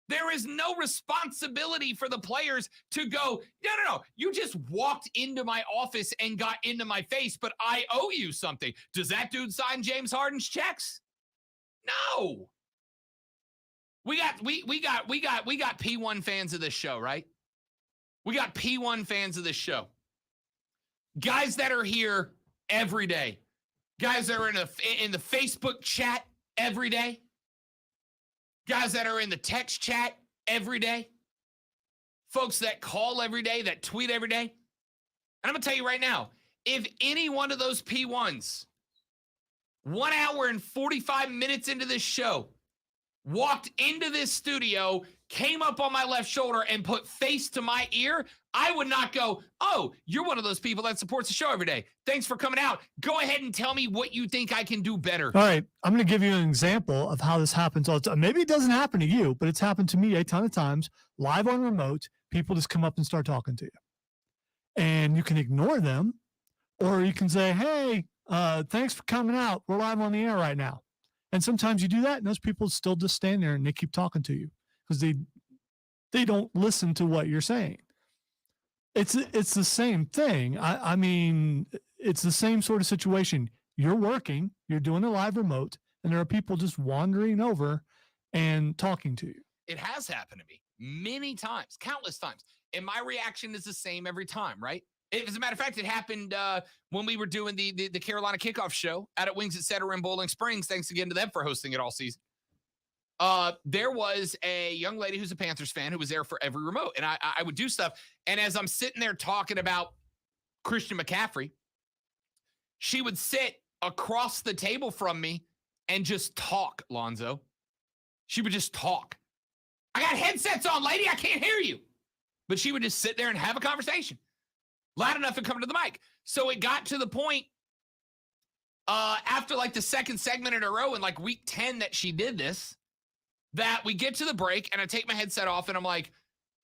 There is no responsibility for the players to go, no. You just walked into my office and got into my face, but I owe you something. Does that dude sign James Harden's checks? No. We got P1 fans of this show, right? We got P1 fans of this show. Guys that are here every day. Guys that are in the Facebook chat every day. Guys that are in the text chat every day. Folks that call every day, that tweet every day. And I'm going to tell you right now, if any one of those P1s, 1 hour and 45 minutes into this show, walked into this studio, came up on my left shoulder and put face to my ear, I would not go, oh, you're one of those people that supports the show every day. Thanks for coming out. Go ahead and tell me what you think I can do better. All right. I'm going to give you an example of how this happens all the time. Maybe it doesn't happen to you, but it's happened to me a ton of times. Live on remote, people just come up and start talking to you. And you can ignore them, or you can say, hey, Thanks for coming out. We're live on the air right now. And sometimes you do that, and those people still just stand there and they keep talking to you because they don't listen to what you're saying. It's the same thing. I mean, it's the same sort of situation. You're working, you're doing a live remote, and there are people just wandering over and talking to you. It has happened to me many times, countless times. And my reaction is the same every time, right? As a matter of fact, it happened when we were doing the Carolina kickoff show out at Wings Etc. in Bowling Springs. Thanks again to them for hosting it all season. There was a young lady who's a Panthers fan who was there for every remote. And I would do stuff. And as I'm sitting there talking about Christian McCaffrey, she would sit across the table from me and just talk, Lonzo. She would just talk. I got headsets on, lady. I can't hear you. But she would just sit there and have a conversation. Loud enough to come to the mic. So it got to the point after like the second segment in a row in like week 10 that she did this, that we get to the break and I take my headset off and I'm like,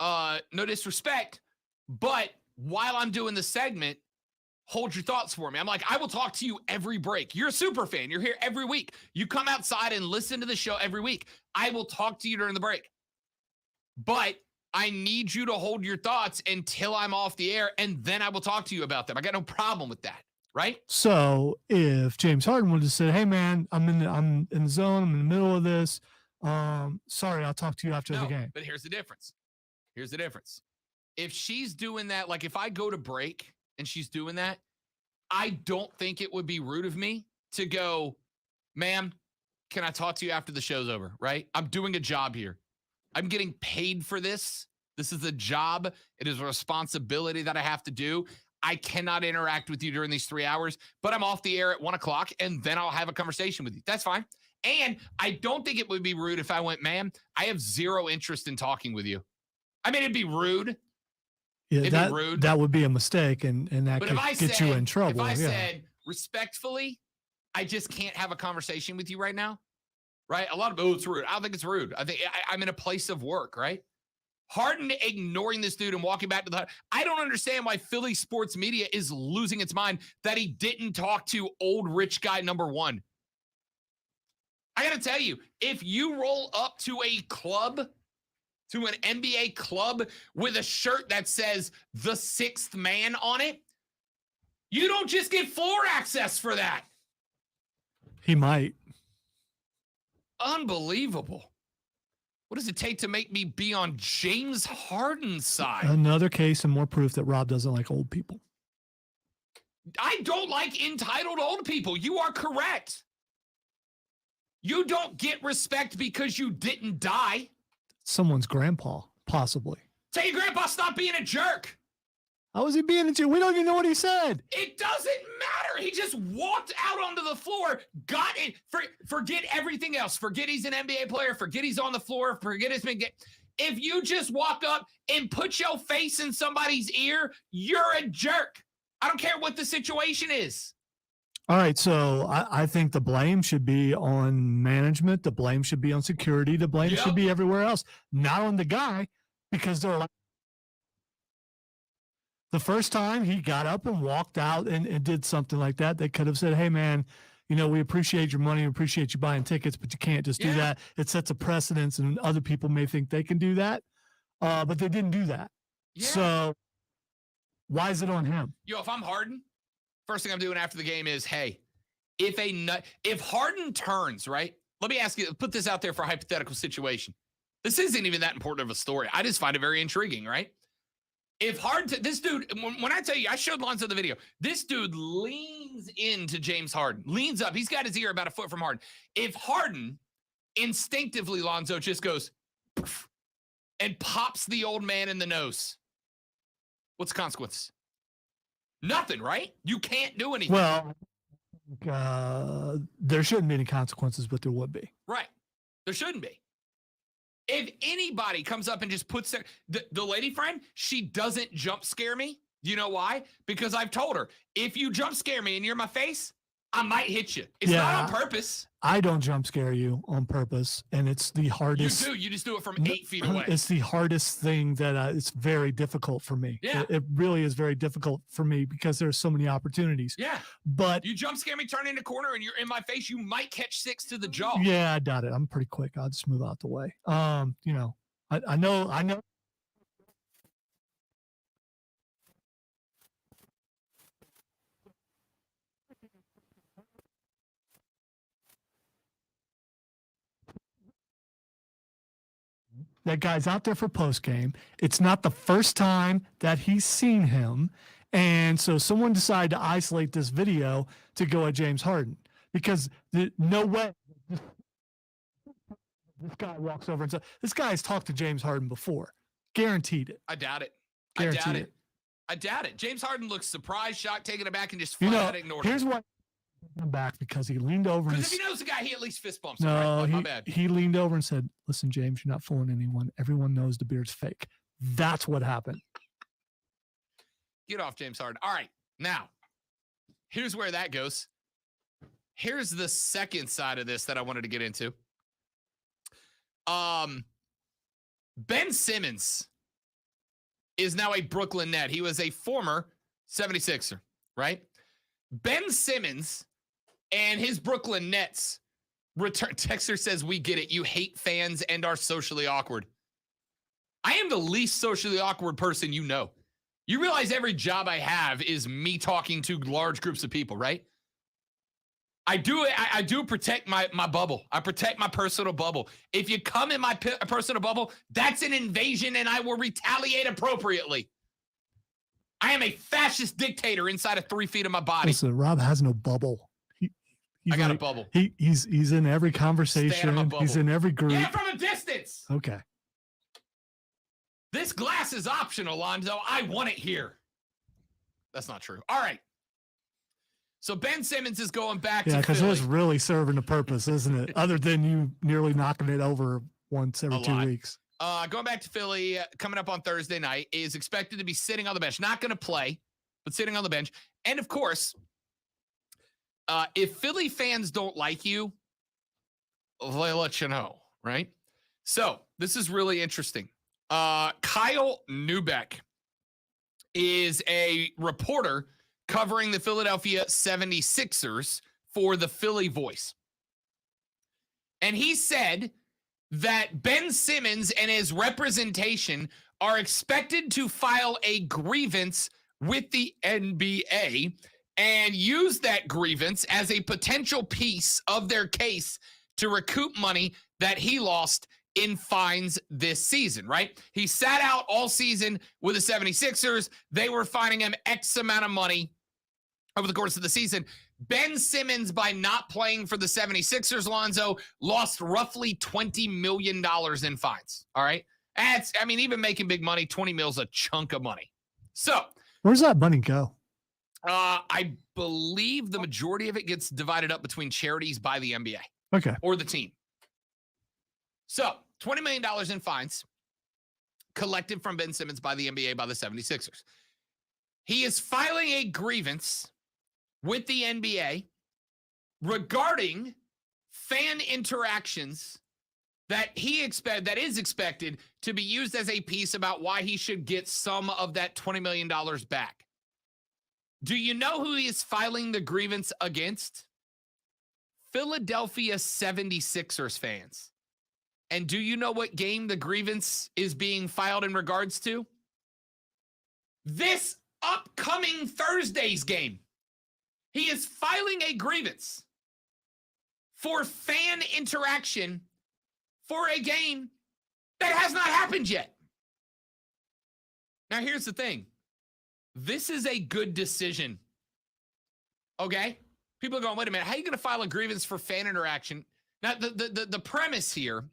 no disrespect, but while I'm doing the segment, hold your thoughts for me. I'm like, I will talk to you every break. You're a super fan. You're here every week. You come outside and listen to the show every week. I will talk to you during the break. But I need you to hold your thoughts until I'm off the air, and then I will talk to you about them. I got no problem with that, right? So if James Harden would have said, "Hey man, I'm in the zone, I'm in the middle of this. Sorry, I'll talk to you after the game." But here's the difference. Here's the difference. If she's doing that, like if I go to break and she's doing that, I don't think it would be rude of me to go, "Ma'am, can I talk to you after the show's over?" Right? I'm doing a job here. I'm getting paid for this. This is a job. It is a responsibility that I have to do. I cannot interact with you during these 3 hours, but I'm off the air at 1 o'clock and then I'll have a conversation with you. That's fine. And I don't think it would be rude if I went, "Ma'am, I have zero interest in talking with you." I mean, it'd be rude. Yeah, it'd be rude. That would be a mistake, and that But could get you in trouble. If I said, respectfully, I just can't have a conversation with you right now. Right? A lot of, it's rude. I don't think it's rude. I think I'm in a place of work, right? Harden ignoring this dude and walking back to the, I don't understand why Philly sports media is losing its mind that he didn't talk to old rich guy number one. I got to tell you, if you roll up to a club, to an NBA club with a shirt that says the sixth man on it, you don't just get floor access for that. He might. Unbelievable. What does it take to make me be on James Harden's side? Another case and more proof that Rob doesn't like old people. I don't like entitled old people. You are correct. You don't get respect because you didn't die. Someone's grandpa, possibly. Tell your grandpa stop being a jerk. How was he being a jerk? We don't even know what he said. It doesn't matter. He just walked out onto the floor, got it. Forget everything else. Forget he's an NBA player. Forget he's on the floor. Forget his been. If you just walk up and put your face in somebody's ear, you're a jerk. I don't care what the situation is. All right, so I think the blame should be on management. The blame should be on security. The blame should be everywhere else, not on the guy, because they're like, the first time he got up and walked out and did something like that, they could have said, "Hey, man, you know, we appreciate your money. We appreciate you buying tickets, but you can't just do that. It sets a precedence, and other people may think they can do that." But they didn't do that. Yeah. So why is it on him? Yo, if I'm Harden, first thing I'm doing after the game is, hey, if Harden turns, right? Let me ask you, put this out there for a hypothetical situation. This isn't even that important of a story. I just find it very intriguing, right? If Harden, this dude, when I tell you, I showed Lonzo the video. This dude leans into James Harden, leans up. He's got his ear about a foot from Harden. If Harden instinctively, Lonzo, just goes and pops the old man in the nose, what's the consequence? Nothing, right? You can't do anything. Well, there shouldn't be any consequences, but there would be. Right. There shouldn't be. If anybody comes up and just puts the lady friend, she doesn't jump scare me. You know why? Because I've told her, if you jump scare me and you're my face, I might hit you. It's not on purpose. I don't jump scare you on purpose, and it's the hardest. You do. You just do it from 8 feet away. It's the hardest thing that it's very difficult for me. Yeah. It really is very difficult for me because there's so many opportunities. Yeah. But you jump scare me, turn in a corner, and you're in my face. You might catch 6 to the jaw. yeah, I doubt it. I'm pretty quick. I'll just move out the way. You know, I know. That guy's out there for post game. It's not the first time that he's seen him. And so someone decided to isolate this video to go at James Harden because no way this guy walks over and says, this guy has talked to James Harden before. Guaranteed it. I doubt it. Guaranteed I doubt it. James Harden looks surprised, shocked, taken aback, and just flat out ignored here's him. what I'm back because he leaned over. Because if he knows the guy, he at least fist bumps him, No, right? My bad. he leaned over and said, listen, James, you're not fooling anyone. Everyone knows the beard's fake. That's what happened. Get off James Harden. All right. Now, here's where that goes. Here's the second side of this that I wanted to get into. Ben Simmons is now a Brooklyn Net. He was a former 76er, right? Ben Simmons and his Brooklyn Nets return. Texter says, we get it. You hate fans and are socially awkward. I am the least socially awkward person you know. You realize every job I have is me talking to large groups of people, right? I do protect my bubble. I protect my personal bubble. If you come in my personal bubble, that's an invasion and I will retaliate appropriately. I am a fascist dictator inside of 3 feet of my body. Listen, Rob has no bubble. I got a bubble. He's in every conversation. He's in every group. Yeah, from a distance. Okay. This glass is optional, Lonzo. I want it here. That's not true. All right. So Ben Simmons is going back to Philly. Yeah, because it was really serving a purpose, isn't it? Other than you nearly knocking it over once every 2 weeks. Going back to Philly, coming up on Thursday night, is expected to be sitting on the bench. Not going to play, but sitting on the bench. And, of course, if Philly fans don't like you, they'll let you know, right? So this is really interesting. Kyle Neubeck is a reporter covering the Philadelphia 76ers for the Philly Voice. And he said that Ben Simmons and his representation are expected to file a grievance with the NBA and use that grievance as a potential piece of their case to recoup money that he lost in fines this season, right? He sat out all season with the 76ers. They were fining him X amount of money over the course of the season. Ben Simmons, by not playing for the 76ers, Lonzo, lost roughly $20 million in fines, all right? Even making big money, 20 mil is a chunk of money. So, where's that money go? I believe the majority of it gets divided up between charities by the NBA. Okay. Or the team. So, $20 million in fines collected from Ben Simmons by the NBA by the 76ers. He is filing a grievance with the NBA regarding fan interactions that is expected to be used as a piece about why he should get some of that $20 million back. Do you know who he is filing the grievance against? Philadelphia 76ers fans. And do you know what game the grievance is being filed in regards to? This upcoming Thursday's game. He is filing a grievance for fan interaction for a game that has not happened yet. Now, here's the thing. This is a good decision. Okay? People are going, wait a minute, how are you going to file a grievance for fan interaction? Now, the premise here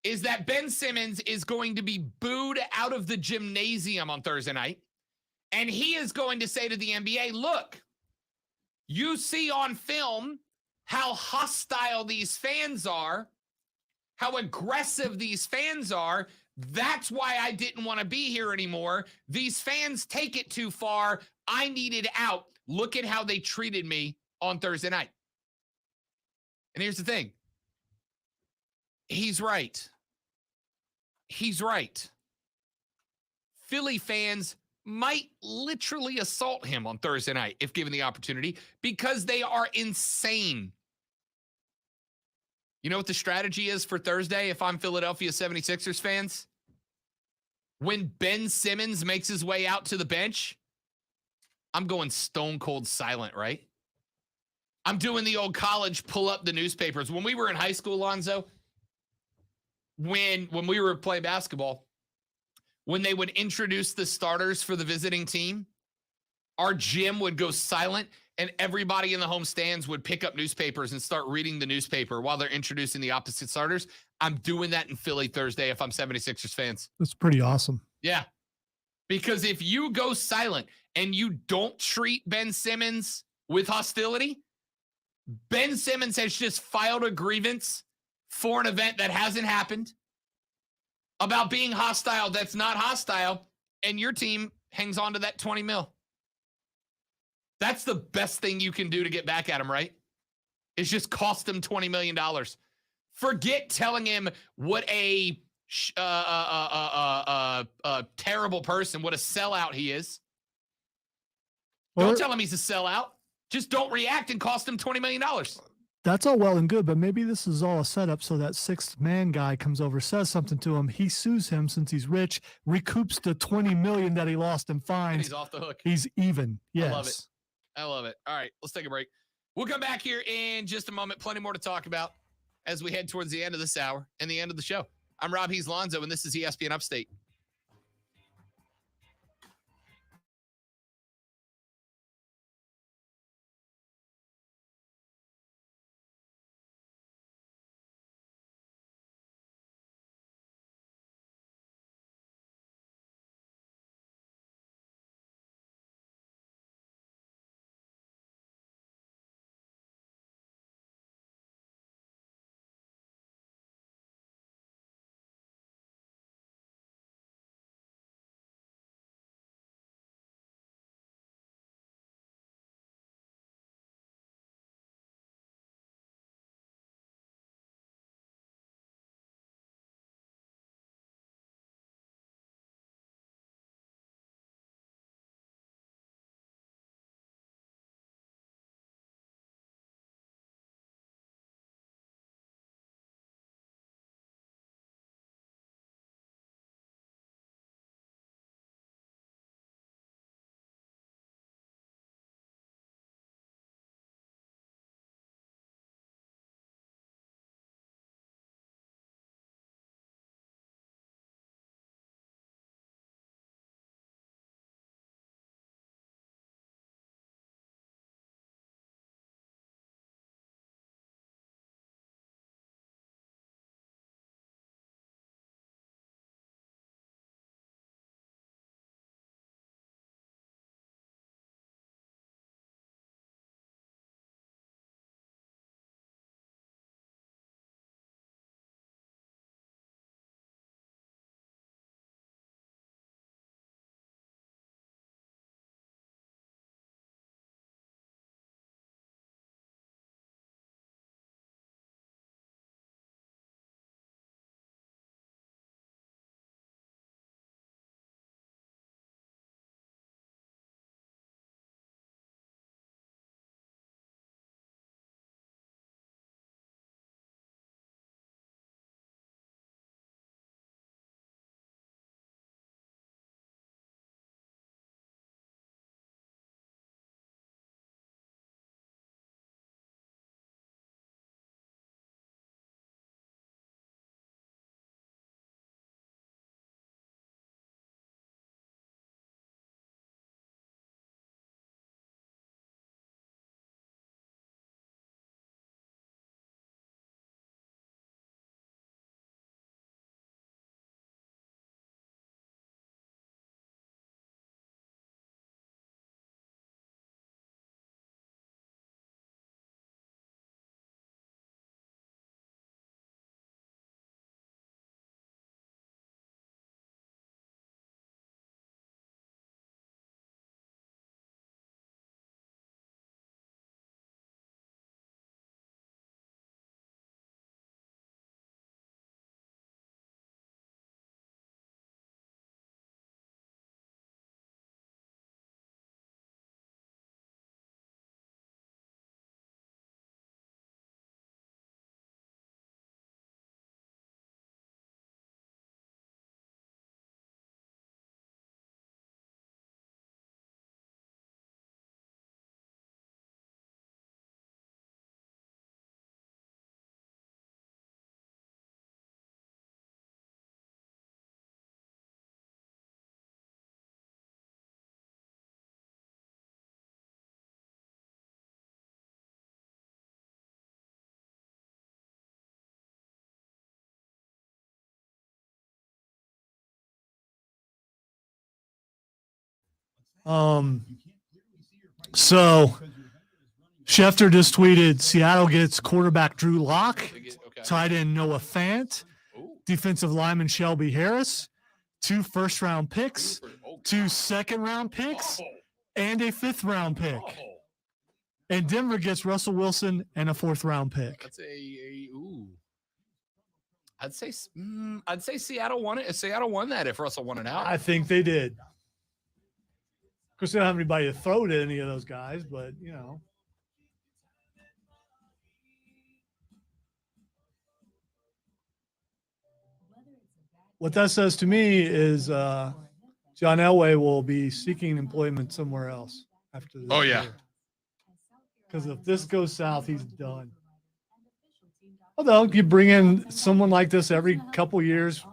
is that Ben Simmons is going to be booed out of the gymnasium on Thursday night, and he is going to say to the NBA, look, you see on film how hostile these fans are, how aggressive these fans are. That's why I didn't want to be here anymore. These fans take it too far. I needed out. Look at how they treated me on Thursday night. And here's the thing. He's right. He's right. Philly fans might literally assault him on Thursday night if given the opportunity because they are insane. You know what the strategy is for Thursday if I'm Philadelphia 76ers fans? When Ben Simmons makes his way out to the bench, I'm going stone cold silent, right? I'm doing the old college pull up the newspapers. When we were in high school, Lonzo, when we were playing basketball, when they would introduce the starters for the visiting team, our gym would go silent and everybody in the home stands would pick up newspapers and start reading the newspaper while they're introducing the opposite starters. I'm doing that in Philly Thursday if I'm 76ers fans. That's pretty awesome. Yeah. Because if you go silent and you don't treat Ben Simmons with hostility, Ben Simmons has just filed a grievance for an event that hasn't happened about being hostile that's not hostile, and your team hangs on to that 20 mil. That's the best thing you can do to get back at him, right? It's just cost him $20 million. Forget telling him what a terrible person, what a sellout he is. Don't tell him he's a sellout. Just don't react and cost him $20 million. That's all well and good, but maybe this is all a setup so that sixth man guy comes over, says something to him. He sues him since he's rich, recoups the $20 million that he lost in fines. And he's off the hook. He's even. Yes. I love it. I love it. All right, let's take a break. We'll come back here in just a moment. Plenty more to talk about as we head towards the end of this hour and the end of the show. I'm Rob Hees Lonzo, and this is ESPN Upstate. So Schefter just tweeted Seattle gets quarterback Drew Lock, tight end Noah Fant, defensive lineman Shelby Harris, 2 first-round picks, 2 second-round picks, and a 5th-round pick. And Denver gets Russell Wilson and a 4th-round pick. That's I'd say Seattle won it. Seattle won that if Russell won it out. I think they did. Of course, they don't have anybody to throw to any of those guys, but, you know. What that says to me is John Elway will be seeking employment somewhere else after this. Oh, yeah. year. Because if this goes south, he's done. Although you bring in someone like this every couple years,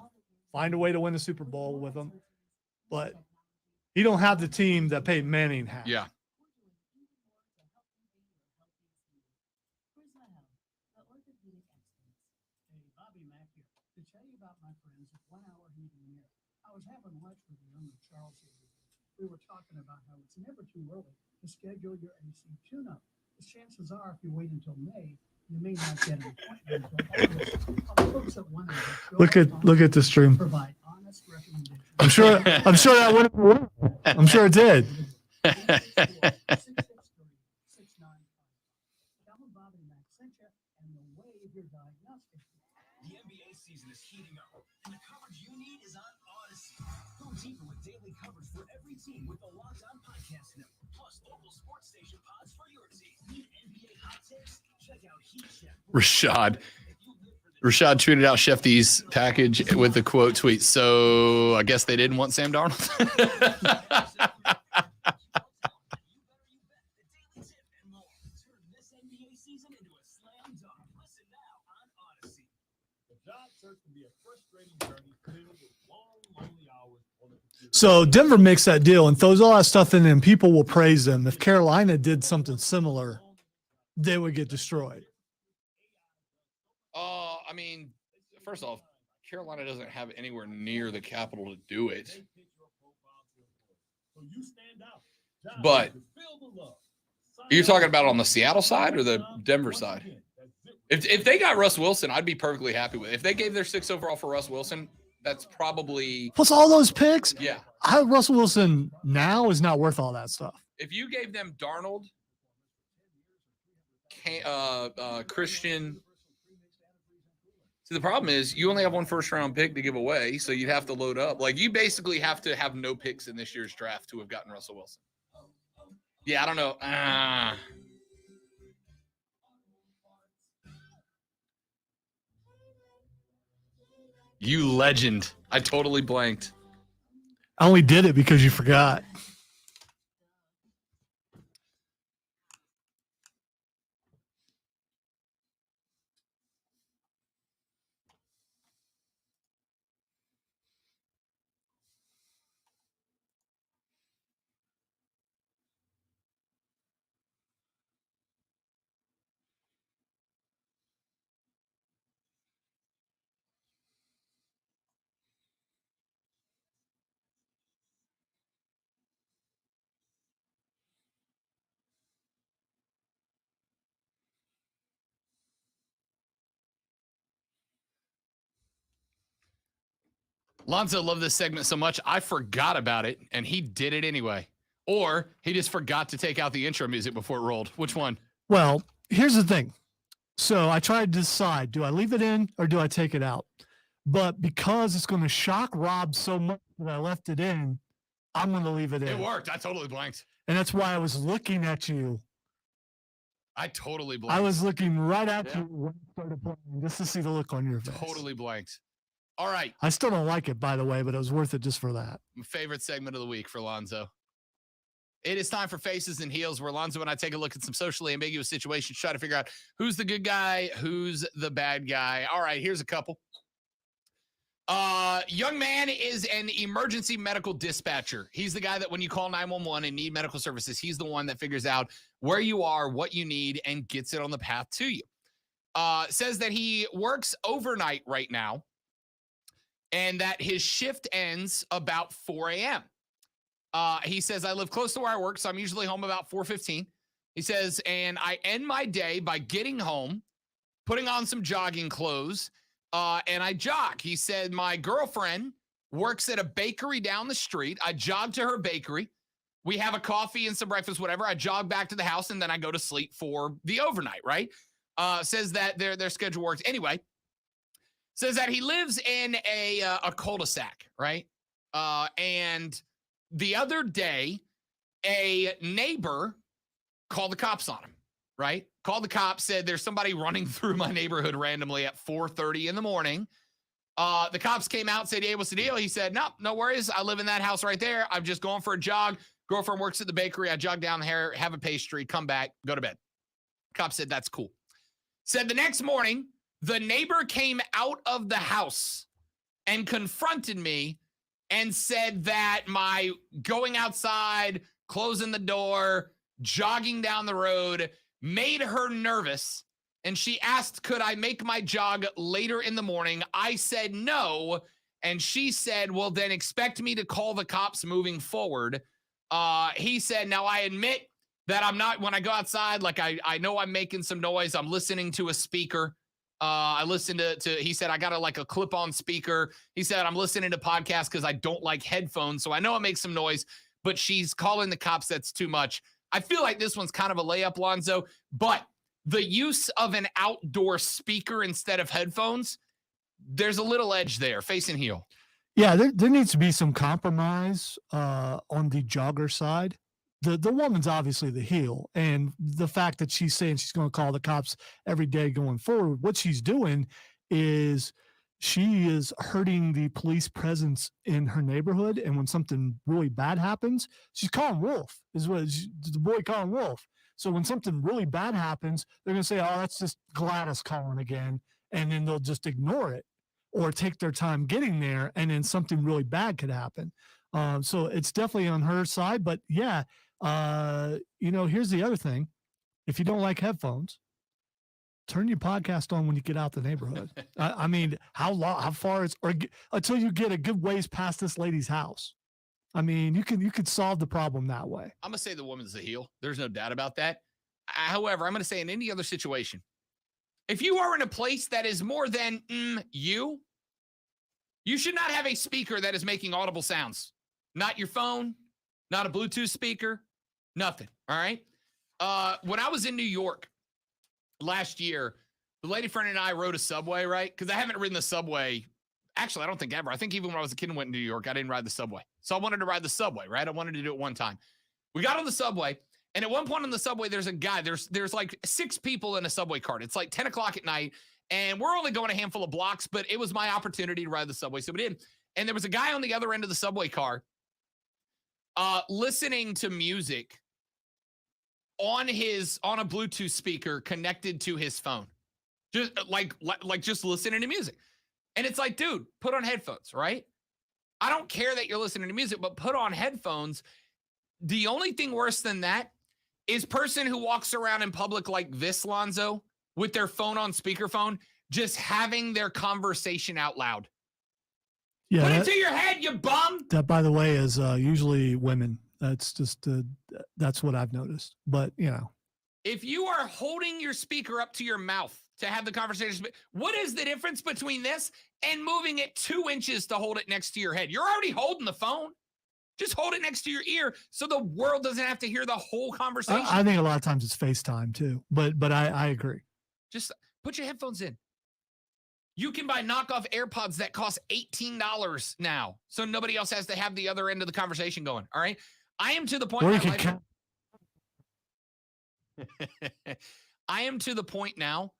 find a way to win the Super Bowl with them. But he don't have the team that Peyton Manning had. Yeah. Bobby Mack here. To tell you about my friends at 1 Hour Heating and Air. I was having lunch with the owner, Charles, here. We were talking about how it's never too early to schedule your AC tune-up. The chances are, if you wait until May, you may not get an appointment until August. The folks at 1 Hour Look at the stream. provide honest recommendations. I'm sure that would. I'm sure it did. The NBA season is heating up, and the coverage you need is on Odyssey. Go deeper with daily coverage for every team with the Locked On Podcast Network, plus local sports station pods for your team. Need NBA hot takes? Check out Heat Check. Rashad tweeted out Shefty's package with the quote tweet. So I guess they didn't want Sam Darnold. So Denver makes that deal and throws all that stuff in, and people will praise them. If Carolina did something similar, they would get destroyed. I mean, first off, Carolina doesn't have anywhere near the capital to do it. But you're talking about on the Seattle side or the Denver side? If they got Russ Wilson, I'd be perfectly happy with it. If they gave their 6th overall for Russ Wilson, that's probably Plus all those picks. Yeah. Russell Wilson now is not worth all that stuff. If you gave them Darnold, Christian. See, the problem is you only have 1 first-round pick to give away, so you'd have to load up. Like, you basically have to have no picks in this year's draft to have gotten Russell Wilson. Yeah, I don't know. You legend. I totally blanked. I only did it because you forgot. Lonzo loved this segment so much, I forgot about it, and he did it anyway. Or he just forgot to take out the intro music before it rolled. Which one? Well, here's the thing. So I tried to decide, do I leave it in or do I take it out? But because it's going to shock Rob so much that I left it in, I'm going to leave it in. It worked. I totally blanked. And that's why I was looking at you. I totally blanked. I was looking right at you when I started playing just to see the look on your face. Totally blanked. All right. I still don't like it, by the way, but it was worth it just for that. My favorite segment of the week for Lonzo. It is time for Faces and Heels, where Lonzo and I take a look at some socially ambiguous situations, try to figure out who's the good guy, who's the bad guy. All right, here's a couple. Young man is an emergency medical dispatcher. He's the guy that when you call 911 and need medical services, he's the one that figures out where you are, what you need, and gets it on the path to you. Says that he works overnight right now and that his shift ends about 4 a.m. He says, I live close to where I work, so I'm usually home about 4:15. He says, and I end my day by getting home, putting on some jogging clothes, and I jog. He said, my girlfriend works at a bakery down the street. I jog to her bakery. We have a coffee and some breakfast, whatever. I jog back to the house, and then I go to sleep for the overnight, right? Says that their schedule works. Anyway, says that he lives in a cul-de-sac, right? And the other day, a neighbor called the cops on him, right? Called the cops, said there's somebody running through my neighborhood randomly at 4:30 in the morning. The cops came out and said, hey, what's the deal? He said, no worries. I live in that house right there. I'm just going for a jog. Girlfriend works at the bakery. I jog down there, have a pastry, come back, go to bed. Cop said, that's cool. Said the next morning, the neighbor came out of the house and confronted me and said that my going outside, closing the door, jogging down the road made her nervous. And she asked, could I make my jog later in the morning? I said no. And she said, well, then expect me to call the cops moving forward. He said, now I admit that I'm not, when I go outside, like I know I'm making some noise. I'm listening to a speaker. I listen to he said, I got a clip-on speaker. He said, I'm listening to podcasts because I don't like headphones. So I know it makes some noise, but she's calling the cops. That's too much. I feel like this one's kind of a layup, Lonzo, but the use of an outdoor speaker instead of headphones, there's a little edge there, face and heel. Yeah, there needs to be some compromise on the jogger side. The woman's obviously the heel, and the fact that she's saying she's going to call the cops every day going forward, what she's doing is she is hurting the police presence in her neighborhood. And when something really bad happens, she's calling Wolf, is what the boy calling Wolf. So when something really bad happens, they're going to say, oh, that's just Gladys calling again. And then they'll just ignore it or take their time getting there. And then something really bad could happen. So it's definitely on her side, but yeah, here's the other thing. If you don't like headphones, turn your podcast on when you get out the neighborhood. I mean, how far is, or until you get a good ways past this lady's house. I mean, you could solve the problem that way. I'm going to say the woman's the heel. There's no doubt about that. However, I'm going to say in any other situation, if you are in a place that is more than you should not have a speaker that is making audible sounds. Not your phone, not a Bluetooth speaker, nothing. All right. When I was in New York last year, the lady friend and I rode a subway, right? Because I haven't ridden the subway. Actually, I don't think ever. I think even when I was a kid and went to New York, I didn't ride the subway. So I wanted to ride the subway, right? I wanted to do it one time. We got on the subway, and at one point on the subway, there's a guy. There's like 6 people in a subway cart. It's like 10 o'clock at night, and we're only going a handful of blocks, but it was my opportunity to ride the subway. So we did. And there was a guy on the other end of the subway car listening to music on a Bluetooth speaker connected to his phone. Just like just listening to music. And it's like, dude, put on headphones, right? I don't care that you're listening to music, but put on headphones. The only thing worse than that is person who walks around in public like this, Lonzo, with their phone on speakerphone, just having their conversation out loud. Yeah, put it to your head, you bum. That, by the way, is usually women. That's just that's what I've noticed. But if you are holding your speaker up to your mouth to have the conversation, what is the difference between this and moving it 2 inches to hold it next to your head? You're already holding the phone. Just hold it next to your ear so the world doesn't have to hear the whole conversation. I think a lot of times it's FaceTime too, but I agree. Just put your headphones in. You can buy knockoff AirPods that cost $18 now, so nobody else has to have the other end of the conversation going. All right, I am to the point. I am to the point now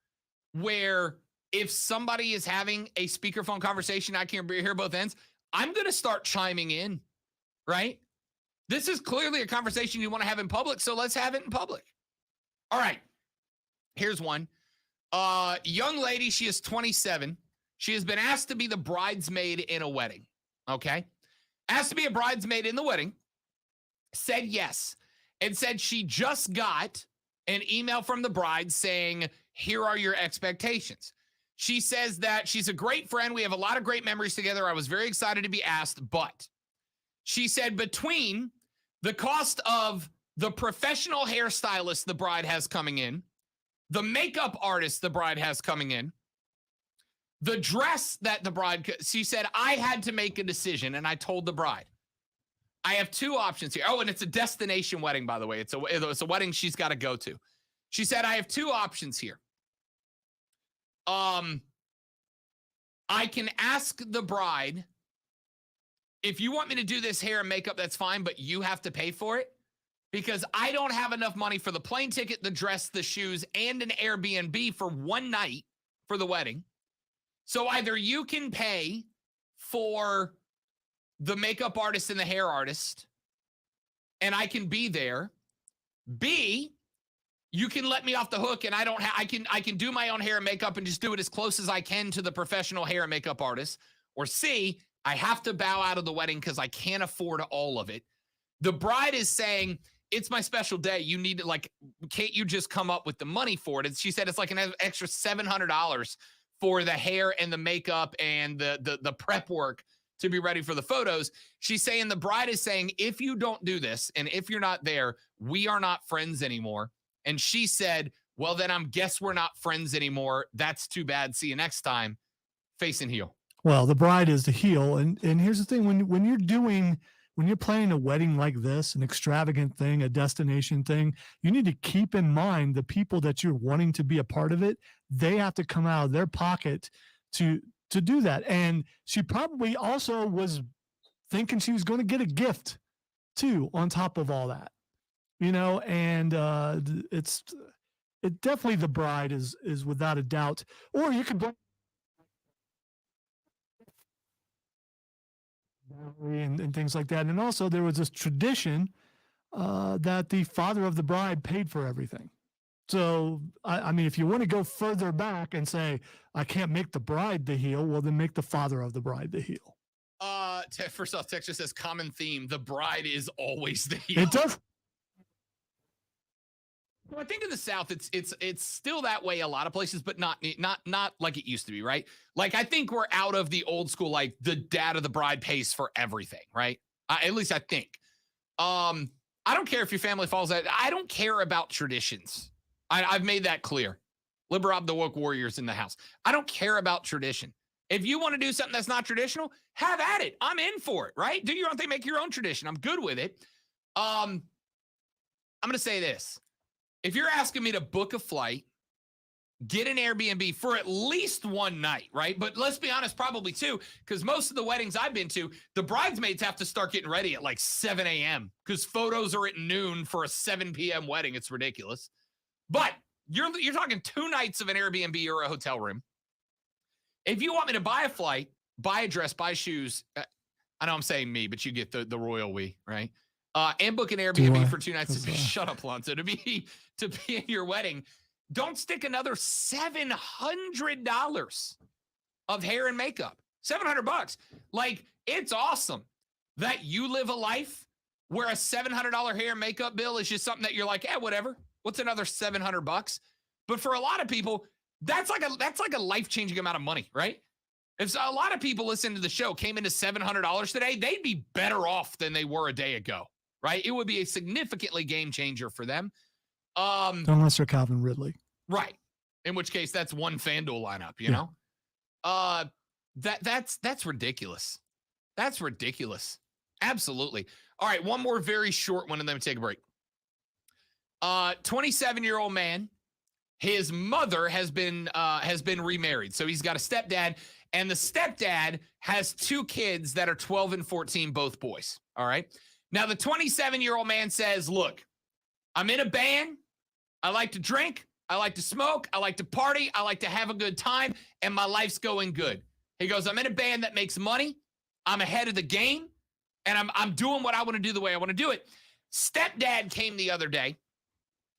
where if somebody is having a speakerphone conversation, I can hear both ends. I'm going to start chiming in, right? This is clearly a conversation you want to have in public, so let's have it in public. All right, here's one. Young lady, she is 27. She has been asked to be the bridesmaid in a wedding. Okay. Asked to be a bridesmaid in the wedding. Said yes. And said she just got an email from the bride saying, here are your expectations. She says that she's a great friend. We have a lot of great memories together. I was very excited to be asked, but she said between the cost of the professional hairstylist the bride has coming in, the makeup artist the bride has coming in, the dress that the bride, she said, I had to make a decision, and I told the bride, I have two options here. Oh, and it's a destination wedding, by the way. It's a wedding she's got to go to. She said, I have two options here. I can ask the bride, if you want me to do this hair and makeup, that's fine, but you have to pay for it because I don't have enough money for the plane ticket, the dress, the shoes, and an Airbnb for one night for the wedding. So either you can pay for the makeup artist and the hair artist, and I can be there. B, you can let me off the hook, and I can do my own hair and makeup and just do it as close as I can to the professional hair and makeup artist. Or C, I have to bow out of the wedding because I can't afford all of it. The bride is saying, it's my special day. You need to, can't you just come up with the money for it? And she said it's like an extra $700 for the hair and the makeup and the prep work to be ready for the photos. She's saying, the bride is saying, if you don't do this and if you're not there, we are not friends anymore. And she said, well, then I guess we're not friends anymore. That's too bad. See you next time. Face and heel. Well, the bride is the heel. And here's the thing, when you're planning a wedding like this, an extravagant thing, a destination thing, you need to keep in mind the people that you're wanting to be a part of it. They have to come out of their pocket to do that. And she probably also was thinking she was going to get a gift too on top of all that, and it definitely, the bride is without a doubt. Or you could blame and things like that. And also there was this tradition that the father of the bride paid for everything. So, I mean, if you want to go further back and say, I can't make the bride the heel, well, then make the father of the bride the heel. First off, Texas says common theme. The bride is always the heel. It does. Well, I think in the South, it's still that way a lot of places, but not like it used to be, right? Like, I think we're out of the old school, like the dad of the bride pays for everything, right? At least I think. I don't care if your family follows that. I don't care about traditions. I've made that clear. Liberab the woke warriors in the house. I don't care about tradition. If you want to do something that's not traditional, have at it. I'm in for it, right? Do your own thing, make your own tradition. I'm good with it. I'm going to say this. If you're asking me to book a flight, get an Airbnb for at least one night, right? But let's be honest, probably two, because most of the weddings I've been to, the bridesmaids have to start getting ready at like 7 a.m. because photos are at noon for a 7 p.m. wedding. It's ridiculous. But you're talking 2 nights of an Airbnb or a hotel room. If you want me to buy a flight, buy a dress, buy shoes, I know I'm saying me, but you get the royal we, right? And book an Airbnb for 2 nights. Shut up, Lonzo. To be in your wedding, don't stick another $700 of hair and makeup. $700. Like, it's awesome that you live a life where a $700 hair and makeup bill is just something that you're like, whatever. What's another $700? But for a lot of people, that's like a life-changing amount of money, right? If a lot of people listening to the show came into $700 today, they'd be better off than they were a day ago, right? It would be a significantly game changer for them. Unless they're Calvin Ridley. Right. In which case, that's one FanDuel lineup, you know? That's ridiculous. That's ridiculous. Absolutely. All right, one more very short one, and then we take a break. 27-year-old man, his mother has been remarried. So he's got a stepdad, and the stepdad has 2 kids that are 12 and 14, both boys. All right. Now, the 27-year-old man says, look, I'm in a band. I like to drink. I like to smoke. I like to party. I like to have a good time, and my life's going good. He goes, I'm in a band that makes money. I'm ahead of the game, and I'm doing what I want to do the way I want to do it. Stepdad came the other day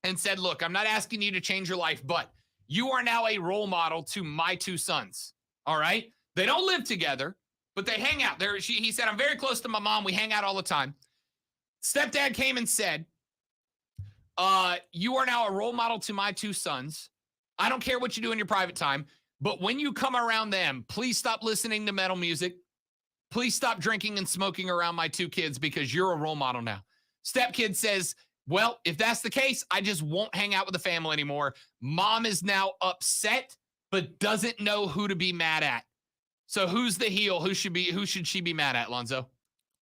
and said, look, I'm not asking you to change your life, but you are now a role model to my 2 sons. All right. They don't live together, but they hang out there. He said, I'm very close to my mom. We hang out all the time. Stepdad came and said, you are now a role model to my 2 sons. I don't care what you do in your private time, but when you come around them, please stop listening to metal music. Please stop drinking and smoking around my 2 kids because you're a role model now. Stepkid says, well, if that's the case, I just won't hang out with the family anymore. Mom is now upset, but doesn't know who to be mad at. So who's the heel? Who should she be mad at, Lonzo?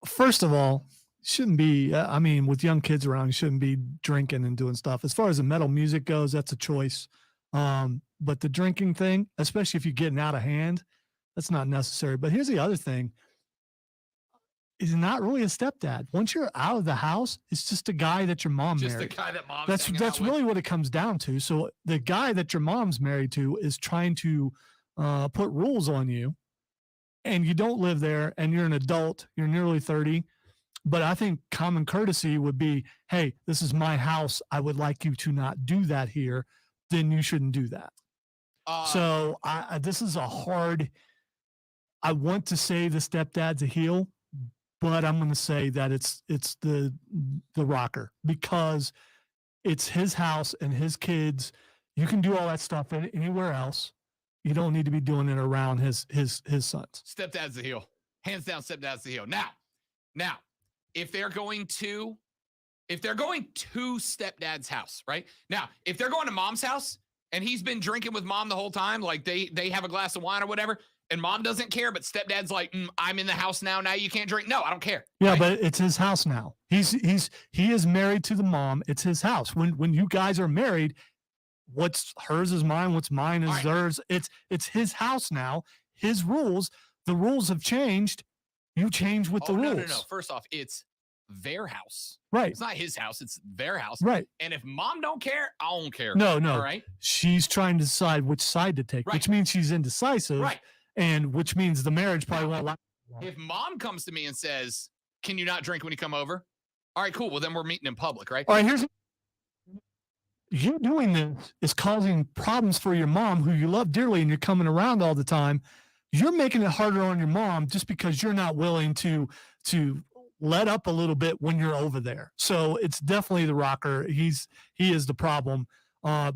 First of all, shouldn't be, with young kids around, you shouldn't be drinking and doing stuff. As far as the metal music goes, that's a choice. But the drinking thing, especially if you're getting out of hand, that's not necessary. But here's the other thing. He's not really a stepdad. Once you're out of the house, it's just a guy that your mom married. Just the guy that mom's That's really what it comes down to. So the guy that your mom's married to is trying to put rules on you, and you don't live there, and you're an adult. You're nearly 30. But I think common courtesy would be, hey, this is my house. I would like you to not do that here. Then you shouldn't do that. So this is a hard. I want to say the stepdad's a heel, but I'm going to say that it's the rocker, because it's his house and his kids. You can do all that stuff anywhere else. You don't need to be doing it around his sons. Stepdad's the heel. Hands down, stepdad's the heel. Now, if they're going to stepdad's house, right? Now, if they're going to mom's house and he's been drinking with mom the whole time, like they have a glass of wine or whatever, and mom doesn't care, but stepdad's like, I'm in the house now you can't drink. No, I don't care. Yeah, right? but it's his house now. He is married to the mom. It's his house. When you guys are married, what's hers is mine, what's mine is theirs. It's his house now. His rules. The rules have changed. You change with the rules. No. First off, it's their house. Right. It's not his house. It's their house. Right. And if mom don't care, I don't care. No. All right. She's trying to decide which side to take, which means she's indecisive. Right. And which means the marriage probably won't last. If mom comes to me and says, can you not drink when you come over? All right, cool. Well, then we're meeting in public, right? All right, you doing this is causing problems for your mom, who you love dearly, and you're coming around all the time. You're making it harder on your mom just because you're not willing to let up a little bit when you're over there. So it's definitely the rocker. He is the problem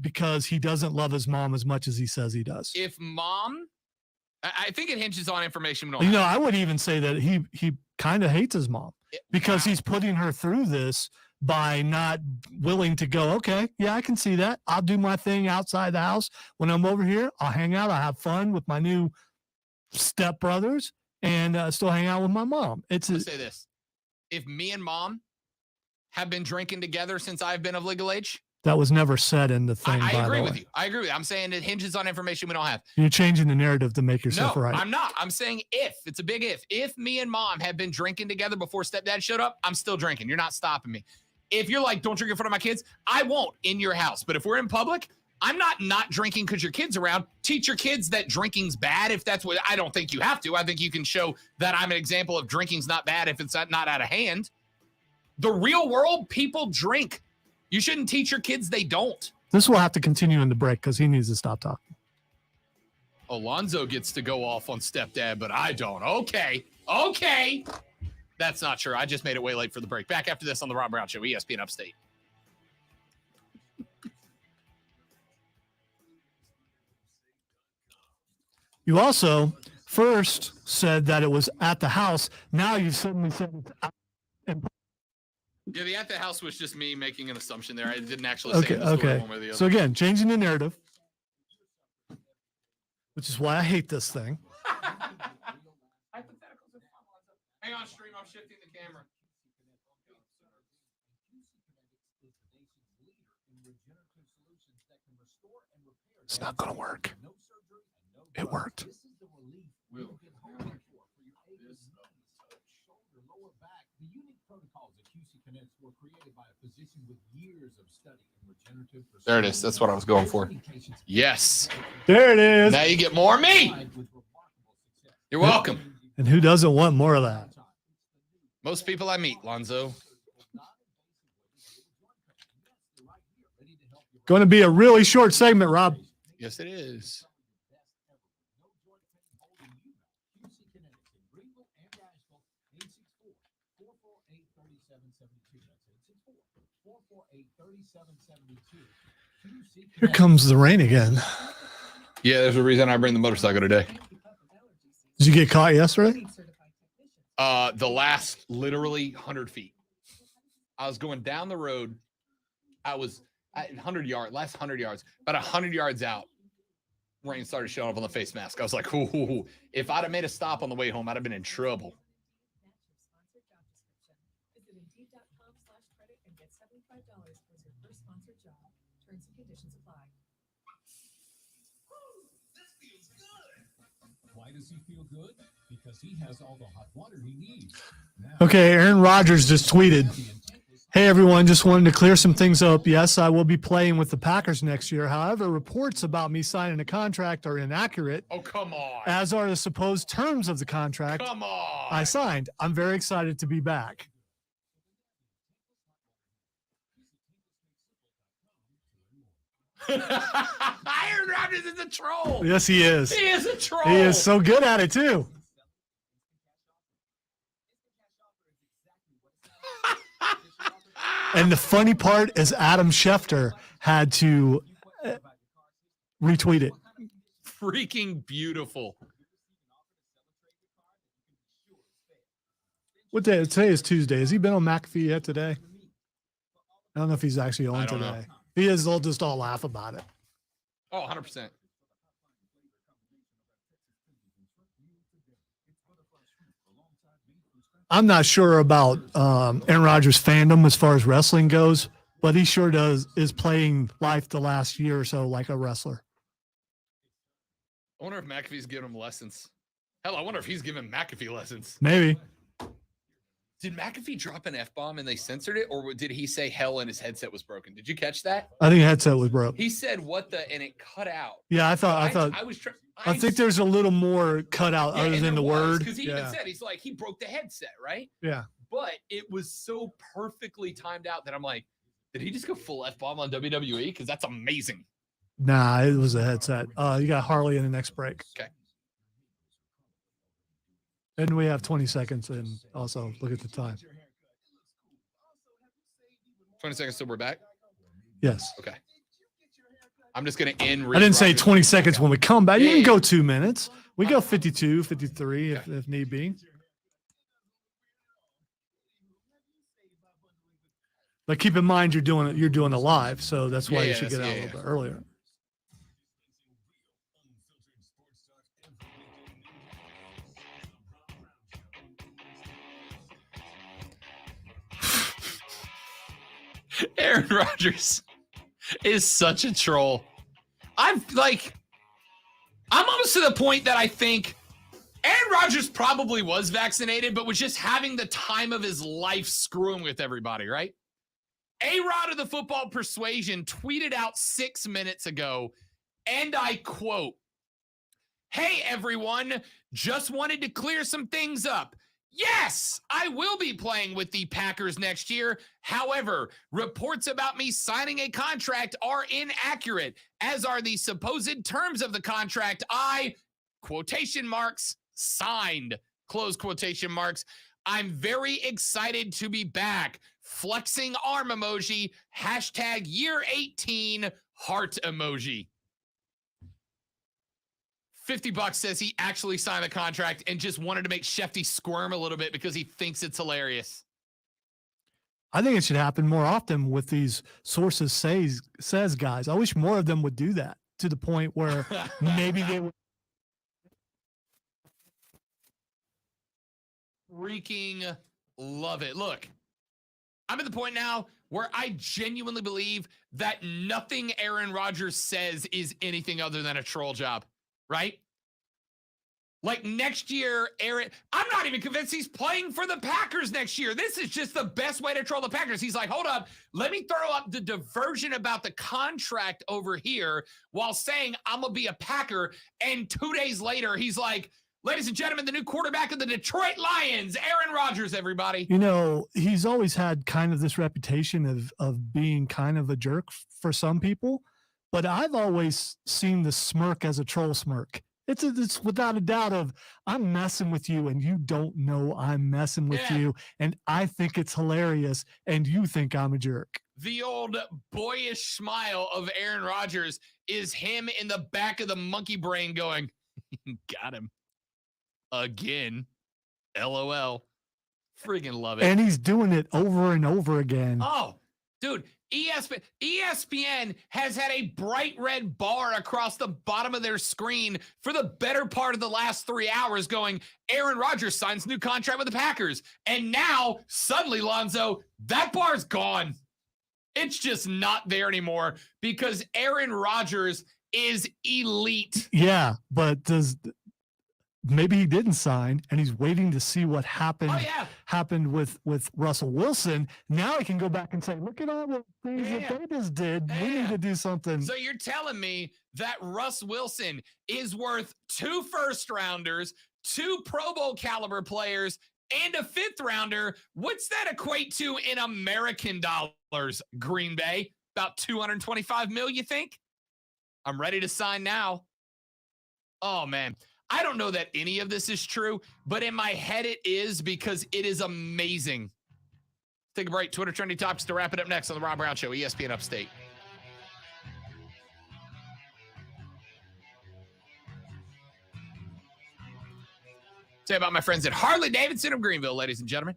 because he doesn't love his mom as much as he says he does. If mom, I think it hinges on information we don't have. I would even say that he kind of hates his mom because he's putting her through this by not willing to go, okay, yeah, I can see that. I'll do my thing outside the house. When I'm over here, I'll hang out. I'll have fun with my new stepbrothers and still hang out with my mom. I'll say this. If me and mom have been drinking together since I've been of legal age. That was never said in the thing, I by agree the way. with you. I agree with you. I'm saying it hinges on information we don't have. You're changing the narrative to make yourself right. I'm not. I'm saying if. It's a big if. If me and mom have been drinking together before stepdad showed up, I'm still drinking. You're not stopping me. If you're like, don't drink in front of my kids, I won't in your house. But if we're in public, I'm not drinking because your kid's around. Teach your kids that drinking's bad. If that's what, I don't think you have to. I think you can show that I'm an example of drinking's not bad if it's not out of hand. The real world, people drink. You shouldn't teach your kids they don't. This will have to continue in the break because he needs to stop talking. Alonzo gets to go off on stepdad, but I don't. Okay. That's not true. I just made it way late for the break. Back after this on the Rob Brown Show, ESPN Upstate. You also first said that it was at the house. Now you suddenly said it's out. Yeah, the at the house was just me making an assumption there. I didn't actually say the story one way or the other. So again, changing the narrative, which is why I hate this thing. Hang on, stream. I'm shifting the camera. It's not going to work. It worked. There it is. That's what I was going for. Yes. There it is. Now you get more of me. You're welcome. And who doesn't want more of that? Most people I meet, Lonzo. Going to be a really short segment, Rob. Yes, it is. Here comes the rain again. Yeah, there's a reason I bring the motorcycle today. Did you get caught yesterday? The last literally 100 feet. I was going down the road. I was at 100 yards, last 100 yards, about 100 yards out. Rain started showing up on the face mask. I was like, ooh, if I'd have made a stop on the way home, I'd have been in trouble. Visit Indeed.com/credit and get $75 towards your first sponsored job. Terms and conditions apply. This feels good. Why does he feel good? Because he has all the hot water he needs. Okay, Aaron Rodgers just tweeted, "Hey everyone, just wanted to clear some things up. Yes, I will be playing with the Packers next year. However, reports about me signing a contract are inaccurate, Oh, come on. as are the supposed terms of the contract Come on. I signed. I'm very excited to be back." Aaron Rodgers is a troll. Yes, he is. He is a troll. He is so good at it too. And the funny part is Adam Schefter had to retweet it. Freaking beautiful. What day? Today is Tuesday. Has he been on McAfee yet today? I don't know if he's actually on I don't today. know. If he is, they'll just all laugh about it. Oh, 100%. I'm not sure about Aaron Rodgers' fandom as far as wrestling goes, but he sure is playing life the last year or so like a wrestler. I wonder if McAfee's giving him lessons. Hell, I wonder if he's giving McAfee lessons. Maybe. Did McAfee drop an F-bomb and they censored it, or did he say hell and his headset was broken? Did you catch that? I think the headset was broke. He said what the, and it cut out. Yeah, I think there's a little more cut out other than the word. Because he even said, he's like, he broke the headset, right? Yeah. But it was so perfectly timed out that I'm like, did he just go full F-bomb on WWE? Because that's amazing. Nah, it was a headset. You got Harley in the next break. Okay. And we have 20 seconds and also look at the time. 20 seconds till we're back? Yes. Okay. I'm just going to end. I didn't say 20 seconds when we come back. You Yeah, can yeah. go 2 minutes. We go 52, 53 if need be. But keep in mind you're doing it live, so that's why you should get out a little bit earlier. Aaron Rodgers is such a troll. I'm almost to the point that I think Aaron Rodgers probably was vaccinated, but was just having the time of his life screwing with everybody, right? A-Rod of the Football Persuasion tweeted out 6 minutes ago, and I quote, "Hey, everyone, just wanted to clear some things up. Yes, I will be playing with the Packers next year. However, reports about me signing a contract are inaccurate, as are the supposed terms of the contract I, quotation marks, signed, close quotation marks. I'm very excited to be back. Flexing arm emoji, hashtag year 18, heart emoji." $50 says he actually signed the contract and just wanted to make Shefty squirm a little bit because he thinks it's hilarious. I think it should happen more often with these sources says guys. I wish more of them would do that to the point where maybe they would. Freaking love it. Look, I'm at the point now where I genuinely believe that nothing Aaron Rodgers says is anything other than a troll job, right? Like next year, I'm not even convinced he's playing for the Packers next year. This is just the best way to troll the Packers. He's like, hold up, let me throw up the diversion about the contract over here while saying I'm going to be a Packer. And 2 days later, he's like, ladies and gentlemen, the new quarterback of the Detroit Lions, Aaron Rodgers, everybody. You know, he's always had kind of this reputation of being kind of a jerk for some people, but I've always seen the smirk as a troll smirk. It's without a doubt of I'm messing with you and you don't know I'm messing with you, and I think it's hilarious and you think I'm a jerk. The old boyish smile of Aaron Rodgers is him in the back of the monkey brain going, got him. Again. LOL. Freaking love it. And he's doing it over and over again. Oh, dude, ESPN has had a bright red bar across the bottom of their screen for the better part of the last 3 hours going, Aaron Rodgers signs new contract with the Packers. And now, suddenly, Lonzo, that bar's gone. It's just not there anymore because Aaron Rodgers is elite. Yeah, but maybe he didn't sign and he's waiting to see what happened with Russell Wilson. Now he can go back and say, look at all the things that they just did. We need to do something. So you're telling me that Russ Wilson is worth 2 first-rounders, 2 Pro Bowl caliber players, and a 5th rounder? What's that equate to in American dollars, Green Bay? About $225 million, you think? I'm ready to sign now. Oh, man. I don't know that any of this is true, but in my head it is because it is amazing. Take a break. Twitter Trending Topics to wrap it up next on The Rob Brown Show, ESPN Upstate. Say about my friends at Harley-Davidson of Greenville, ladies and gentlemen.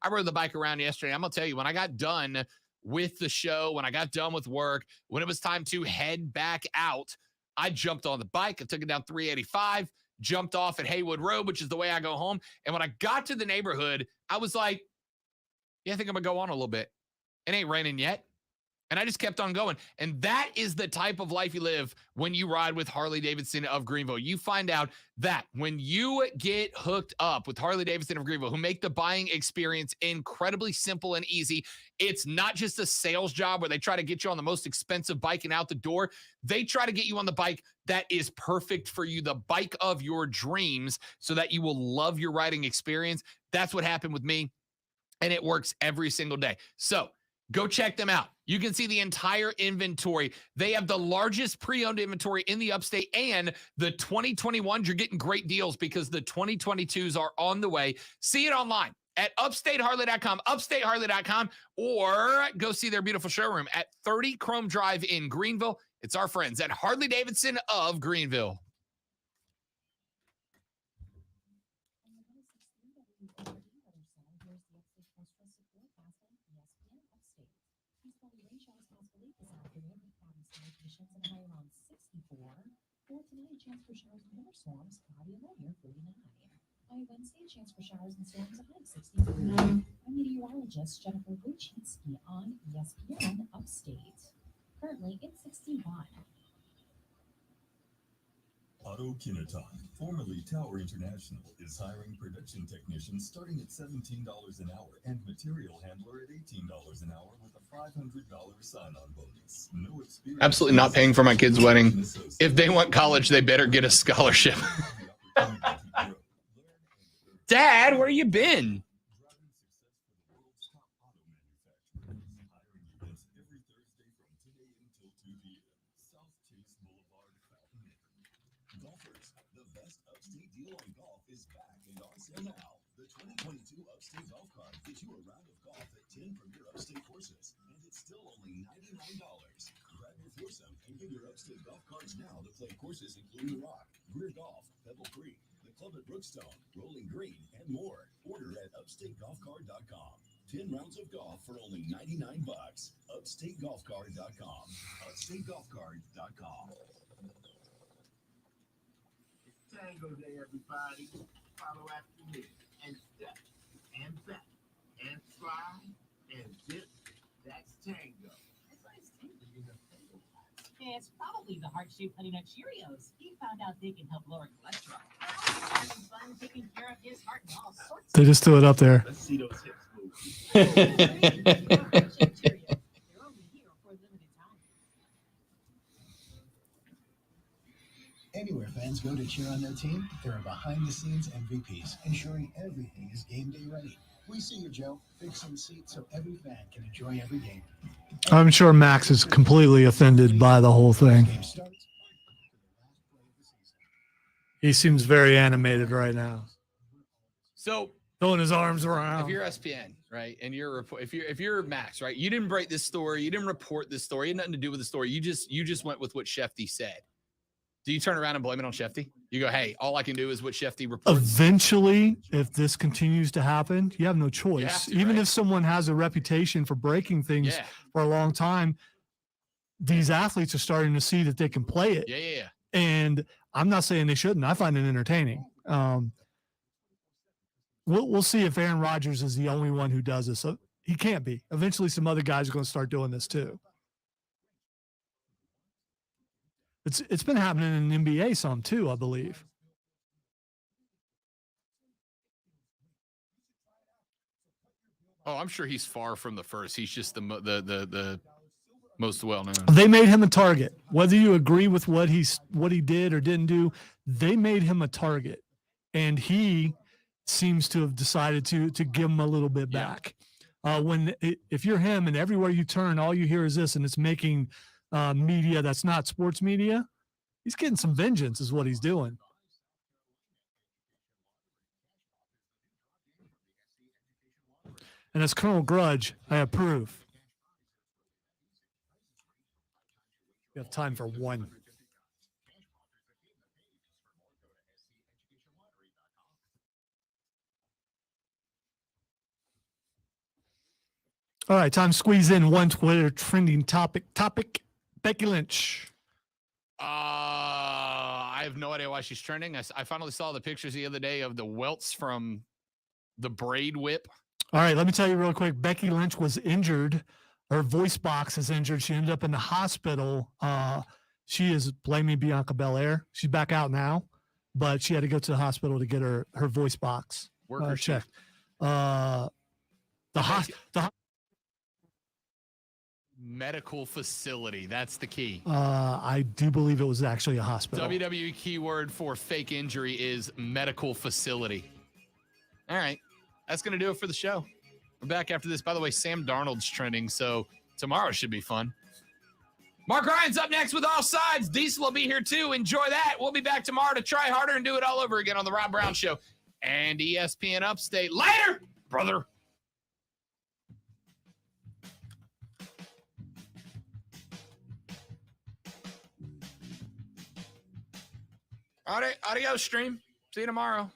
I rode the bike around yesterday. I'm going to tell you, when I got done with the show, when I got done with work, when it was time to head back out, I jumped on the bike. I took it down 385, jumped off at Haywood Road, which is the way I go home. And when I got to the neighborhood, I was like, yeah, I think I'm going to go on a little bit. It ain't raining yet. And I just kept on going. And that is the type of life you live when you ride with Harley-Davidson of Greenville. You find out that when you get hooked up with Harley-Davidson of Greenville, who make the buying experience incredibly simple and easy, it's not just a sales job where they try to get you on the most expensive bike and out the door. They try to get you on the bike that is perfect for you, the bike of your dreams, so that you will love your riding experience. That's what happened with me, and it works every single day. So go check them out. You can see the entire inventory. They have the largest pre-owned inventory in the upstate, and the 2021s, you're getting great deals because the 2022s are on the way. See it online at upstateharley.com, upstateharley.com, or go see their beautiful showroom at 30 Chrome Drive in Greenville. It's our friends at Harley-Davidson of Greenville. For tonight, chance for showers and thunderstorms, cloudy and low near 49. By Wednesday, chance for showers and storms, a high of 63. I'm meteorologist Jennifer Luchinsky on ESPN Upstate. Currently, it's 61. Auto Kineton, formerly Tower International, is hiring production technicians starting at $17 an hour and material handler at $18 an hour with a $500 sign-on bonus. No experience. Absolutely not paying for my kid's wedding. If they want college, they better get a scholarship. Dad, where you been? Now, the 2022 Upstate Golf Card gets you a round of golf at 10 premier Upstate courses, and it's still only $99. Grab your foursome and get your Upstate Golf Cards now to play courses including The Rock, Greer Golf, Pebble Creek, the Club at Brookstone, Rolling Green, and more. Order at upstategolfcard.com. 10 rounds of golf for only $99. Upstategolfcard.com. Upstategolfcard.com. It's Tango Day, everybody. Follow after me, and step, and back, and slide, and dip. That's tango. That's nice tango. It's probably the heart-shaped Honey Nut Cheerios. He found out they can help lower cholesterol. Having fun taking care of his heart and all sorts. They just threw it up there. Let's see those hips move. They're only here for a limited time. Anywhere fans go to cheer on their team, there are behind-the-scenes MVPs, ensuring everything is game day ready. We see you, Joe. Fixing seats so every fan can enjoy every game. I'm sure Max is completely offended by the whole thing. He seems very animated right now. So throwing his arms around. If you're ESPN, right, and if you're Max, right, you didn't break this story, you didn't report this story, it had nothing to do with the story. You just went with what Shefty said. Do you turn around and blame it on Shefty? You go, hey, all I can do is what Shefty reports. Eventually, if this continues to happen, you have no choice. to, Even right? if someone has a reputation for breaking things for a long time, these athletes are starting to see that they can play it. Yeah. And I'm not saying they shouldn't. I find it entertaining. We'll see if Aaron Rodgers is the only one who does this. So he can't be. Eventually, some other guys are going to start doing this too. It's been happening in the NBA some too, I believe. Oh, I'm sure he's far from the first. He's just the most well-known. They made him a target. Whether you agree with what he did or didn't do, they made him a target, and he seems to have decided to give him a little bit back. If you're him and everywhere you turn, all you hear is this, and it's making media that's not sports media, he's getting some vengeance is what he's doing. And as Colonel Grudge, I approve. We have time for one. All right, time to squeeze in one Twitter trending topic. Becky Lynch. I have no idea why she's trending. I finally saw the pictures the other day of the welts from the braid whip. All right, let me tell you real quick. Becky Lynch was injured. Her voice box is injured. She ended up in the hospital. She is blaming Bianca Belair. She's back out now, but she had to go to the hospital to get her voice box checked. Medical facility. That's the key. I do believe it was actually a hospital. WWE keyword for fake injury is medical facility. All right. That's going to do it for the show. We're back after this. By the way, Sam Darnold's trending, so tomorrow should be fun. Mark Ryan's up next with All Sides. Diesel will be here too. Enjoy that. We'll be back tomorrow to try harder and do it all over again on the Rob Brown Show and ESPN Upstate. Later, brother. All right, adios, stream. See you tomorrow.